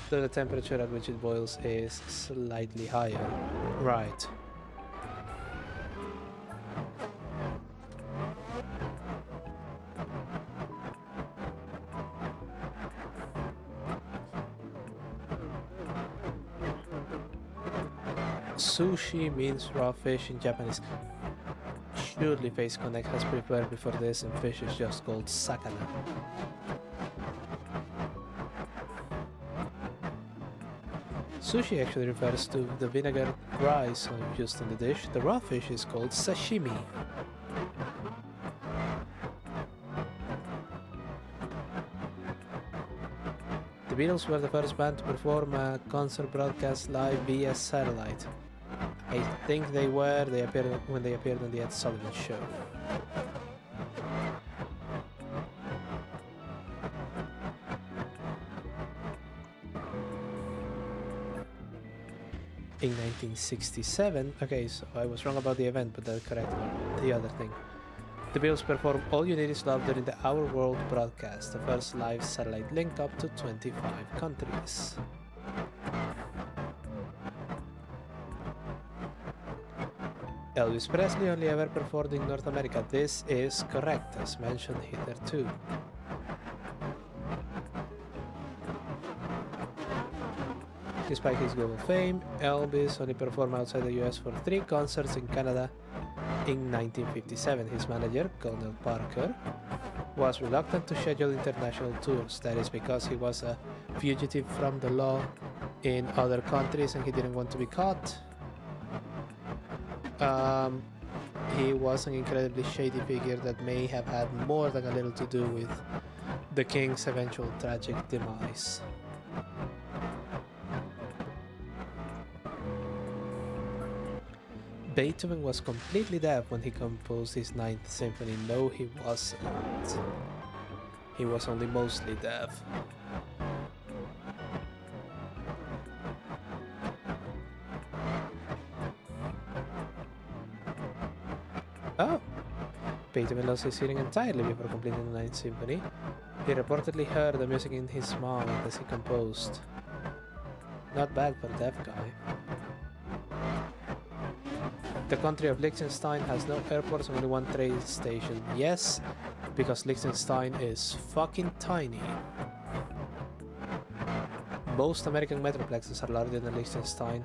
Though the temperature at which it boils is slightly higher. Right. Sushi means raw fish in Japanese. Surely Face Connect has prepared before this and fish is just called sakana. Sushi actually refers to the vinegar rice used in the dish. The raw fish is called sashimi. The Beatles were the first band to perform a concert broadcast live via satellite. I think they were. When they appeared on the Ed Sullivan Show. in 1967. Okay, so I was wrong about the event, but that's correct about the other thing. The Beatles performed All You Need Is Love during the Our World broadcast, the first live satellite link up to 25 countries. Elvis Presley only ever performed in North America. This is correct, as mentioned hitherto. Despite his global fame, Elvis only performed outside the US for 3 concerts in Canada in 1957. His manager, Colonel Parker, was reluctant to schedule international tours. That is because he was a fugitive from the law in other countries and he didn't want to be caught. He was an incredibly shady figure that may have had more than a little to do with the king's eventual tragic demise. Beethoven was completely deaf when he composed his Ninth Symphony. No, he wasn't. He was only mostly deaf. Oh! Beethoven lost his hearing entirely before completing the Ninth Symphony. He reportedly heard the music in his mind as he composed. Not bad for a deaf guy. The country of Liechtenstein has no airports and only one train station. Yes, because Liechtenstein is fucking tiny. Most American metroplexes are larger than Liechtenstein.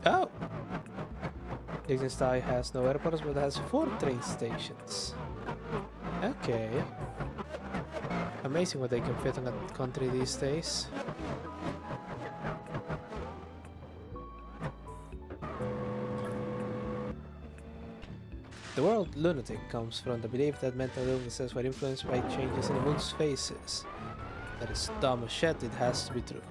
Oh! Liechtenstein has no airports but has 4 train stations. Okay. Amazing what they can fit on a country these days. The word lunatic comes from the belief that mental illnesses were influenced by changes in the moon's phases. That is dumb as shit, it has to be true.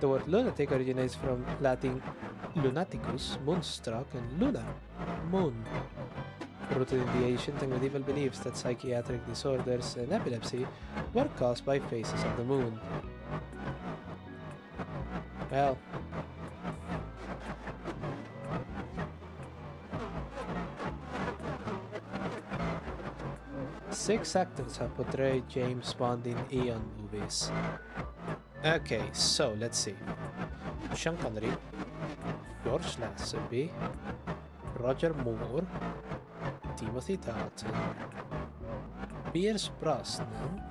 The word lunatic originates from Latin lunaticus, moonstruck, and luna, moon, rooted in the ancient and medieval beliefs that psychiatric disorders and epilepsy were caused by phases of the moon. Well, six actors have portrayed James Bond in Eon movies. Okay, so let's see. Sean Connery, George Lazenby, Roger Moore, Timothy Dalton, Pierce Brosnan,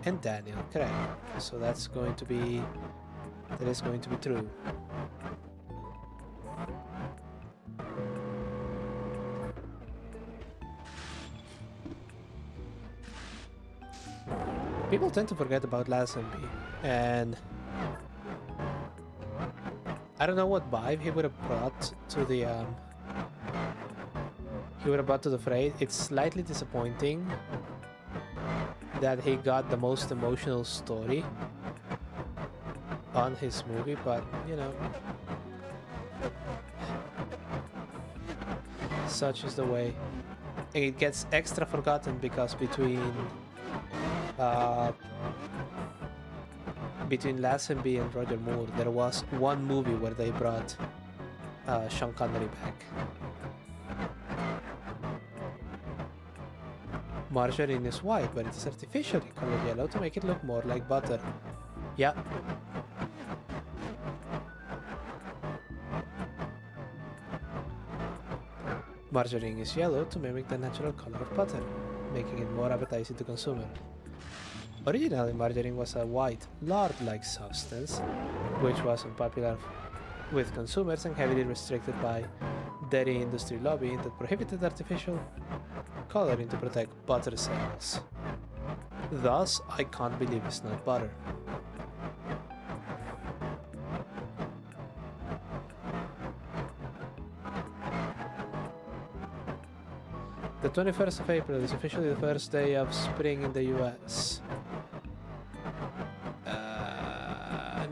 and Daniel Craig. So that is going to be true. People tend to forget about Lazenby, and I don't know what vibe he would have brought to the fray. It's slightly disappointing that he got the most emotional story on his movie, but you know, such is the way. And it gets extra forgotten because between Lazenby and Roger Moore, there was one movie where they brought Sean Connery back. Margarine is white, but it is artificially colored yellow to make it look more like butter. Yeah. Margarine is yellow to mimic the natural color of butter, making it more appetizing to consumer. Originally, margarine was a white, lard-like substance, which was unpopular with consumers and heavily restricted by dairy industry lobbying that prohibited artificial coloring to protect butter sales. Thus, I can't believe it's not butter. The 21st of April is officially the first day of spring in the US.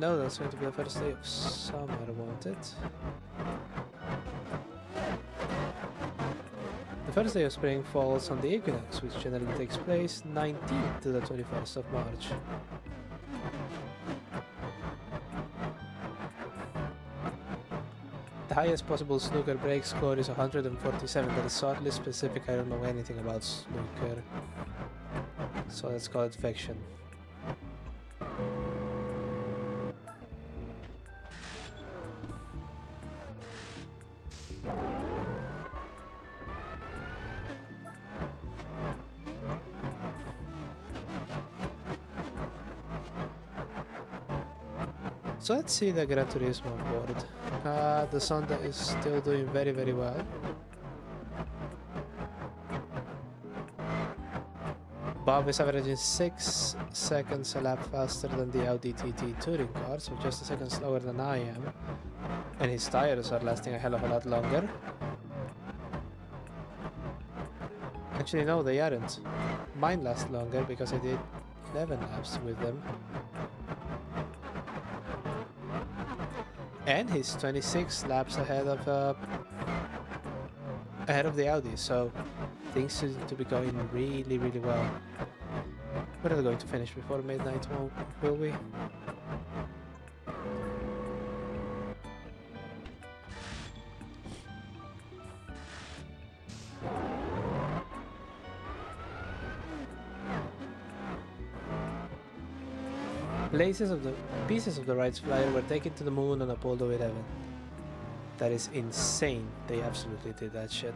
No, that's going to be the first day of summer, won't it? The first day of spring falls on the equinox, which generally takes place 19th to the 21st of March. The highest possible snooker break score is 147. That is oddly specific. I don't know anything about snooker, so let's call it fiction. So let's see the Gran Turismo board. The Sonda is still doing very, very well. Bob is averaging 6 seconds a lap faster than the Audi TT touring car, so just a second slower than I am. And his tires are lasting a hell of a lot longer. Actually, no, they aren't. Mine last longer because I did 11 laps with them. And he's 26 laps ahead of the Audi, so things seem to be going really, really well. We're not going to finish before midnight, will we? Pieces of the ride's flyer were taken to the moon on Apollo 11. That is insane. They absolutely did that shit.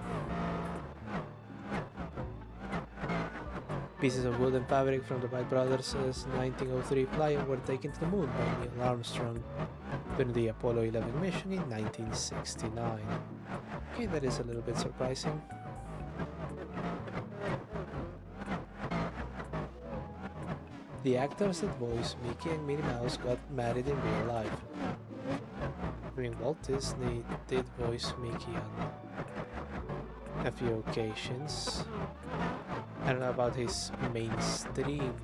Pieces of wood and fabric from the Wright brothers' 1903 flyer were taken to the moon by Neil Armstrong during the Apollo 11 mission in 1969. Okay, that is a little bit surprising. The actors that voice Mickey and Minnie Mouse got married in real life. I mean, Walt Disney did voice Mickey on a few occasions. I don't know about his mainstream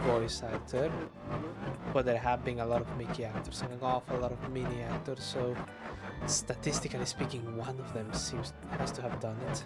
voice actor, but there have been a lot of Mickey actors and an awful lot of Minnie actors, so statistically speaking, one of them has to have done it.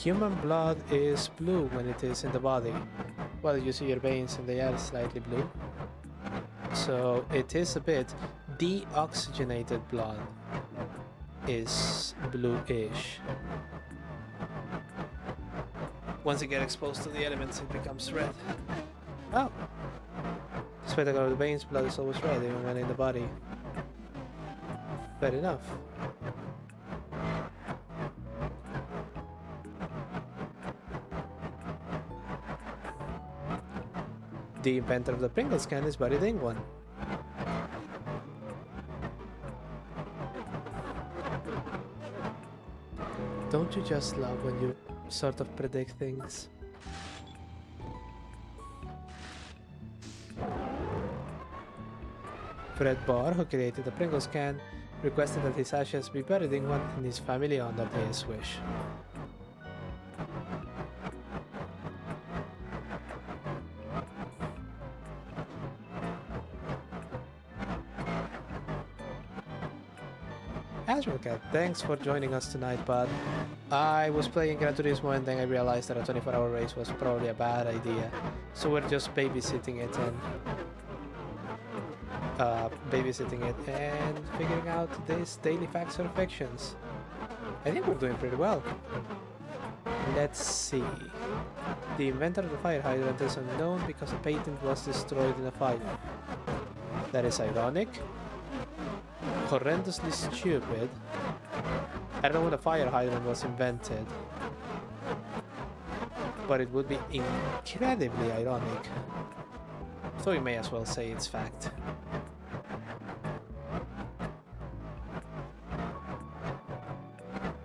Human blood is blue when it is in the body. Well, you see your veins and they are slightly blue. So it is a bit. Deoxygenated blood is bluish. Once you get exposed to the elements, it becomes red. Oh! Despite the color of the veins, blood is always red, even when in the body. Fair enough. The inventor of the Pringles can is buried in one. Don't you just love when you sort of predict things? Fred Barr, who created the Pringles can, requested that his ashes be buried in one, and his family honored his wish. Cat, thanks for joining us tonight, bud. I was playing Gran Turismo and then I realized that a 24-hour race was probably a bad idea. So we're just babysitting it and figuring out this daily facts or fictions. I think we're doing pretty well. Let's see. The inventor of the fire hydrant is unknown because a patent was destroyed in a fire. That is ironic. Horrendously stupid. I don't know when the fire hydrant was invented, but it would be incredibly ironic. So we may as well say it's fact.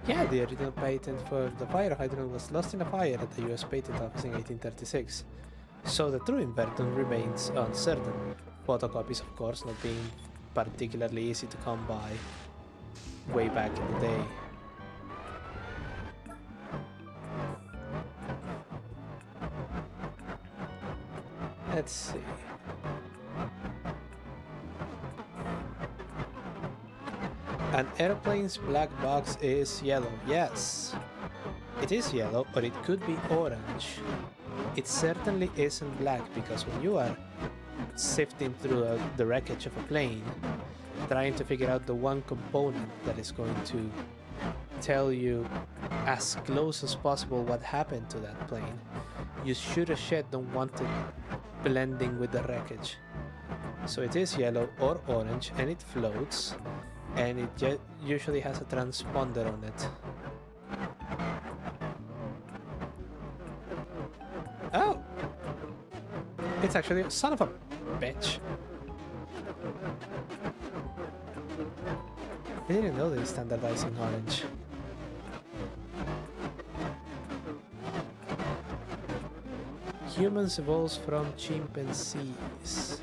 Yeah, the original patent for the fire hydrant was lost in a fire at the US Patent Office in 1836, so the true inventor remains uncertain. Photocopies, of course, not being particularly easy to come by way back in the day. Let's see. An airplane's black box is yellow. Yes, it is yellow, or it could be orange. It certainly isn't black, because when you are sifting through the wreckage of a plane, trying to figure out the one component that is going to tell you as close as possible what happened to that plane, you shoot a shit, don't want it blending with the wreckage. So it is yellow or orange, and it floats, and it usually has a transponder on it. Oh! It's actually a son of a bitch. I didn't know they were standardizing orange. Humans evolved from chimpanzees.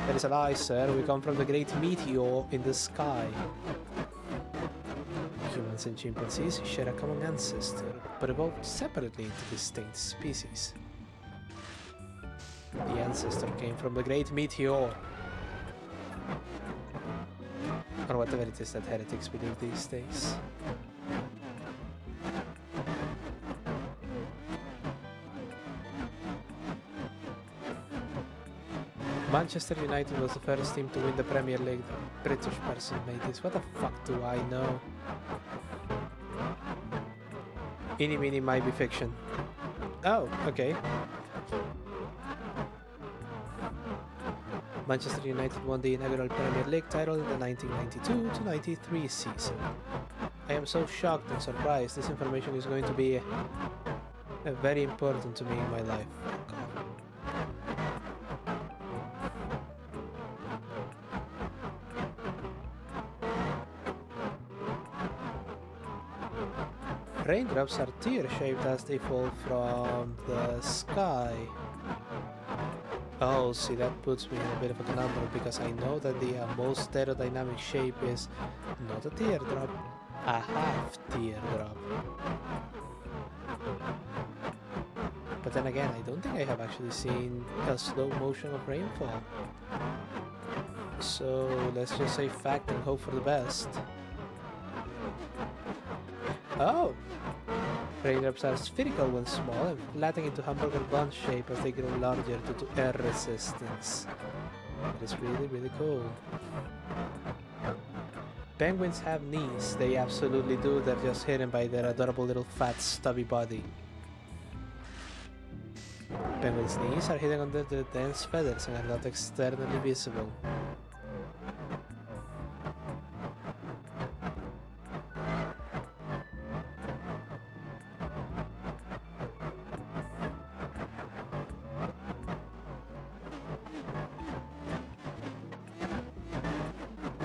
That is a lie, sir. We come from the great meteor in the sky. Humans and chimpanzees share a common ancestor, but evolved separately into distinct species. The ancestor came from the great meteor. Or whatever it is that heretics believe these days. Manchester United was the first team to win the Premier League. The British person made this. What the fuck do I know? Eeny meeny might be fiction. Oh, okay. Manchester United won the inaugural Premier League title in the 1992-93 season. I am so shocked and surprised. This information is going to be very important to me in my life. Fuck off. Raindrops are tear-shaped as they fall from the sky. Oh, see, that puts me in a bit of a conundrum, because I know that the most aerodynamic shape is not a teardrop, a half teardrop. But then again, I don't think I have actually seen a slow motion of rainfall. So let's just say fact and hope for the best. Oh! Raindrops are spherical when small and flatten into hamburger bun shape as they grow larger due to air resistance. That is really, really cool. Penguins have knees. They absolutely do. They're just hidden by their adorable little fat stubby body. Penguins' knees are hidden under their dense feathers and are not externally visible.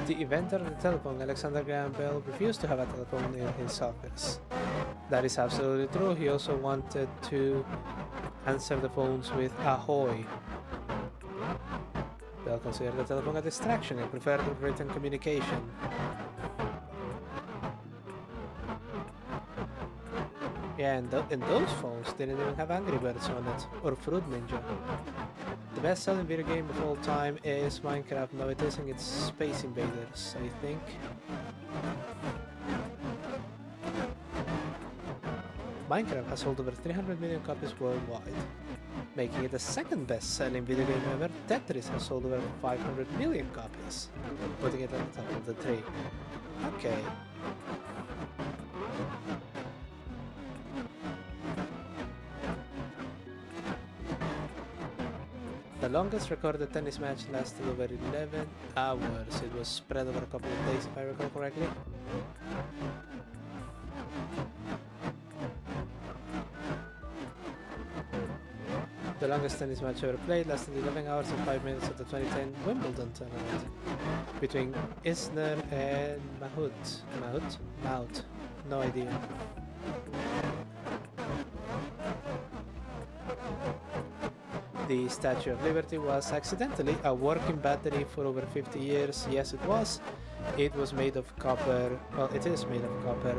The inventor of the telephone, Alexander Graham Bell, refused to have a telephone in his office. That is absolutely true. He also wanted to answer the phones with ahoy. Bell considered the telephone a distraction and preferred written communication. Yeah, and those phones didn't even have Angry Birds on it, or Fruit Ninja. The best-selling video game of all time is Minecraft. No, it isn't. It's Space Invaders, I think. Minecraft has sold over 300 million copies worldwide, making it the second best-selling video game ever. Tetris has sold over 500 million copies, putting it at the top of the tree. Okay. The longest recorded tennis match lasted over 11 hours. It was spread over a couple of days, if I recall correctly. The longest tennis match ever played lasted 11 hours and 5 minutes at the 2010 Wimbledon tournament between Isner and Mahut? No idea. The the Statue of Liberty was accidentally a working battery for over 50 years. Yes, it was. It was made of copper. Well, it is made of copper.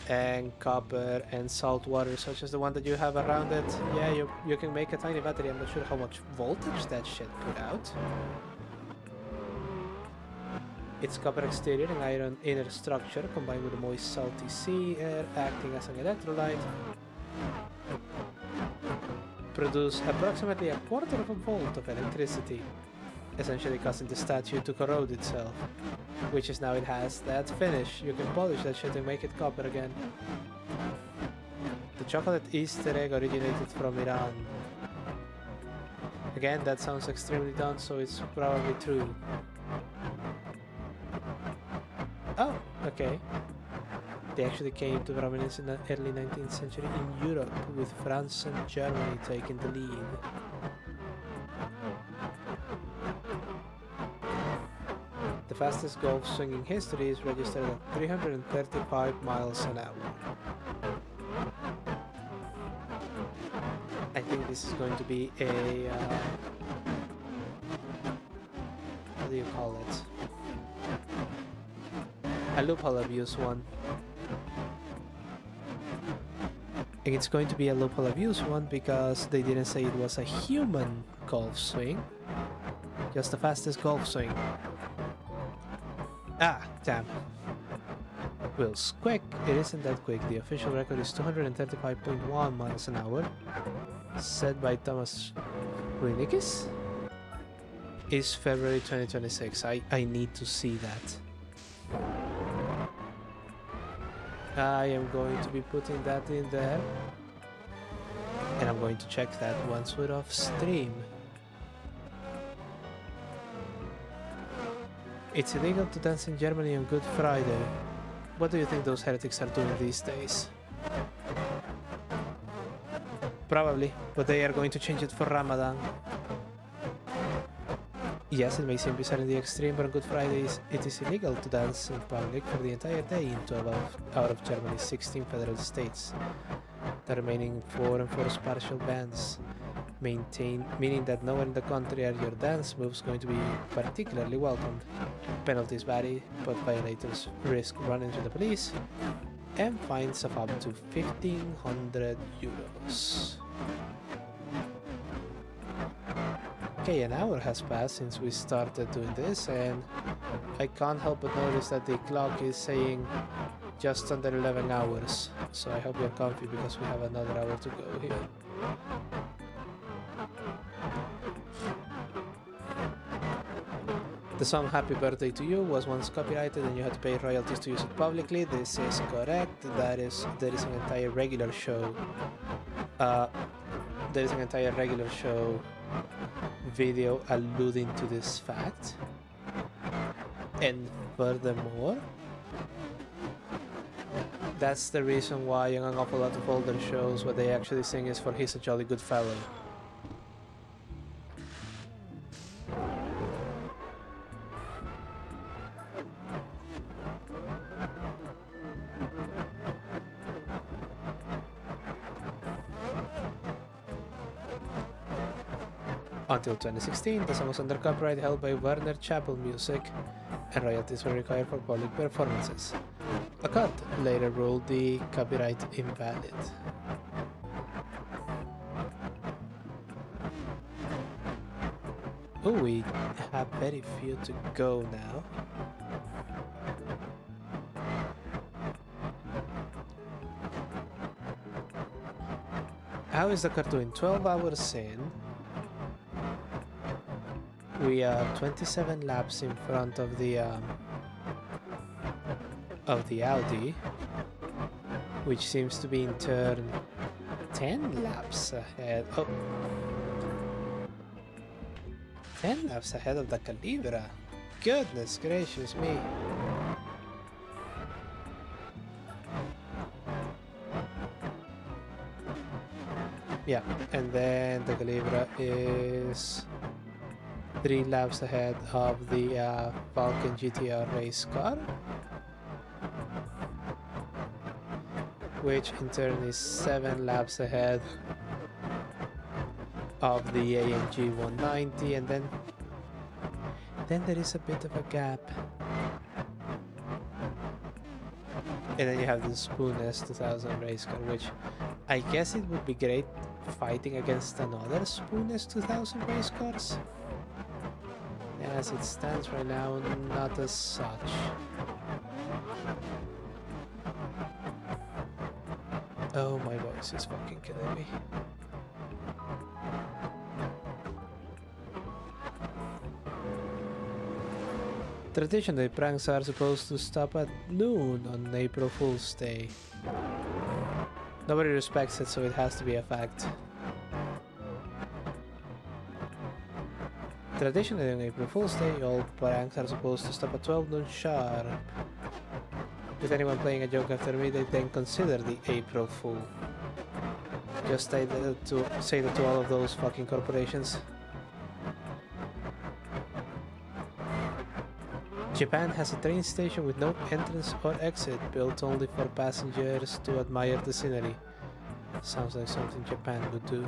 And copper and salt water, such as the one that you have around it. Yeah, you can make a tiny battery. I'm not sure how much voltage that shit put out. Its copper exterior and iron inner structure, combined with a moist salty sea air acting as an electrolyte, produce approximately a quarter of a volt of electricity, essentially causing the statue to corrode itself. Which is now it has that finish. You can polish that shit and make it copper again. The chocolate Easter egg originated from Iran. Again, that sounds extremely dumb, so it's probably true. Oh, okay. They actually came to prominence in the early 19th century in Europe, with France and Germany taking the lead. The fastest golf swing in history is registered at 335 miles an hour. I think this is going to be a... what do you call it? A loophole abuse one. And it's going to be a loophole abuse one because they didn't say it was a human golf swing, just the fastest golf swing. Ah, damn. Well, it's quick. It isn't that quick. The official record is 235.1 miles an hour, set by Thomas Reinikis. Is February 2026. I need to see that. I am going to be putting that in there, and I'm going to check that once we're off stream. It's illegal to dance in Germany on Good Friday. What do you think those heretics are doing these days? Probably, but they are going to change it for Ramadan. Yes, it may seem bizarre in the extreme, but on Good Fridays it is illegal to dance in public for the entire day in 12 out of Germany's 16 federal states. The remaining 4 enforced partial bans, meaning that nowhere in the country are your dance moves going to be particularly welcomed. Penalties vary, but violators risk running to the police and fines of up to 1,500 euros. Okay, an hour has passed since we started doing this, and I can't help but notice that the clock is saying just under 11 hours. So I hope you're comfy because we have another hour to go here. The song Happy Birthday to You was once copyrighted and you had to pay royalties to use it publicly. This is correct. There is an entire regular show. There is an entire regular show video alluding to this fact. And furthermore, that's the reason why in an awful lot of older shows what they actually sing is for He's a Jolly Good Fellow. Until 2016, the song was under copyright held by Warner Chappell Music, and royalties were required for public performances. A court later ruled the copyright invalid. Oh, we have very few to go now. How is the car doing? 12 hours in. We are 27 laps in front of the Audi, which seems to be in turn 10 laps ahead. Oh, 10 laps ahead of the Calibra. Goodness gracious me. Yeah, and then the Calibra is 3 laps ahead of the Falcon GTR race car, which in turn is 7 laps ahead of the AMG 190, and then there is a bit of a gap. And then you have the Spoon S2000 race car, which I guess it would be great fighting against another Spoon S2000 race cars. As it stands right now, not as such. Oh, my voice is fucking killing me. Traditionally, pranks are supposed to stop at noon on April Fool's Day. Nobody respects it, so it has to be a fact. Traditionally, on April Fool's Day, all pranks are supposed to stop at 12 noon sharp. With anyone playing a joke after me, they then consider the April Fool. Just say that to all of those fucking corporations. Japan has a train station with no entrance or exit, built only for passengers to admire the scenery. Sounds like something Japan would do.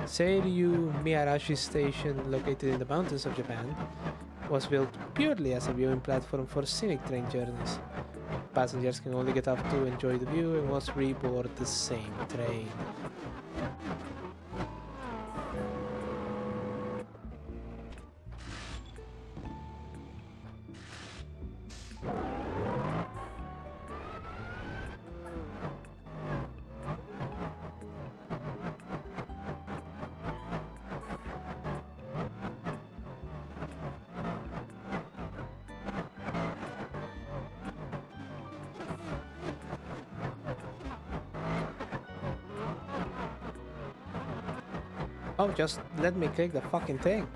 Seiryu Miyarashi Station, located in the mountains of Japan, was built purely as a viewing platform for scenic train journeys. Passengers can only get off to enjoy the view and must reboard the same train. Oh, just let me click the fucking thing.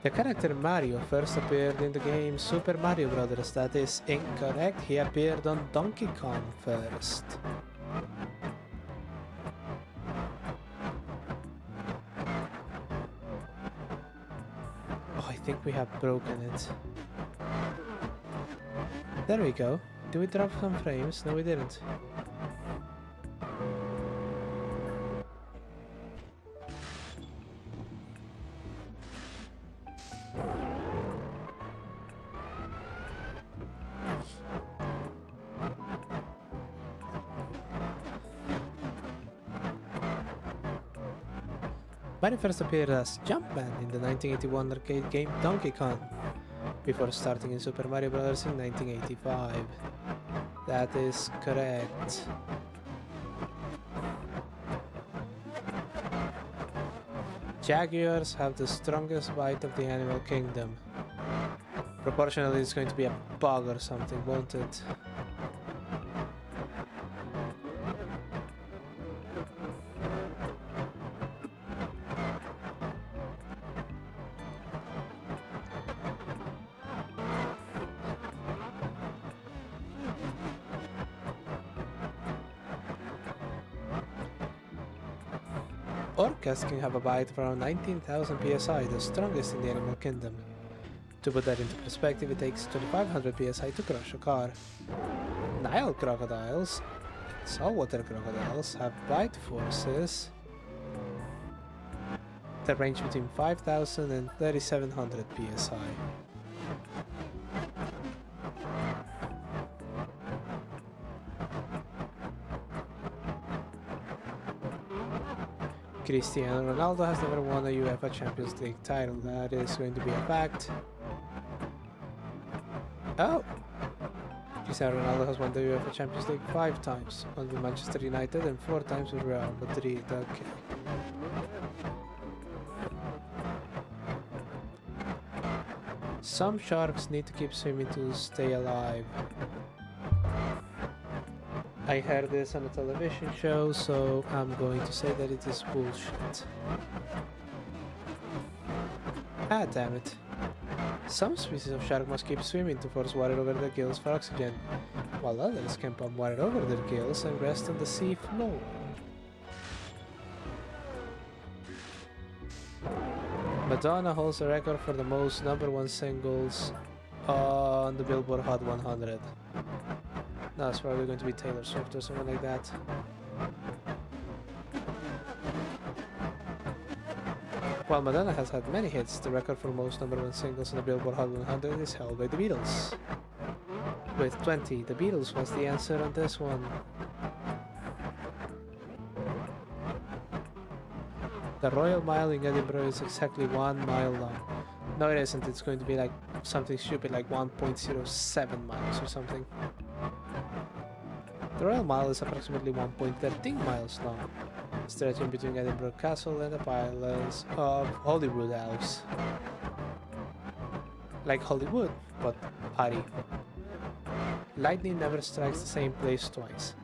The character Mario first appeared in the game Super Mario Bros. That is incorrect. He appeared on Donkey Kong first. Oh, I think we have broken it. There we go. Did we drop some frames? No, we didn't. Mario first appeared as Jumpman in the 1981 arcade game Donkey Kong, before starting in Super Mario Bros. In 1985. That is correct. Jaguars have the strongest bite of the animal kingdom. Proportionally, it's going to be a bug or something, won't it? Orcas can have a bite of around 19,000 psi, the strongest in the animal kingdom. To put that into perspective, it takes 2,500 psi to crush a car. Nile crocodiles, saltwater crocodiles, have bite forces that range between 5,000 and 3,700 psi. Cristiano Ronaldo has never won a UEFA Champions League title. That is going to be a fact. Oh! Cristiano Ronaldo has won the UEFA Champions League 5 times, one with Manchester United and 4 times with Real Madrid. Okay. Some sharks need to keep swimming to stay alive. I heard this on a television show, so I'm going to say that it is bullshit. Ah, damn it. Some species of shark must keep swimming to force water over their gills for oxygen, while others can pump water over their gills and rest on the sea floor. Madonna holds the record for the most #1 singles on the Billboard Hot 100. No, it's probably going to be Taylor Swift or something like that. While Madonna has had many hits, the record for most #1 singles on the Billboard Hot 100 is held by the Beatles. With 20, the Beatles was the answer on this one. The Royal Mile in Edinburgh is exactly 1 mile long. No, it isn't. It's going to be like something stupid like 1.07 miles or something. The Royal Mile is approximately 1.13 miles long, stretching between Edinburgh Castle and the palace of Holyrood House. Like Hollywood, but Ari. Lightning never strikes the same place twice.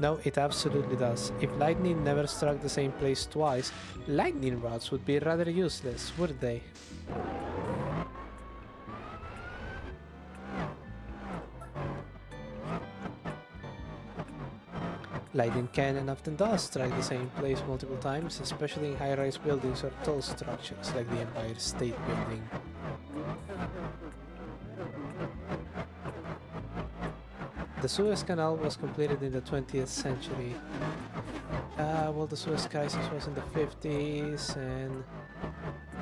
No, it absolutely does. If lightning never struck the same place twice, lightning rods would be rather useless, wouldn't they? Lightning can and often does strike the same place multiple times, especially in high-rise buildings or tall structures like the Empire State Building. The Suez Canal was completed in the 20th century. Well, the Suez Crisis was in the 50s and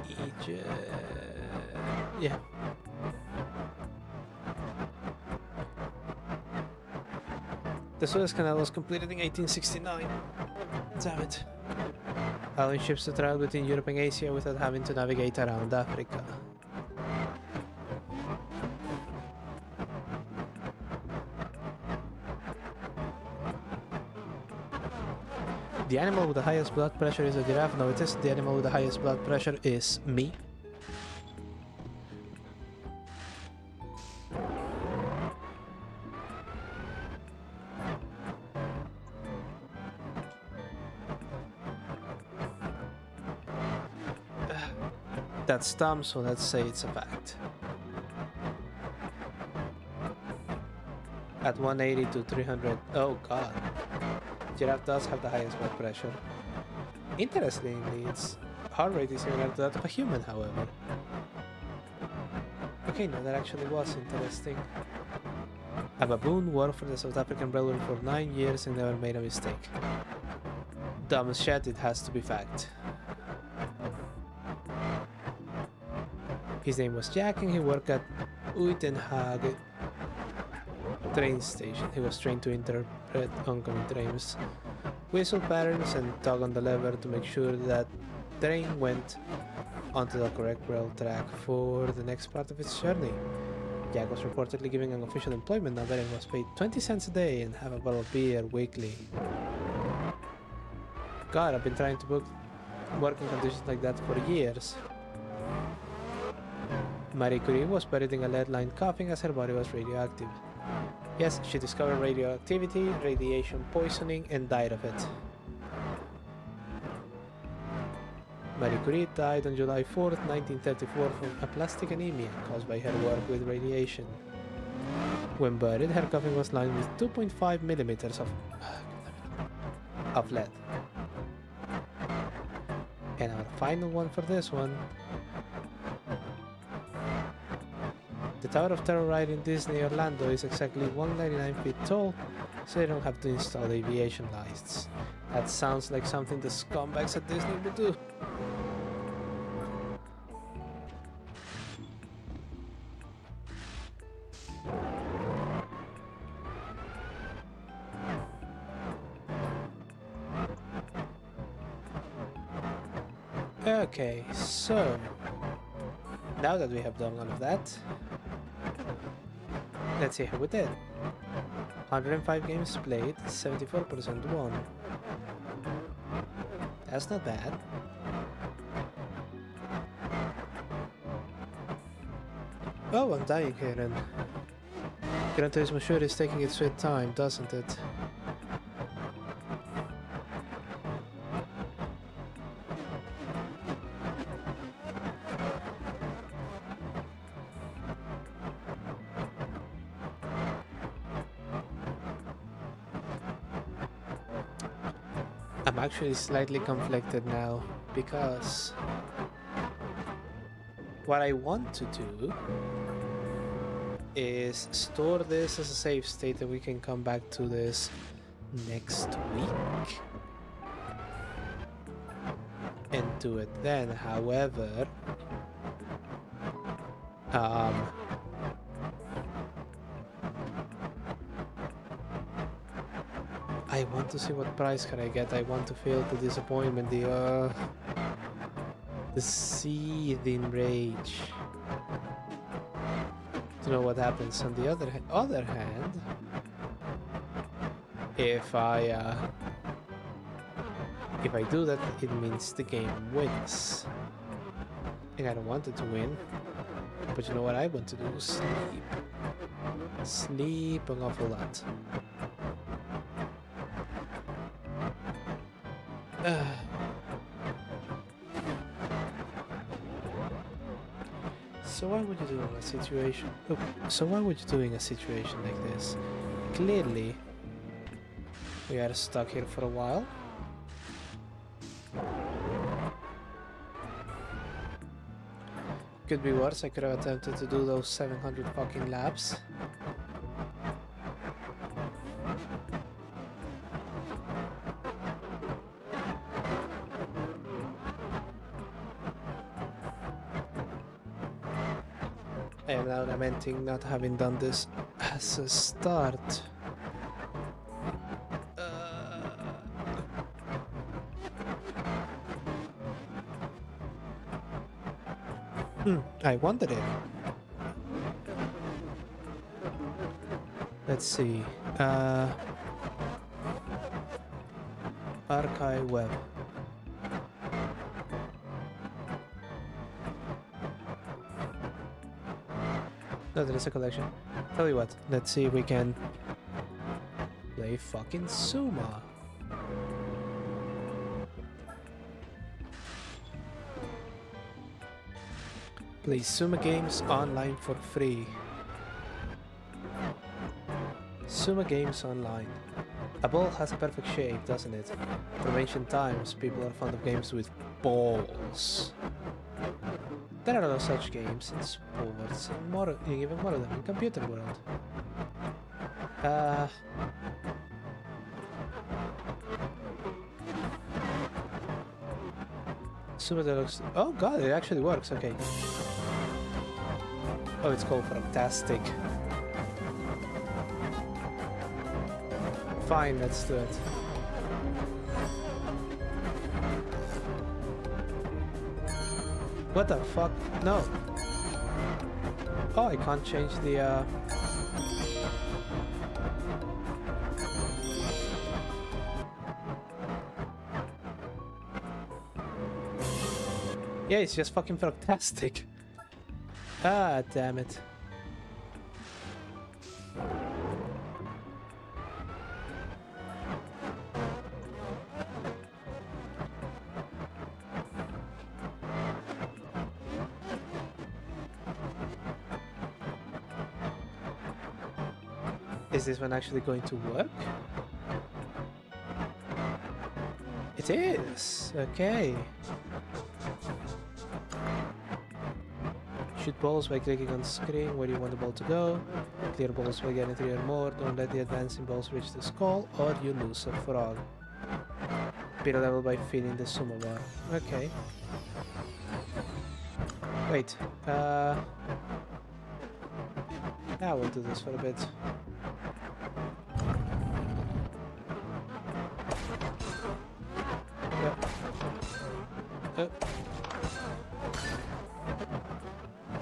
Egypt... yeah. The Suez Canal was completed in 1869. Damn it. Allowing ships to travel between Europe and Asia without having to navigate around Africa. The animal with the highest blood pressure is a giraffe. No, it isn't. The animal with the highest blood pressure is me. That's dumb, so let's say it's a fact. At 180 to 300... oh god. Giraffe does have the highest blood pressure. Interestingly, its heart rate is similar to that of a human, however. Okay, no, that actually was interesting. A baboon worked for the South African Railway for 9 years and never made a mistake. Dumb as shit, it has to be fact. His name was Jack and he worked at Uitenhage train station. He was trained to interpret oncoming trains, whistle patterns and tug on the lever to make sure that train went onto the correct rail track for the next part of its journey. Jack was reportedly given an official employment number and was paid 20 cents a day and have a bottle of beer weekly. God, I've been trying to book working conditions like that for years. Marie Curie was buried in a lead-lined coffin as her body was radioactive. Yes, she discovered radioactivity, radiation poisoning, and died of it. Marie Curie died on July 4th, 1934 from aplastic anemia caused by her work with radiation. When buried, her coffin was lined with 2.5 millimeters of lead. And our final one for this one. The Tower of Terror ride in Disney Orlando is exactly 199 feet tall, so they don't have to install aviation lights. That sounds like something the scumbags at Disney would do. Okay, so now that we have done all of that, let's see how we did. 105 games played, 74% won. That's not bad. Oh, I'm dying here and Gran Turismo sure is taking its sweet time, doesn't it? I'm actually slightly conflicted now. because what I want to do is store this as a save state and we can come back to this next week and do it then. However, I want to see what price can I get. I want to feel the disappointment, the seething rage. To know what happens. On the other hand, if I do that, it means the game wins, and I don't want it to win. But you know what I want to do? Sleep an awful lot. So what would you do in a situation? Oh, so what would you do in a situation like this? Clearly, we are stuck here for a while. Could be worse. I could have attempted to do those 700 fucking laps. I am now lamenting not having done this as a start. I wanted it. Let's see. Archive web. No, there is a collection. Tell you what, let's see if we can play fucking Suma. Play Suma games online for free. Suma games online. A ball has a perfect shape, doesn't it? From ancient times, people are fond of games with balls. There are no such games in sports, and even more of them in computer world. Suma Deluxe. Oh god, it actually works. Okay. Oh, it's called Fantastic. Fine, let's do it. What the fuck? No. Oh, I can't change the Yeah, it's just fucking fantastic. Ah, damn it. Is this one actually going to work? It is! Okay. Shoot balls by clicking on the screen where you want the ball to go. Clear balls by getting 3 or more. Don't let the advancing balls reach the skull or you lose a frog. Beat a level by filling the Suma bar. Okay. Wait. Now we'll do this for a bit.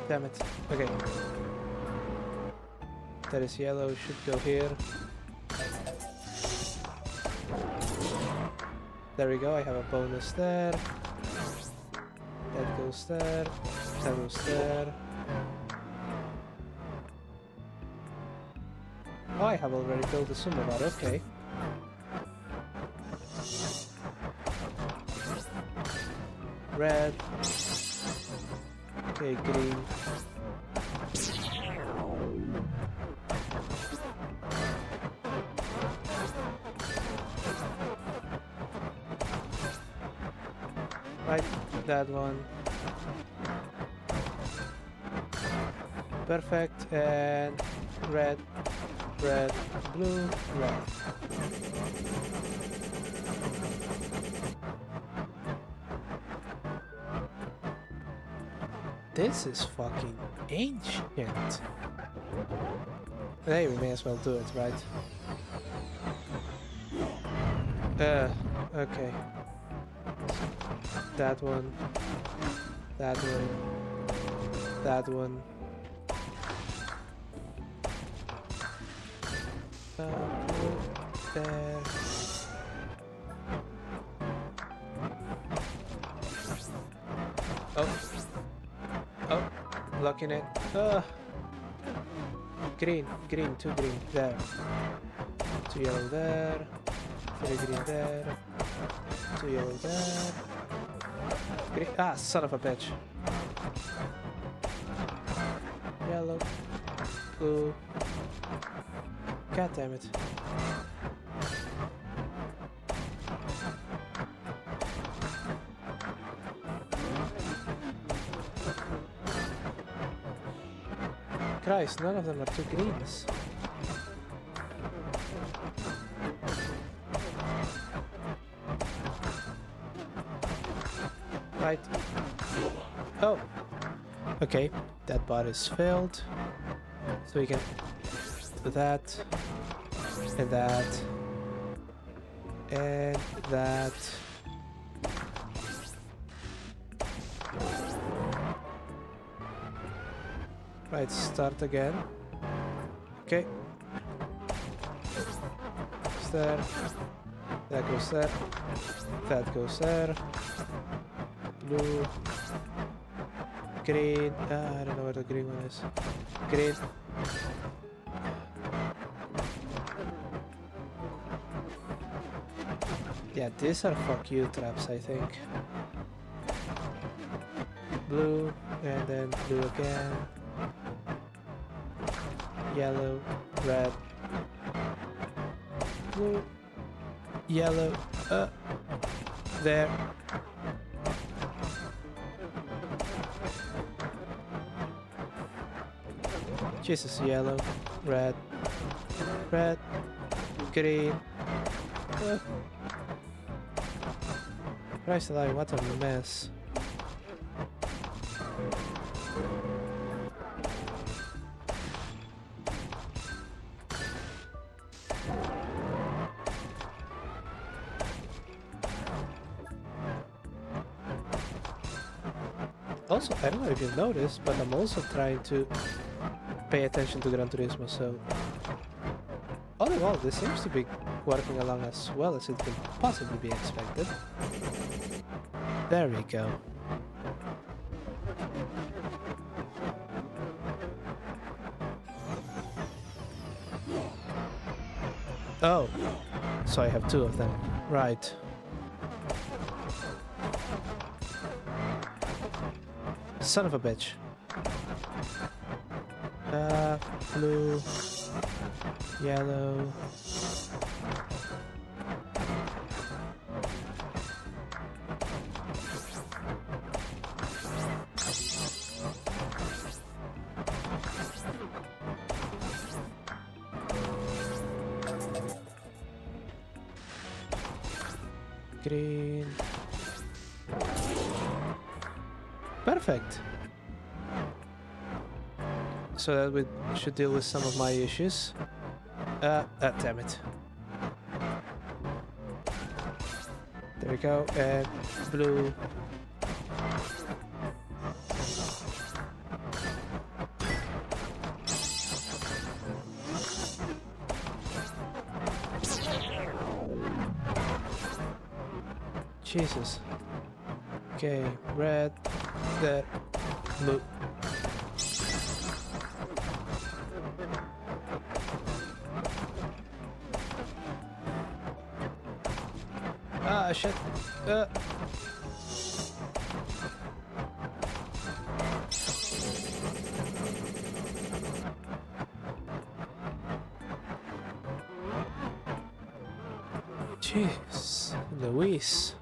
Damn it. Okay. That is yellow, should go here. There we go, I have a bonus there. That goes there. That goes there. Oh, I have already built the Suma bar, okay. Red. Okay, green. Right, that one. Perfect, and red, red, blue, red. This is fucking ancient. Hey, we may as well do it, right? Okay. That one. That one. That one. There. Oh. Oh. Blocking it. Green. Green. 2 green. There. 2 yellow there. 3 green there. 2 yellow there. Green. Ah, son of a bitch. Yellow. Blue. God damn it. Christ, none of them are 2 greens. Right. Oh. Okay, that bar is filled. So we can do that. And that. And that. Right, start again. Okay. Goes there. That goes there. That goes there. Blue. Green. I don't know where the green one is. Green. Yeah, these are fuck you traps, I think. Blue, and then blue again. Yellow, red, blue, yellow, there. Jesus, yellow, red, red, green. Christ alive, what a mess. Also, I don't know if you've noticed, but I'm also trying to pay attention to Gran Turismo, so all in all, this seems to be working along as well as it could possibly be expected. There we go. Oh, so I have 2 of them. Right. Son of a bitch. Blue, yellow. Green. Perfect. So that we should deal with some of my issues. Damn it. There we go, and blue. Jesus. Okay, red, there, blue. Ah, shit. Jeez, Louise.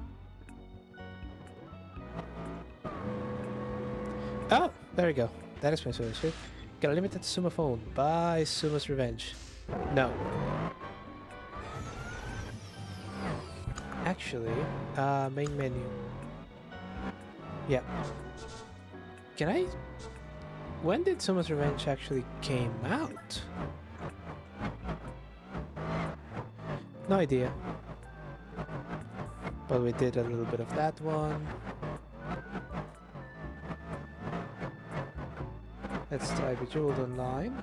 Oh, there we go. That explains what it is. Got a limited Sumo phone. Buy Sumo's Revenge. No. Actually, main menu. Yeah. Can I... When did Sumo's Revenge actually came out? No idea. But we did a little bit of that one. Let's try Bejeweled Online.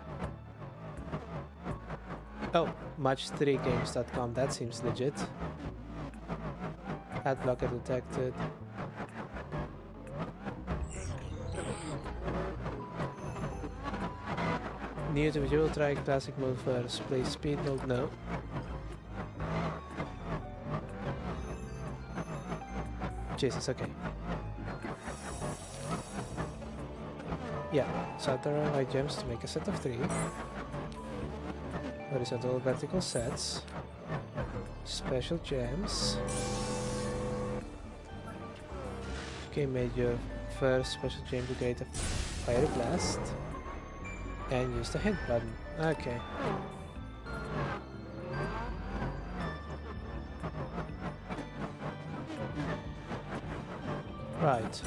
Oh, match3games.com, that seems legit. Ad blocker detected. New to Bejeweled, try classic mode first. Play speed mode, no. Jesus, okay. Yeah, center white gems to make a set of 3. Horizontal vertical sets. Special gems. Okay, made your first special gem to create a fiery blast. And use the hint button. Okay. Right.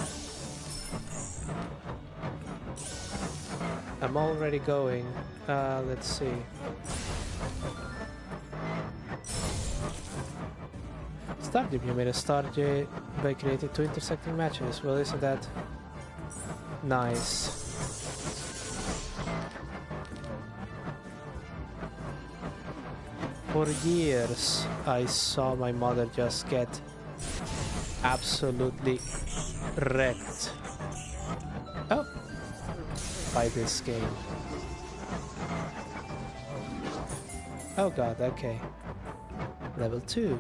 I'm already going. Let's see. Stardew, you made a Stardew by creating 2 intersecting matches. Well, isn't that nice? For years, I saw my mother just get absolutely wrecked. Oh, by this game. Oh god, okay. Level 2.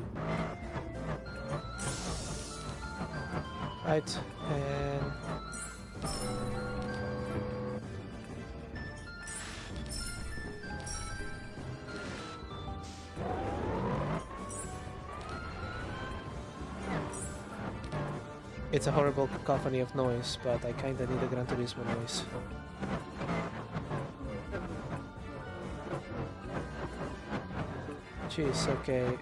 Right, and... It's a horrible cacophony of noise, but I kinda need a Gran Turismo noise. Jeez, okay,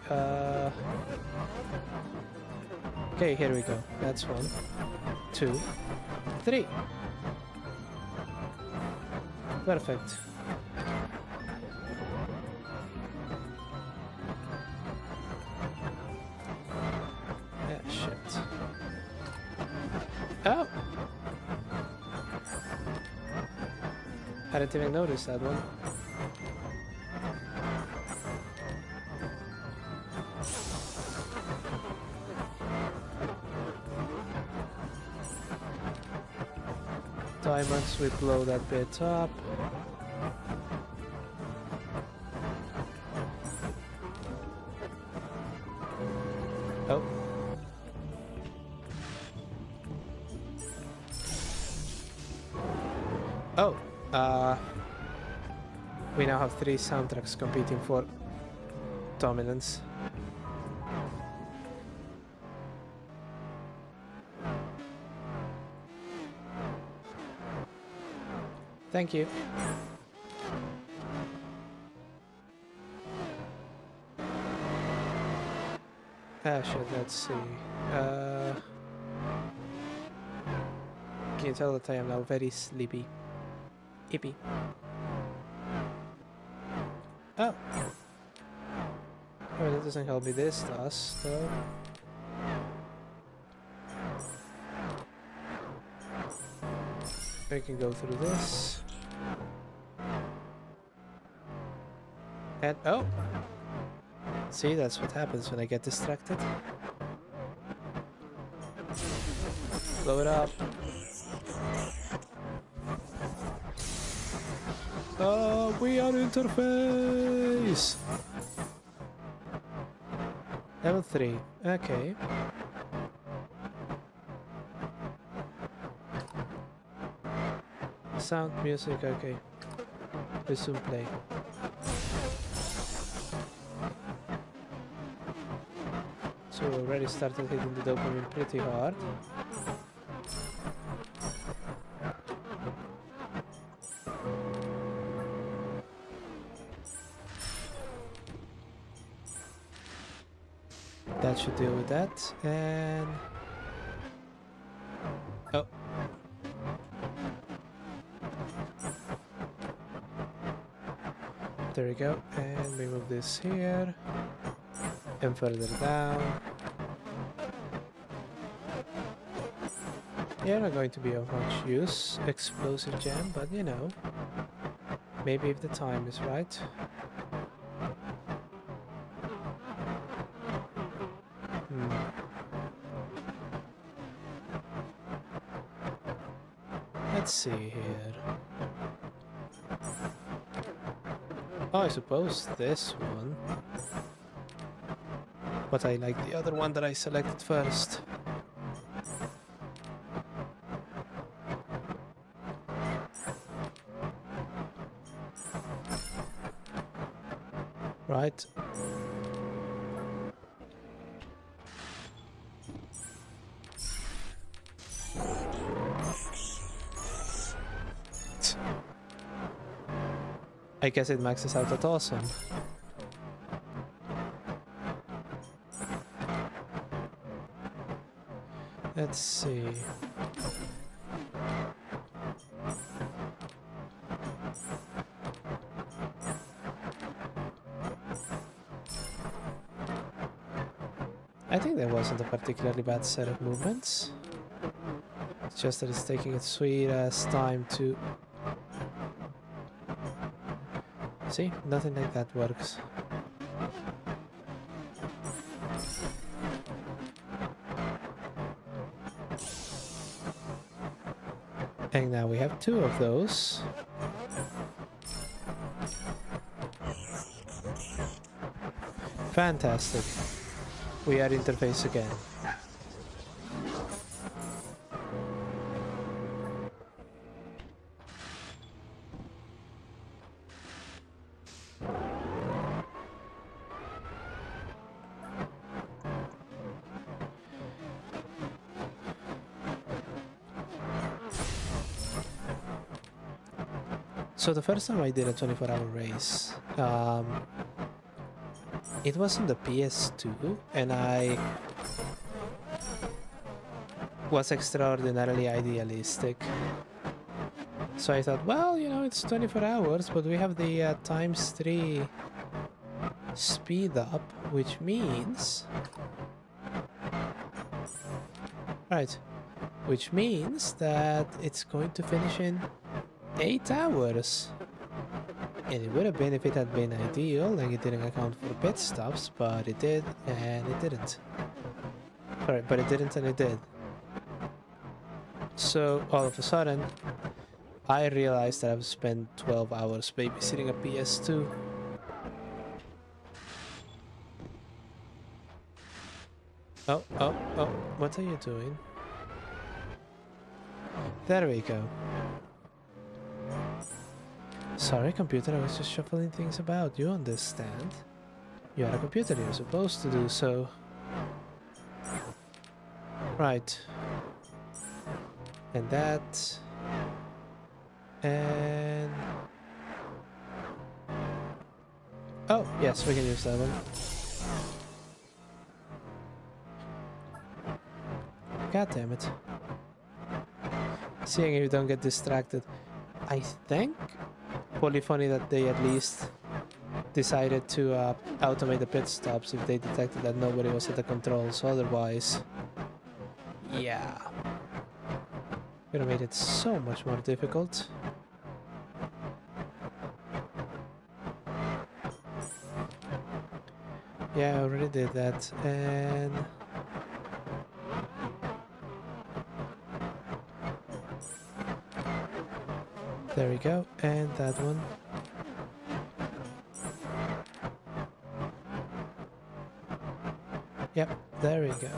okay, here we go. That's 1, 2, 3. Perfect. Yeah, shit. Oh! I didn't even notice that one. Diamonds, we blow that bit up. Oh. Oh, we now have 3 soundtracks competing for dominance. Thank you. Ah, shit, let's see. Can you tell that I am now very sleepy? Ippy. Oh! Oh, that doesn't help me. This does, though. We can go through this. And oh! See, that's what happens when I get distracted. Blow it up. Oh, we are interface! Level 3, okay. Sound, music, okay. Resume play. So we already started hitting the dopamine pretty hard. That should deal with that. And oh, there we go. And we move this here and further down. Yeah, not going to be of much use, explosive gem, but you know, maybe if the time is right. Let's see here. Oh, I suppose this one. But I like the other one that I selected first. Right. I guess it maxes out at awesome. Let's see. I think that wasn't a particularly bad set of movements. It's just that it's taking its sweet ass time to... See? Nothing like that works. And now we have two of those. Fantastic. We are interface again. So the first time I did a 24-hour race, it was on the PS2, and I was extraordinarily idealistic. So I thought, well, you know, it's 24 hours, but we have the ×3 speed up, which means... Right. Which means that it's going to finish in 8 hours. And it would have been if it had been ideal, and it didn't account for pit stops, but it did, and it didn't. Sorry, but it didn't and it did. So, all of a sudden, I realized that I've spent 12 hours babysitting a PS2. Oh, what are you doing? There we go. Sorry, computer, I was just shuffling things about. You understand? You are a computer, you're supposed to do so. Right. And that. And... Oh, yes, we can use that one. God damn it. Seeing if you don't get distracted. I think probably funny that they at least decided to automate the pit stops if they detected that nobody was at the controls. Otherwise, yeah, would have made it so much more difficult. Yeah, I already did that, and there we go, and that one. Yep, there we go.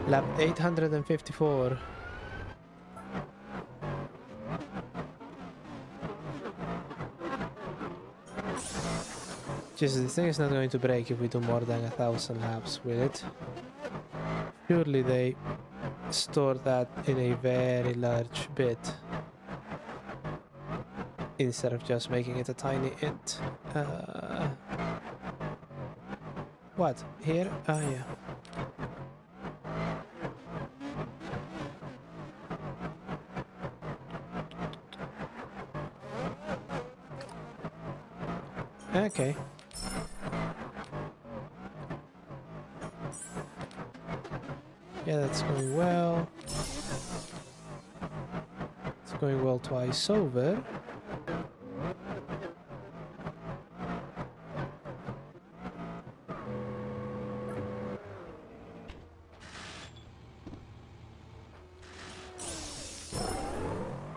Lap 854. Jesus, this thing is not going to break if we do more than 1,000 laps with it. Surely they store that in a very large bit. instead of just making it a tiny it. What? Here? Oh yeah. Okay. Yeah, that's going well. It's going well twice over.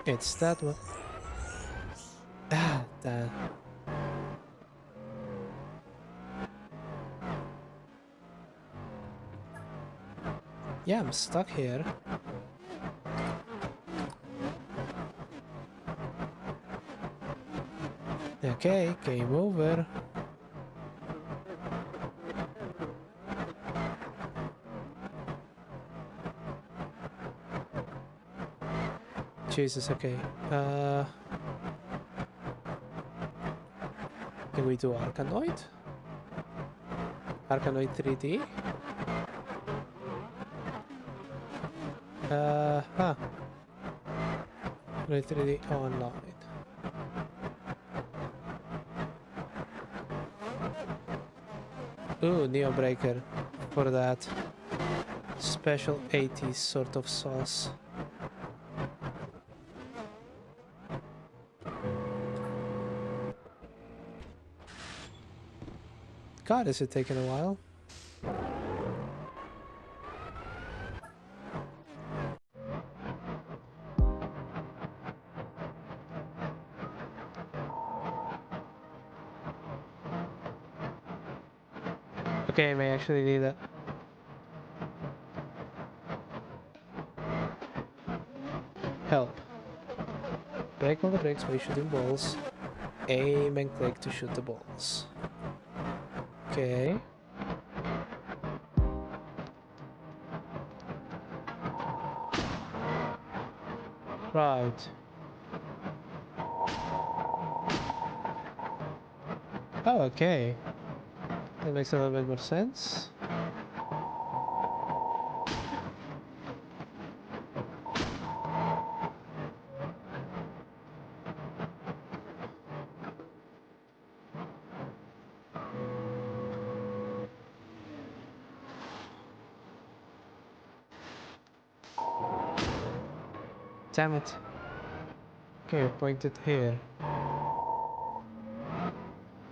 It's that one. Ah, that. Yeah, I'm stuck here. Okay, game over. Jesus, okay. Can we do Arkanoid? Arkanoid 3D? Arkanoid 3D online. Ooh, Neo Breaker for that special 80s sort of sauce. God, is it taking a while? Okay, I may actually need that. Help. Brake on the brakes while shooting balls. Aim and click to shoot the balls. Okay. Right. Oh, okay. That makes a little bit more sense. Damn it. Okay, pointed here.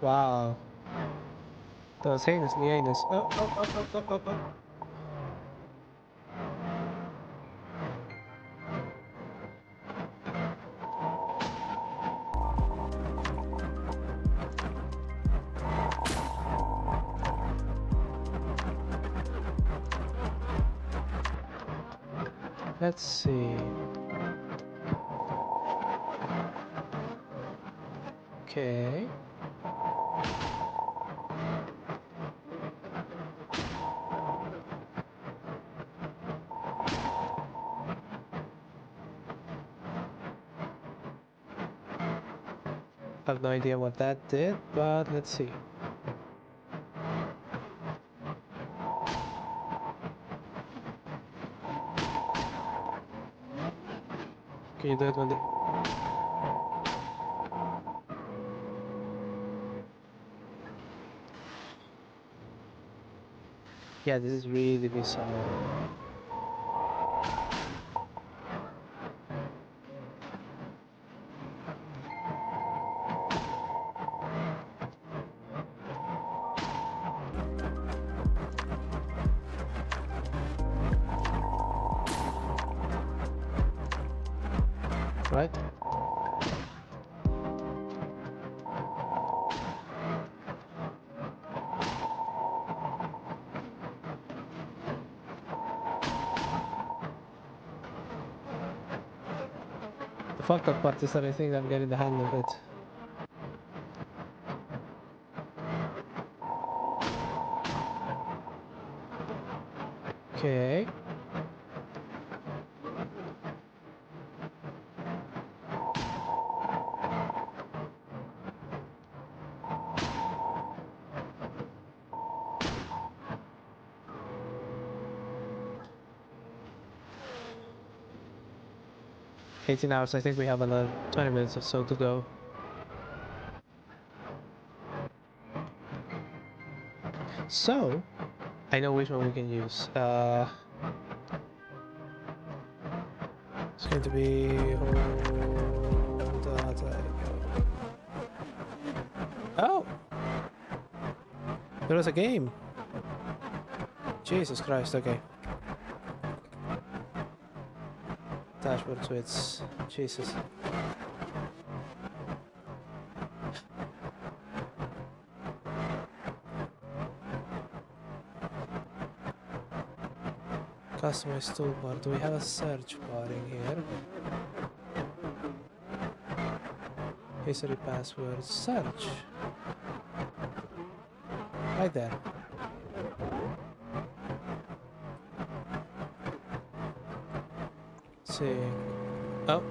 Wow. That was heinously heinous. Oh. Let's see. Okay. I have no idea what that did, but let's see. Can you do it when the... Yeah, this is really bizarre. Right? The fucked up part is that I think I'm getting the hang of it. Okay. 18 hours. I think we have another 20 minutes or so to go. So, I know which one we can use. It's going to be hold data. Oh! There was a game! Jesus Christ, okay. Dashboard switch. Jesus. Customize toolbar. Do we have a search bar in here? History, password, search. Right there. Let's see. Oh.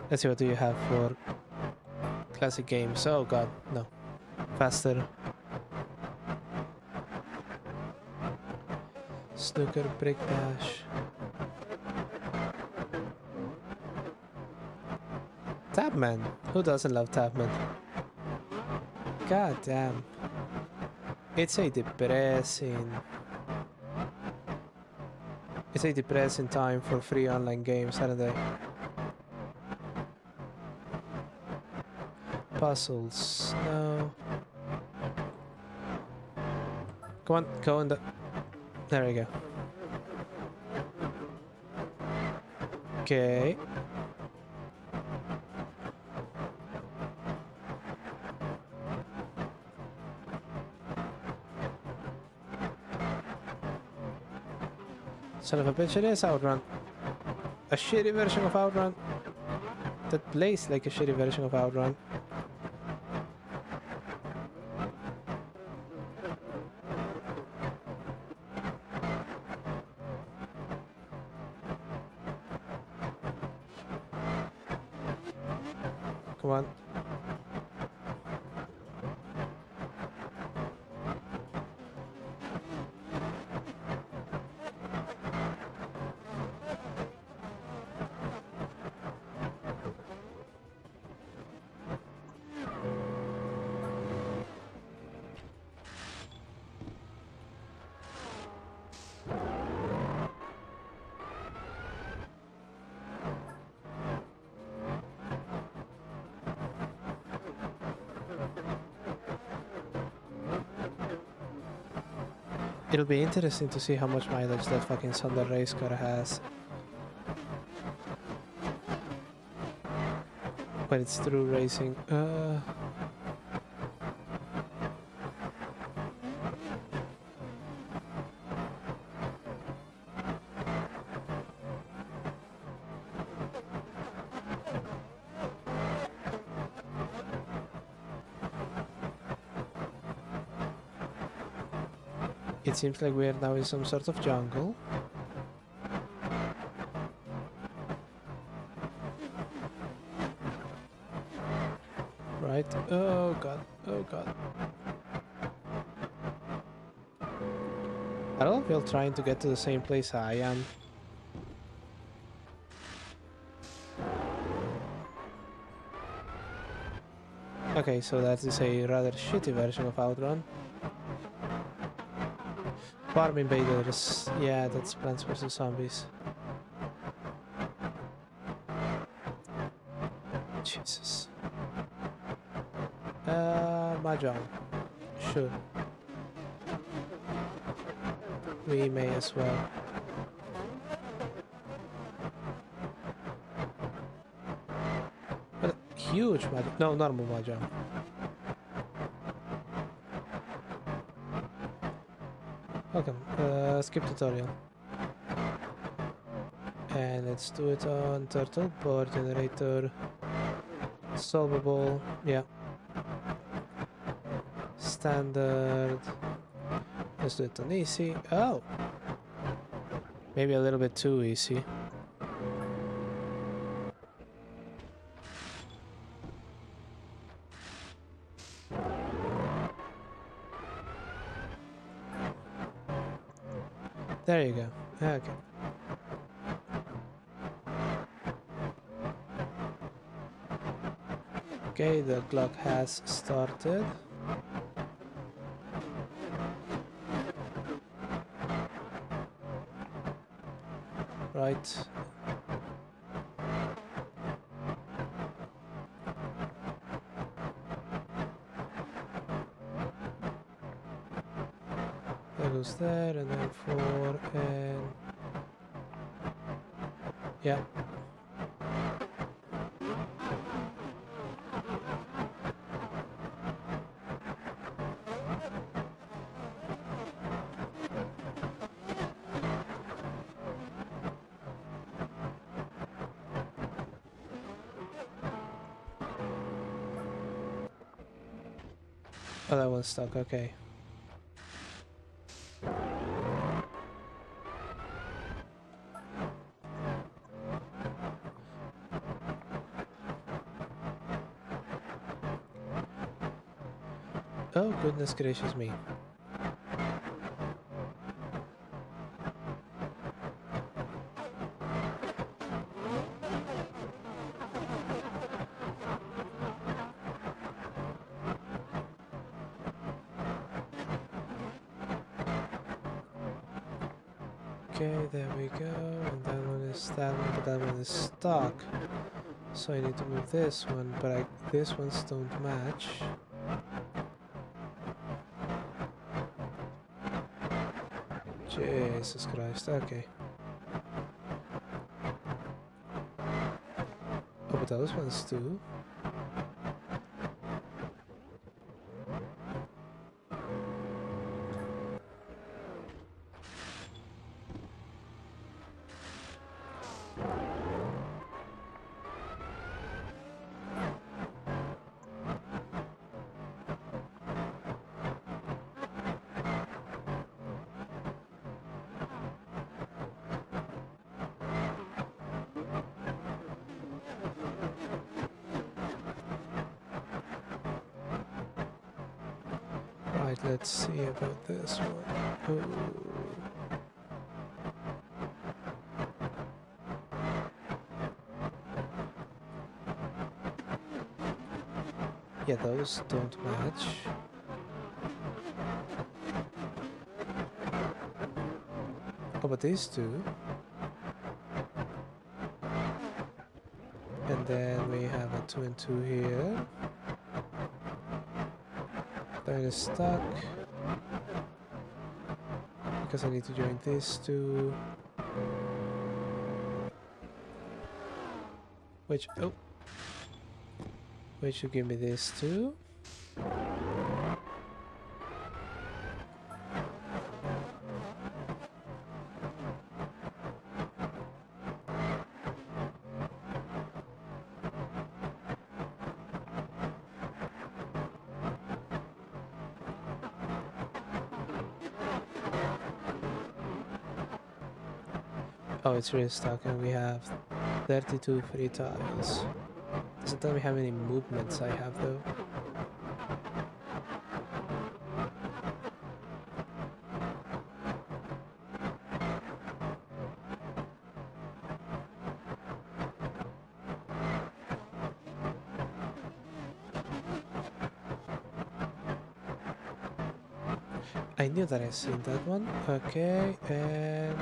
Let's see, what do you have for classic games? Oh god, no. Faster. Snooker, brick bash. Tabman. Who doesn't love Tabman? God damn. It's a depressing time for free online games, aren't they? Puzzles. No. Come on, go in the... There we go. Okay. Son of a bitch, it is Outrun. A shitty version of Outrun. That plays like a shitty version of Outrun. Come on. It'll be interesting to see how much mileage that fucking Thunder race car has when it's through racing. It seems like we are now in some sort of jungle. Right? Oh god, oh god. I don't feel trying to get to the same place I am. Okay, so that is a rather shitty version of Outrun. Farm Invaders. Yeah, that's Plants vs. Zombies. Jesus. Mahjong. Sure. We may as well. But huge Mahjong. No, normal Mahjong. Welcome. Skip tutorial. And let's do it on turtle, board generator, solvable, yeah. Standard. Let's do it on easy. Oh! Maybe a little bit too easy. There you go. Okay. Okay, the clock has started. Right. That goes there, and then 4, and... yeah. Oh, that one's stuck, okay. Oh, goodness gracious me. Okay, there we go, and that one is that one, but that one is stuck. So I need to move this one, but this ones don't match. Jesus Christ, okay. Oh, but those ones too. Right, let's see about this one. Oh. Yeah, those don't match. Oh, but these two. And then we have a 2 and 2 here. That is stuck. Because I need to join these two. Which, oh. Which should give me these two. Oh, it's really stuck, and we have 32 free tiles. Doesn't tell me how many movements I have though. I knew that I seen that one. Okay, and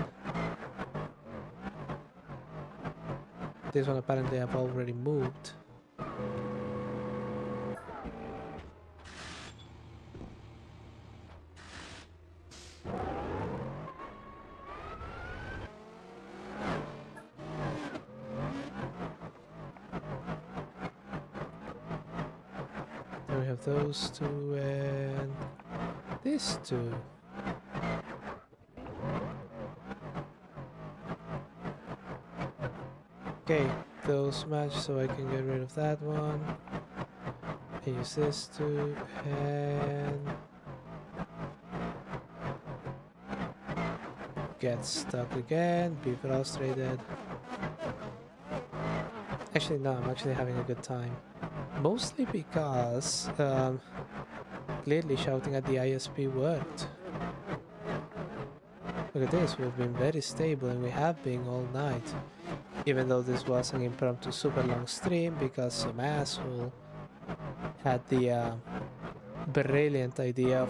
this one apparently I've already moved. Then we have those two and these two. Okay, those match, so I can get rid of that one. And use this two, and get stuck again, be frustrated. Actually, no, I'm actually having a good time. Mostly because clearly shouting at the ISP worked. Look at this, we've been very stable and we have been all night. Even though this was an impromptu super long stream because some asshole had the brilliant idea of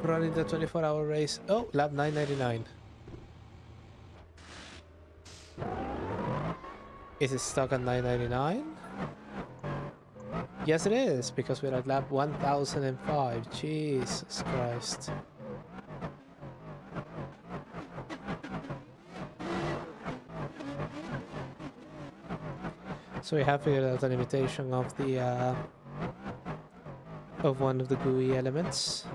running the 24-hour race. Oh, lap 999. Is it stuck at 999? Yes it is, because we're at lap 1005. Jesus Christ. So we have figured out a limitation of the of one of the GUI elements.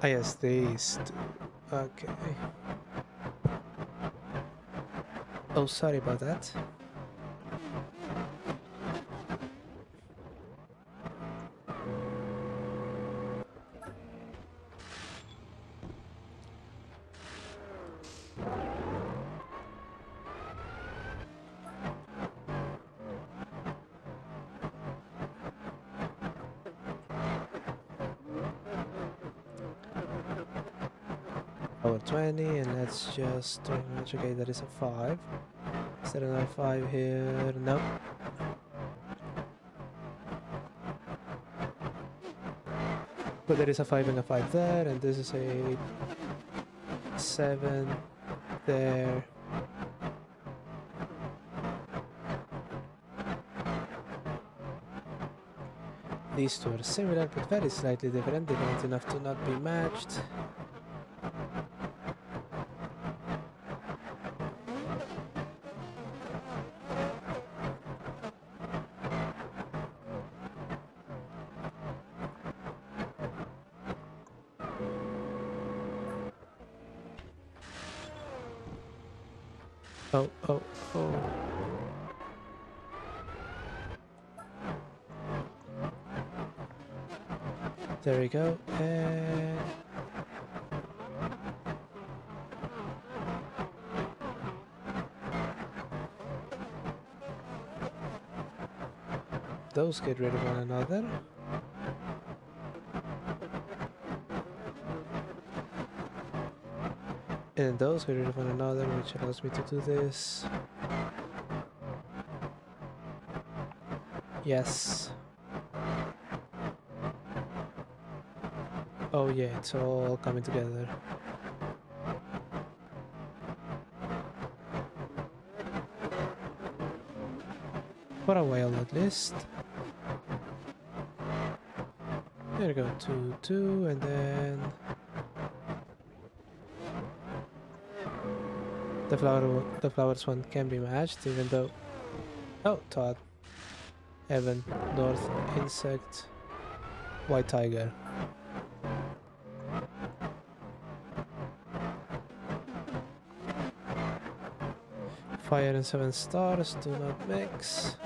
Ah yes, these two. Okay. Oh, sorry about that. Over 20, and let's just match. Okay, that is a 5. Is there another 5 here? No. But there is a 5 and a 5 there, and this is a 7 there. These two are similar but very slightly different, different enough to not be matched. Oh, oh, oh. There we go, and... those get rid of one another. And those get rid of one another, which allows me to do this. Yes. Oh yeah, it's all coming together. For a while at least. There we go, 2, 2, and then... the flowers one can be matched, even though... Oh, Todd. Evan, North, Insect, White Tiger. Fire and 7 stars do not mix.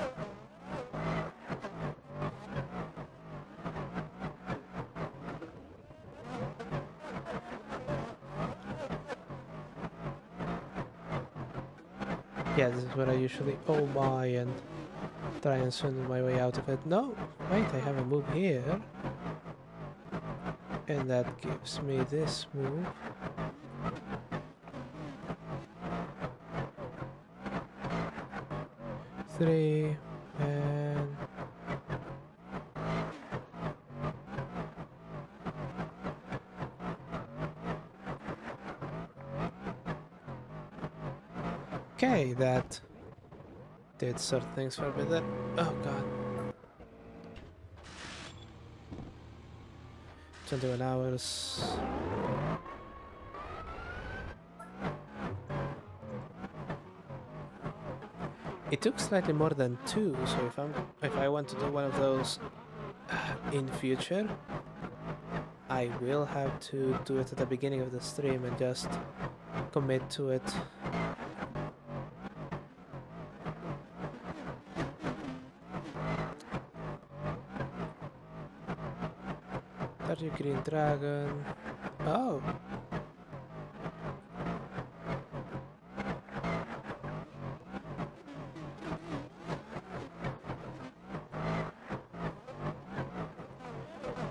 Yeah, this is where I usually oh my and try and swindle my way out of it. No, wait, I have a move here. And that gives me this move. Three, and... okay, that did sort things for a bit there. Oh god. 21 hours. It took slightly more than 2, so if I want to do one of those in future, I will have to do it at the beginning of the stream and just commit to it. 30 green dragon. Oh.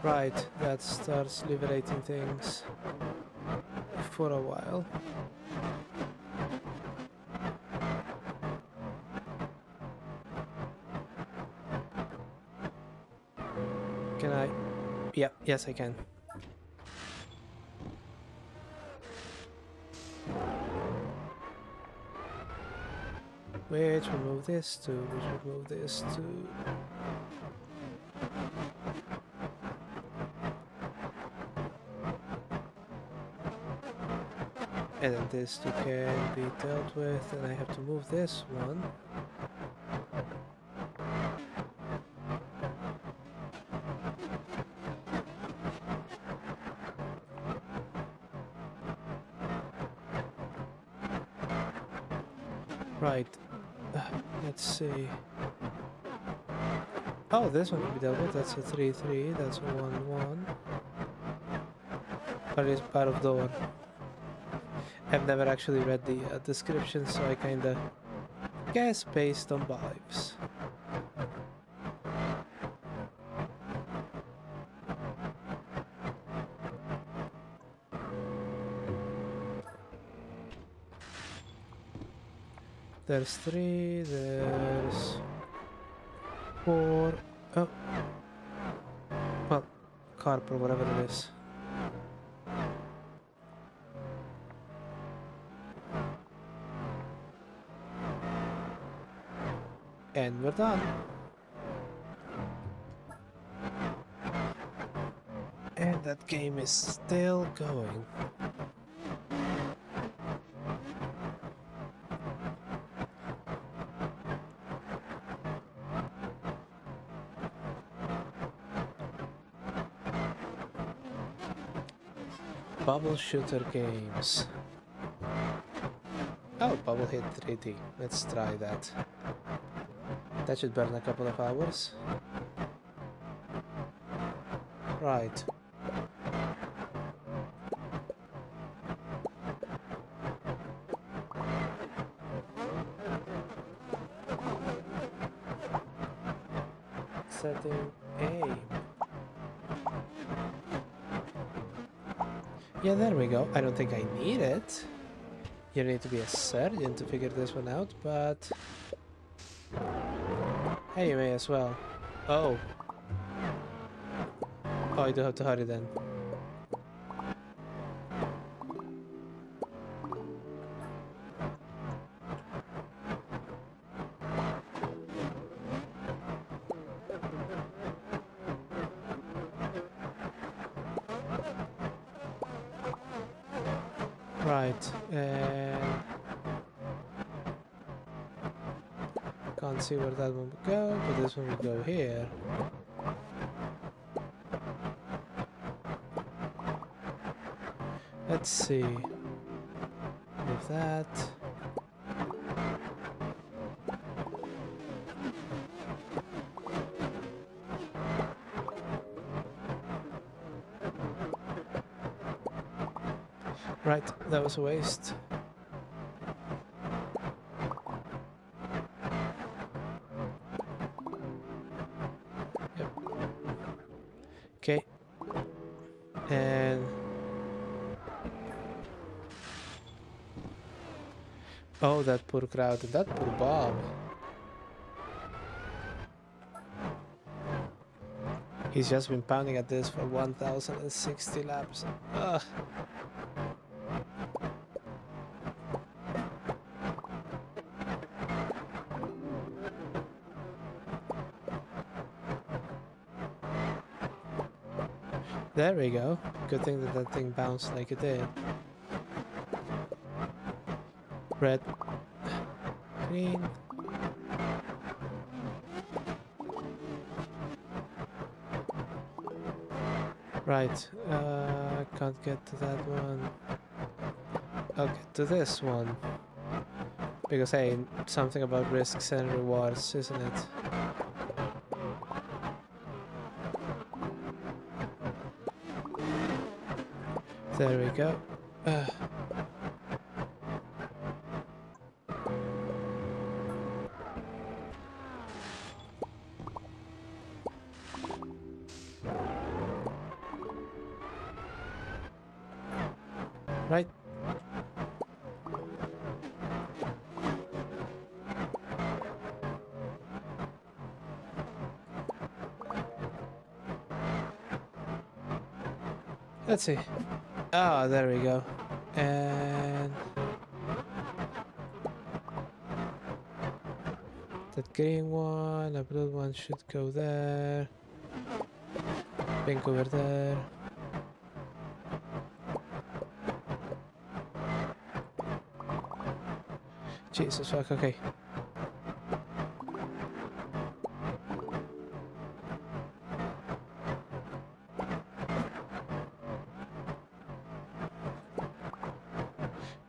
Right, that starts liberating things for a while. Can I? Yeah, yes I can. Which will move this to, which will move this to. And then this two can be dealt with, and I have to move this one. Right, let's see. Oh, this one can be dealt with, that's a 3-3, that's a 1-1. But it's part of door. I've never actually read the description, so I kinda guess based on vibes. There's 3, there's 4, oh, well, carp or whatever it is. And we're done. And that game is still going. Bubble shooter games. Oh, bubble hit 3D. Let's try that. That should burn a couple of hours. Right. Setting aim. Yeah, there we go. I don't think I need it. You need to be a surgeon to figure this one out, but hey, you may as well. Oh. Oh, I do have to hurry then. Right, and can't see where that one would go, but this one would go here. Let's see. Move that. Right, that was a waste. Yep. Okay. And oh, that poor crowd and that poor Bob. He's just been pounding at this for 1060 laps. Ugh. There we go. Good thing that that thing bounced like it did. Red. Green. Right, can't get to that one. I'll get to this one. Because hey, something about risks and rewards, isn't it? There we go. Right. Let's see. Ah, there we go. And that green one, a blue one should go there. Pink over there. Jesus fuck, okay.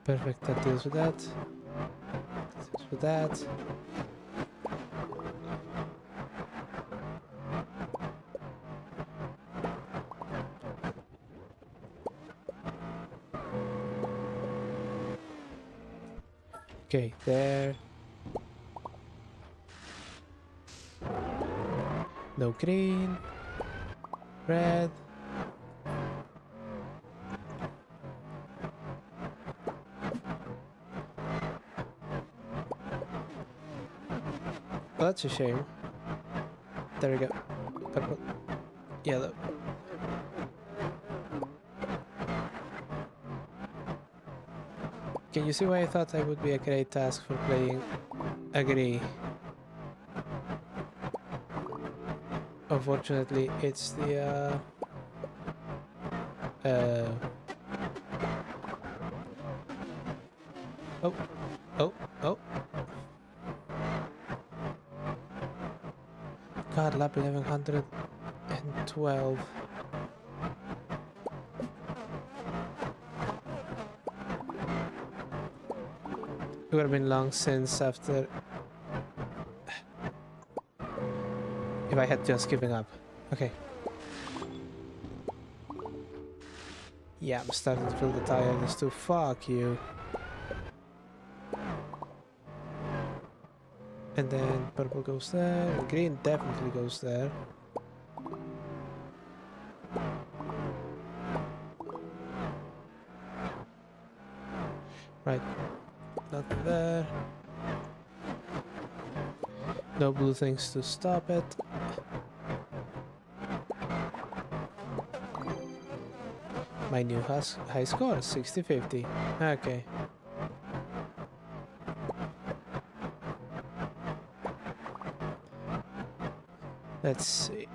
Perfect, that deals with that. That deals with that. Okay, there. No green. Red. Oh, that's a shame. There we go. Purple. Yellow. Can you see why I thought I would be a great task for playing Agree? Unfortunately, it's the oh, oh, oh. God, lap 1112. It would have been long since after... if I had just given up. Okay. Yeah, I'm starting to feel the tiredness too. Fuck you. And then purple goes there, and green definitely goes there. Right. Nothing there. No blue things to stop it. My new high score is 60-50. Okay. Let's see.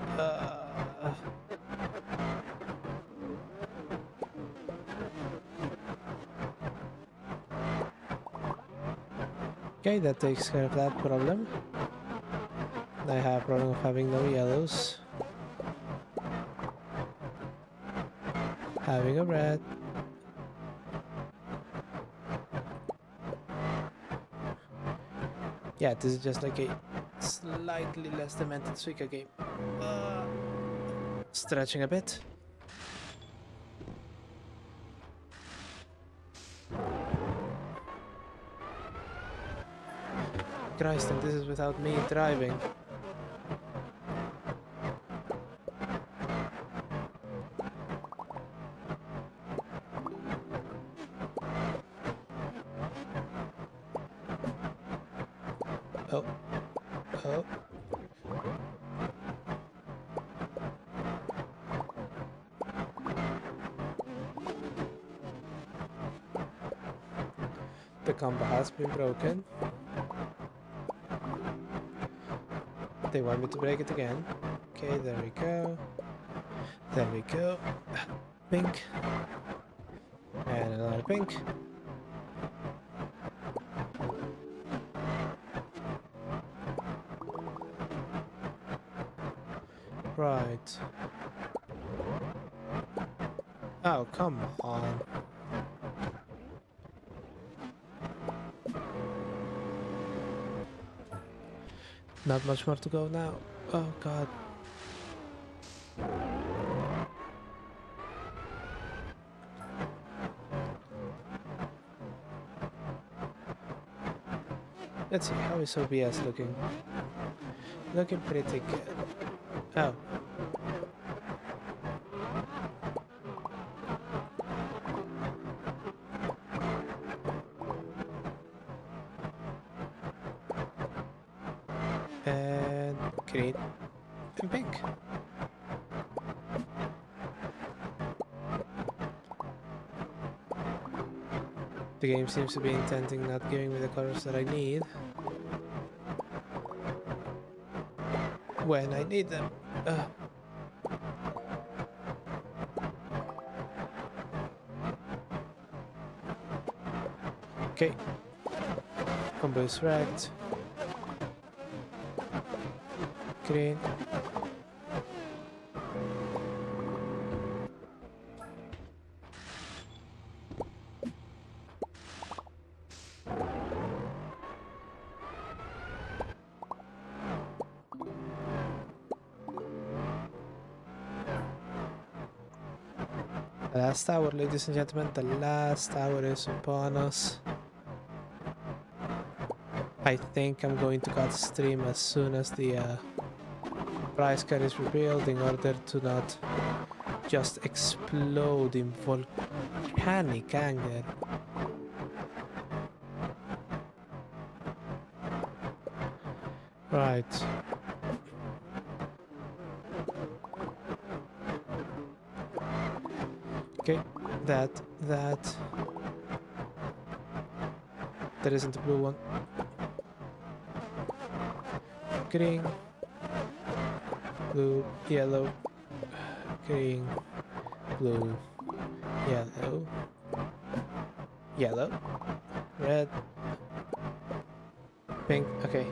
Okay, that takes care of that problem. I have a problem of having no yellows. Having a red. Yeah, this is just like a slightly less demented Suika game. Stretching a bit. Christ, and this is without me driving. Oh. Oh. The combo has been broken. They want me to break it again. Okay, there we go. There we go. Pink. And another pink. Right. Oh, come on. Not much more to go now. Oh god. Let's see, how is OBS looking? Looking pretty good. Oh. And green and pink. The game seems to be intending not giving me the colors that I need when I need them. Okay. Combo is wrecked. Green. The last hour, ladies and gentlemen, the last hour is upon us. I think I'm going to cut stream as soon as the price card is revealed in order to not just explode in volcanic anger. Right. Okay, that. There isn't a blue one. Green, blue, yellow, green, blue, yellow, yellow, red, pink. Okay.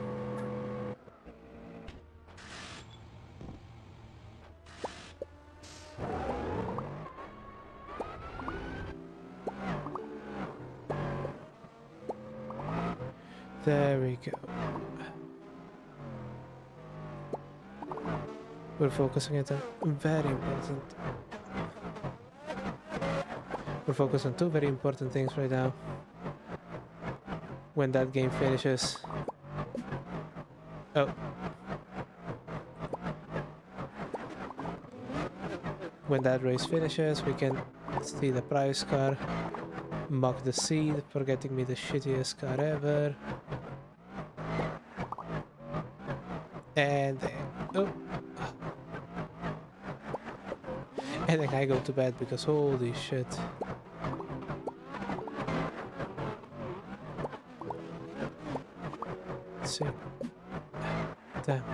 There we go. We're focusing on very important. We're focused on two very important things right now. When that game finishes. Oh. When that race finishes, we can see the prize car. Mock the seed for getting me the shittiest car ever. And then, oh. And then I go to bed because holy shit. Let's see. Damn.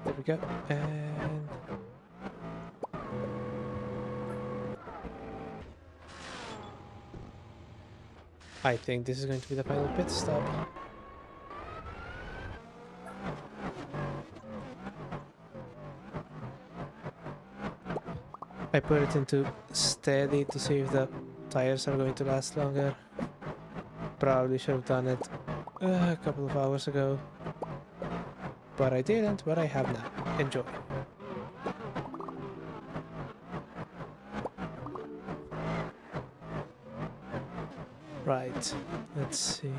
There we go. And I think this is going to be the final pit stop. I put it into steady to see if the tires are going to last longer. Probably should have done it a couple of hours ago. But I didn't, but I have now. Enjoy. Right, let's see.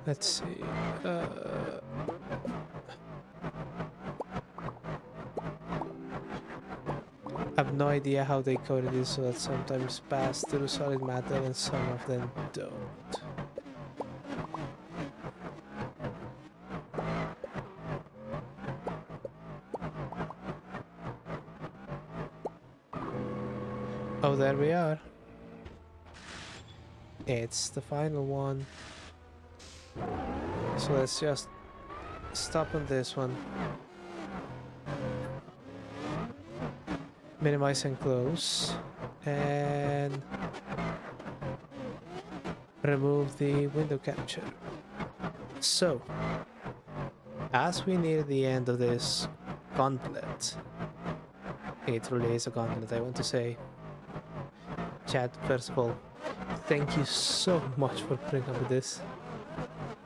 Let's see. I have no idea how they coded this so that sometimes pass through solid matter and some of them don't. Oh, there we are. It's the final one. So let's just stop on this one. Minimize and close. And remove the window capture. So, as we near the end of this gauntlet, it really is a gauntlet, I want to say. Chat, first of all, thank you so much for putting up with this.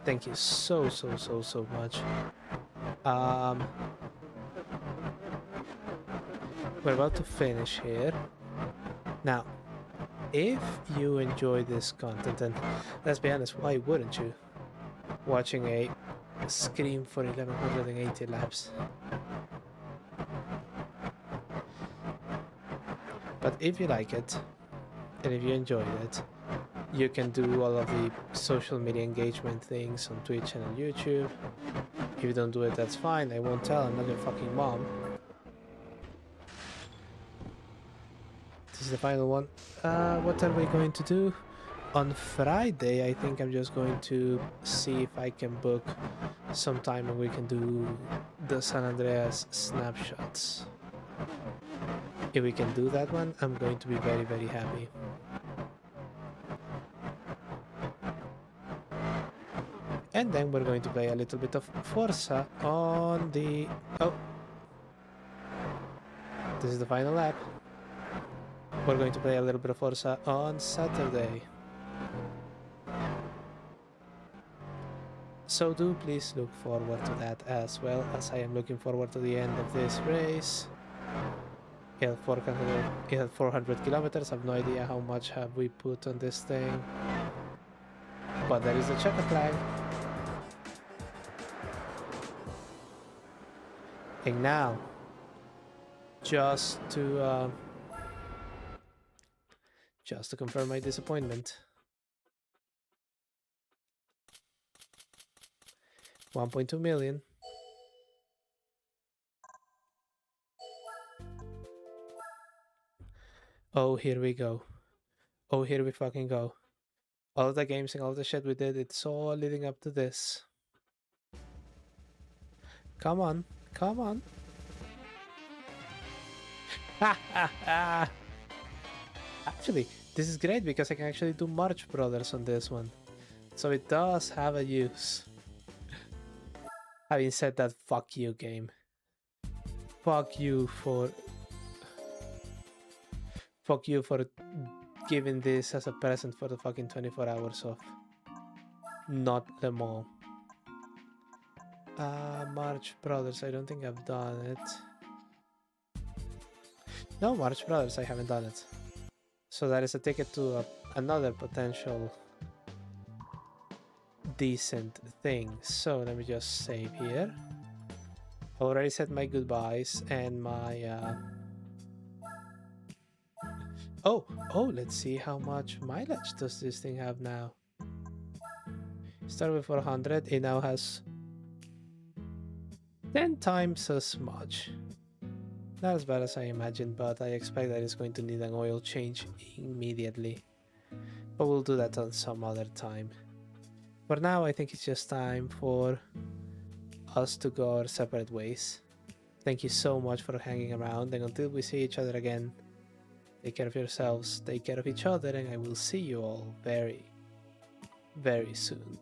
Thank you so much. We're about to finish here. Now, if you enjoy this content, and let's be honest, why wouldn't you? Watching a scream for 1180 laps. But if you like it, and if you enjoyed it, you can do all of the social media engagement things on Twitch and on YouTube. If you don't do it, that's fine. I won't tell. I'm not your fucking mom. This is the final one. What are we going to do? On Friday, I think I'm just going to see if I can book some time and we can do the San Andreas snapshots. If we can do that one, I'm going to be very happy. And then we're going to play a little bit of Forza on the... Oh! This is the final lap. We're going to play a little bit of Forza on Saturday. So do please look forward to that as well, as I am looking forward to the end of this race. It had 400 kilometers. I have no idea how much have we put on this thing. But there is the checker flag. And now, just to confirm my disappointment, 1.2 million. Oh, here we go. Oh, here we fucking go. All the games and all the shit we did, it's all leading up to this. Come on, come on. Actually, this is great because I can actually do March Brothers on this one. So it does have a use. Having said that, fuck you, game. Fuck you for giving this as a present for the fucking 24 hours of not Le Mans. March Brothers, I don't think I've done it. No, March Brothers, I haven't done it. So that is a ticket to another potential decent thing. So let me just save here. I already said my goodbyes and my oh, let's see how much mileage does this thing have now. Started with 400, it now has 10 times as much. Not as bad as I imagined, but I expect that it's going to need an oil change immediately. But we'll do that on some other time. For now, I think it's just time for us to go our separate ways. Thank you so much for hanging around, and until we see each other again, take care of yourselves, take care of each other, and I will see you all very, very soon.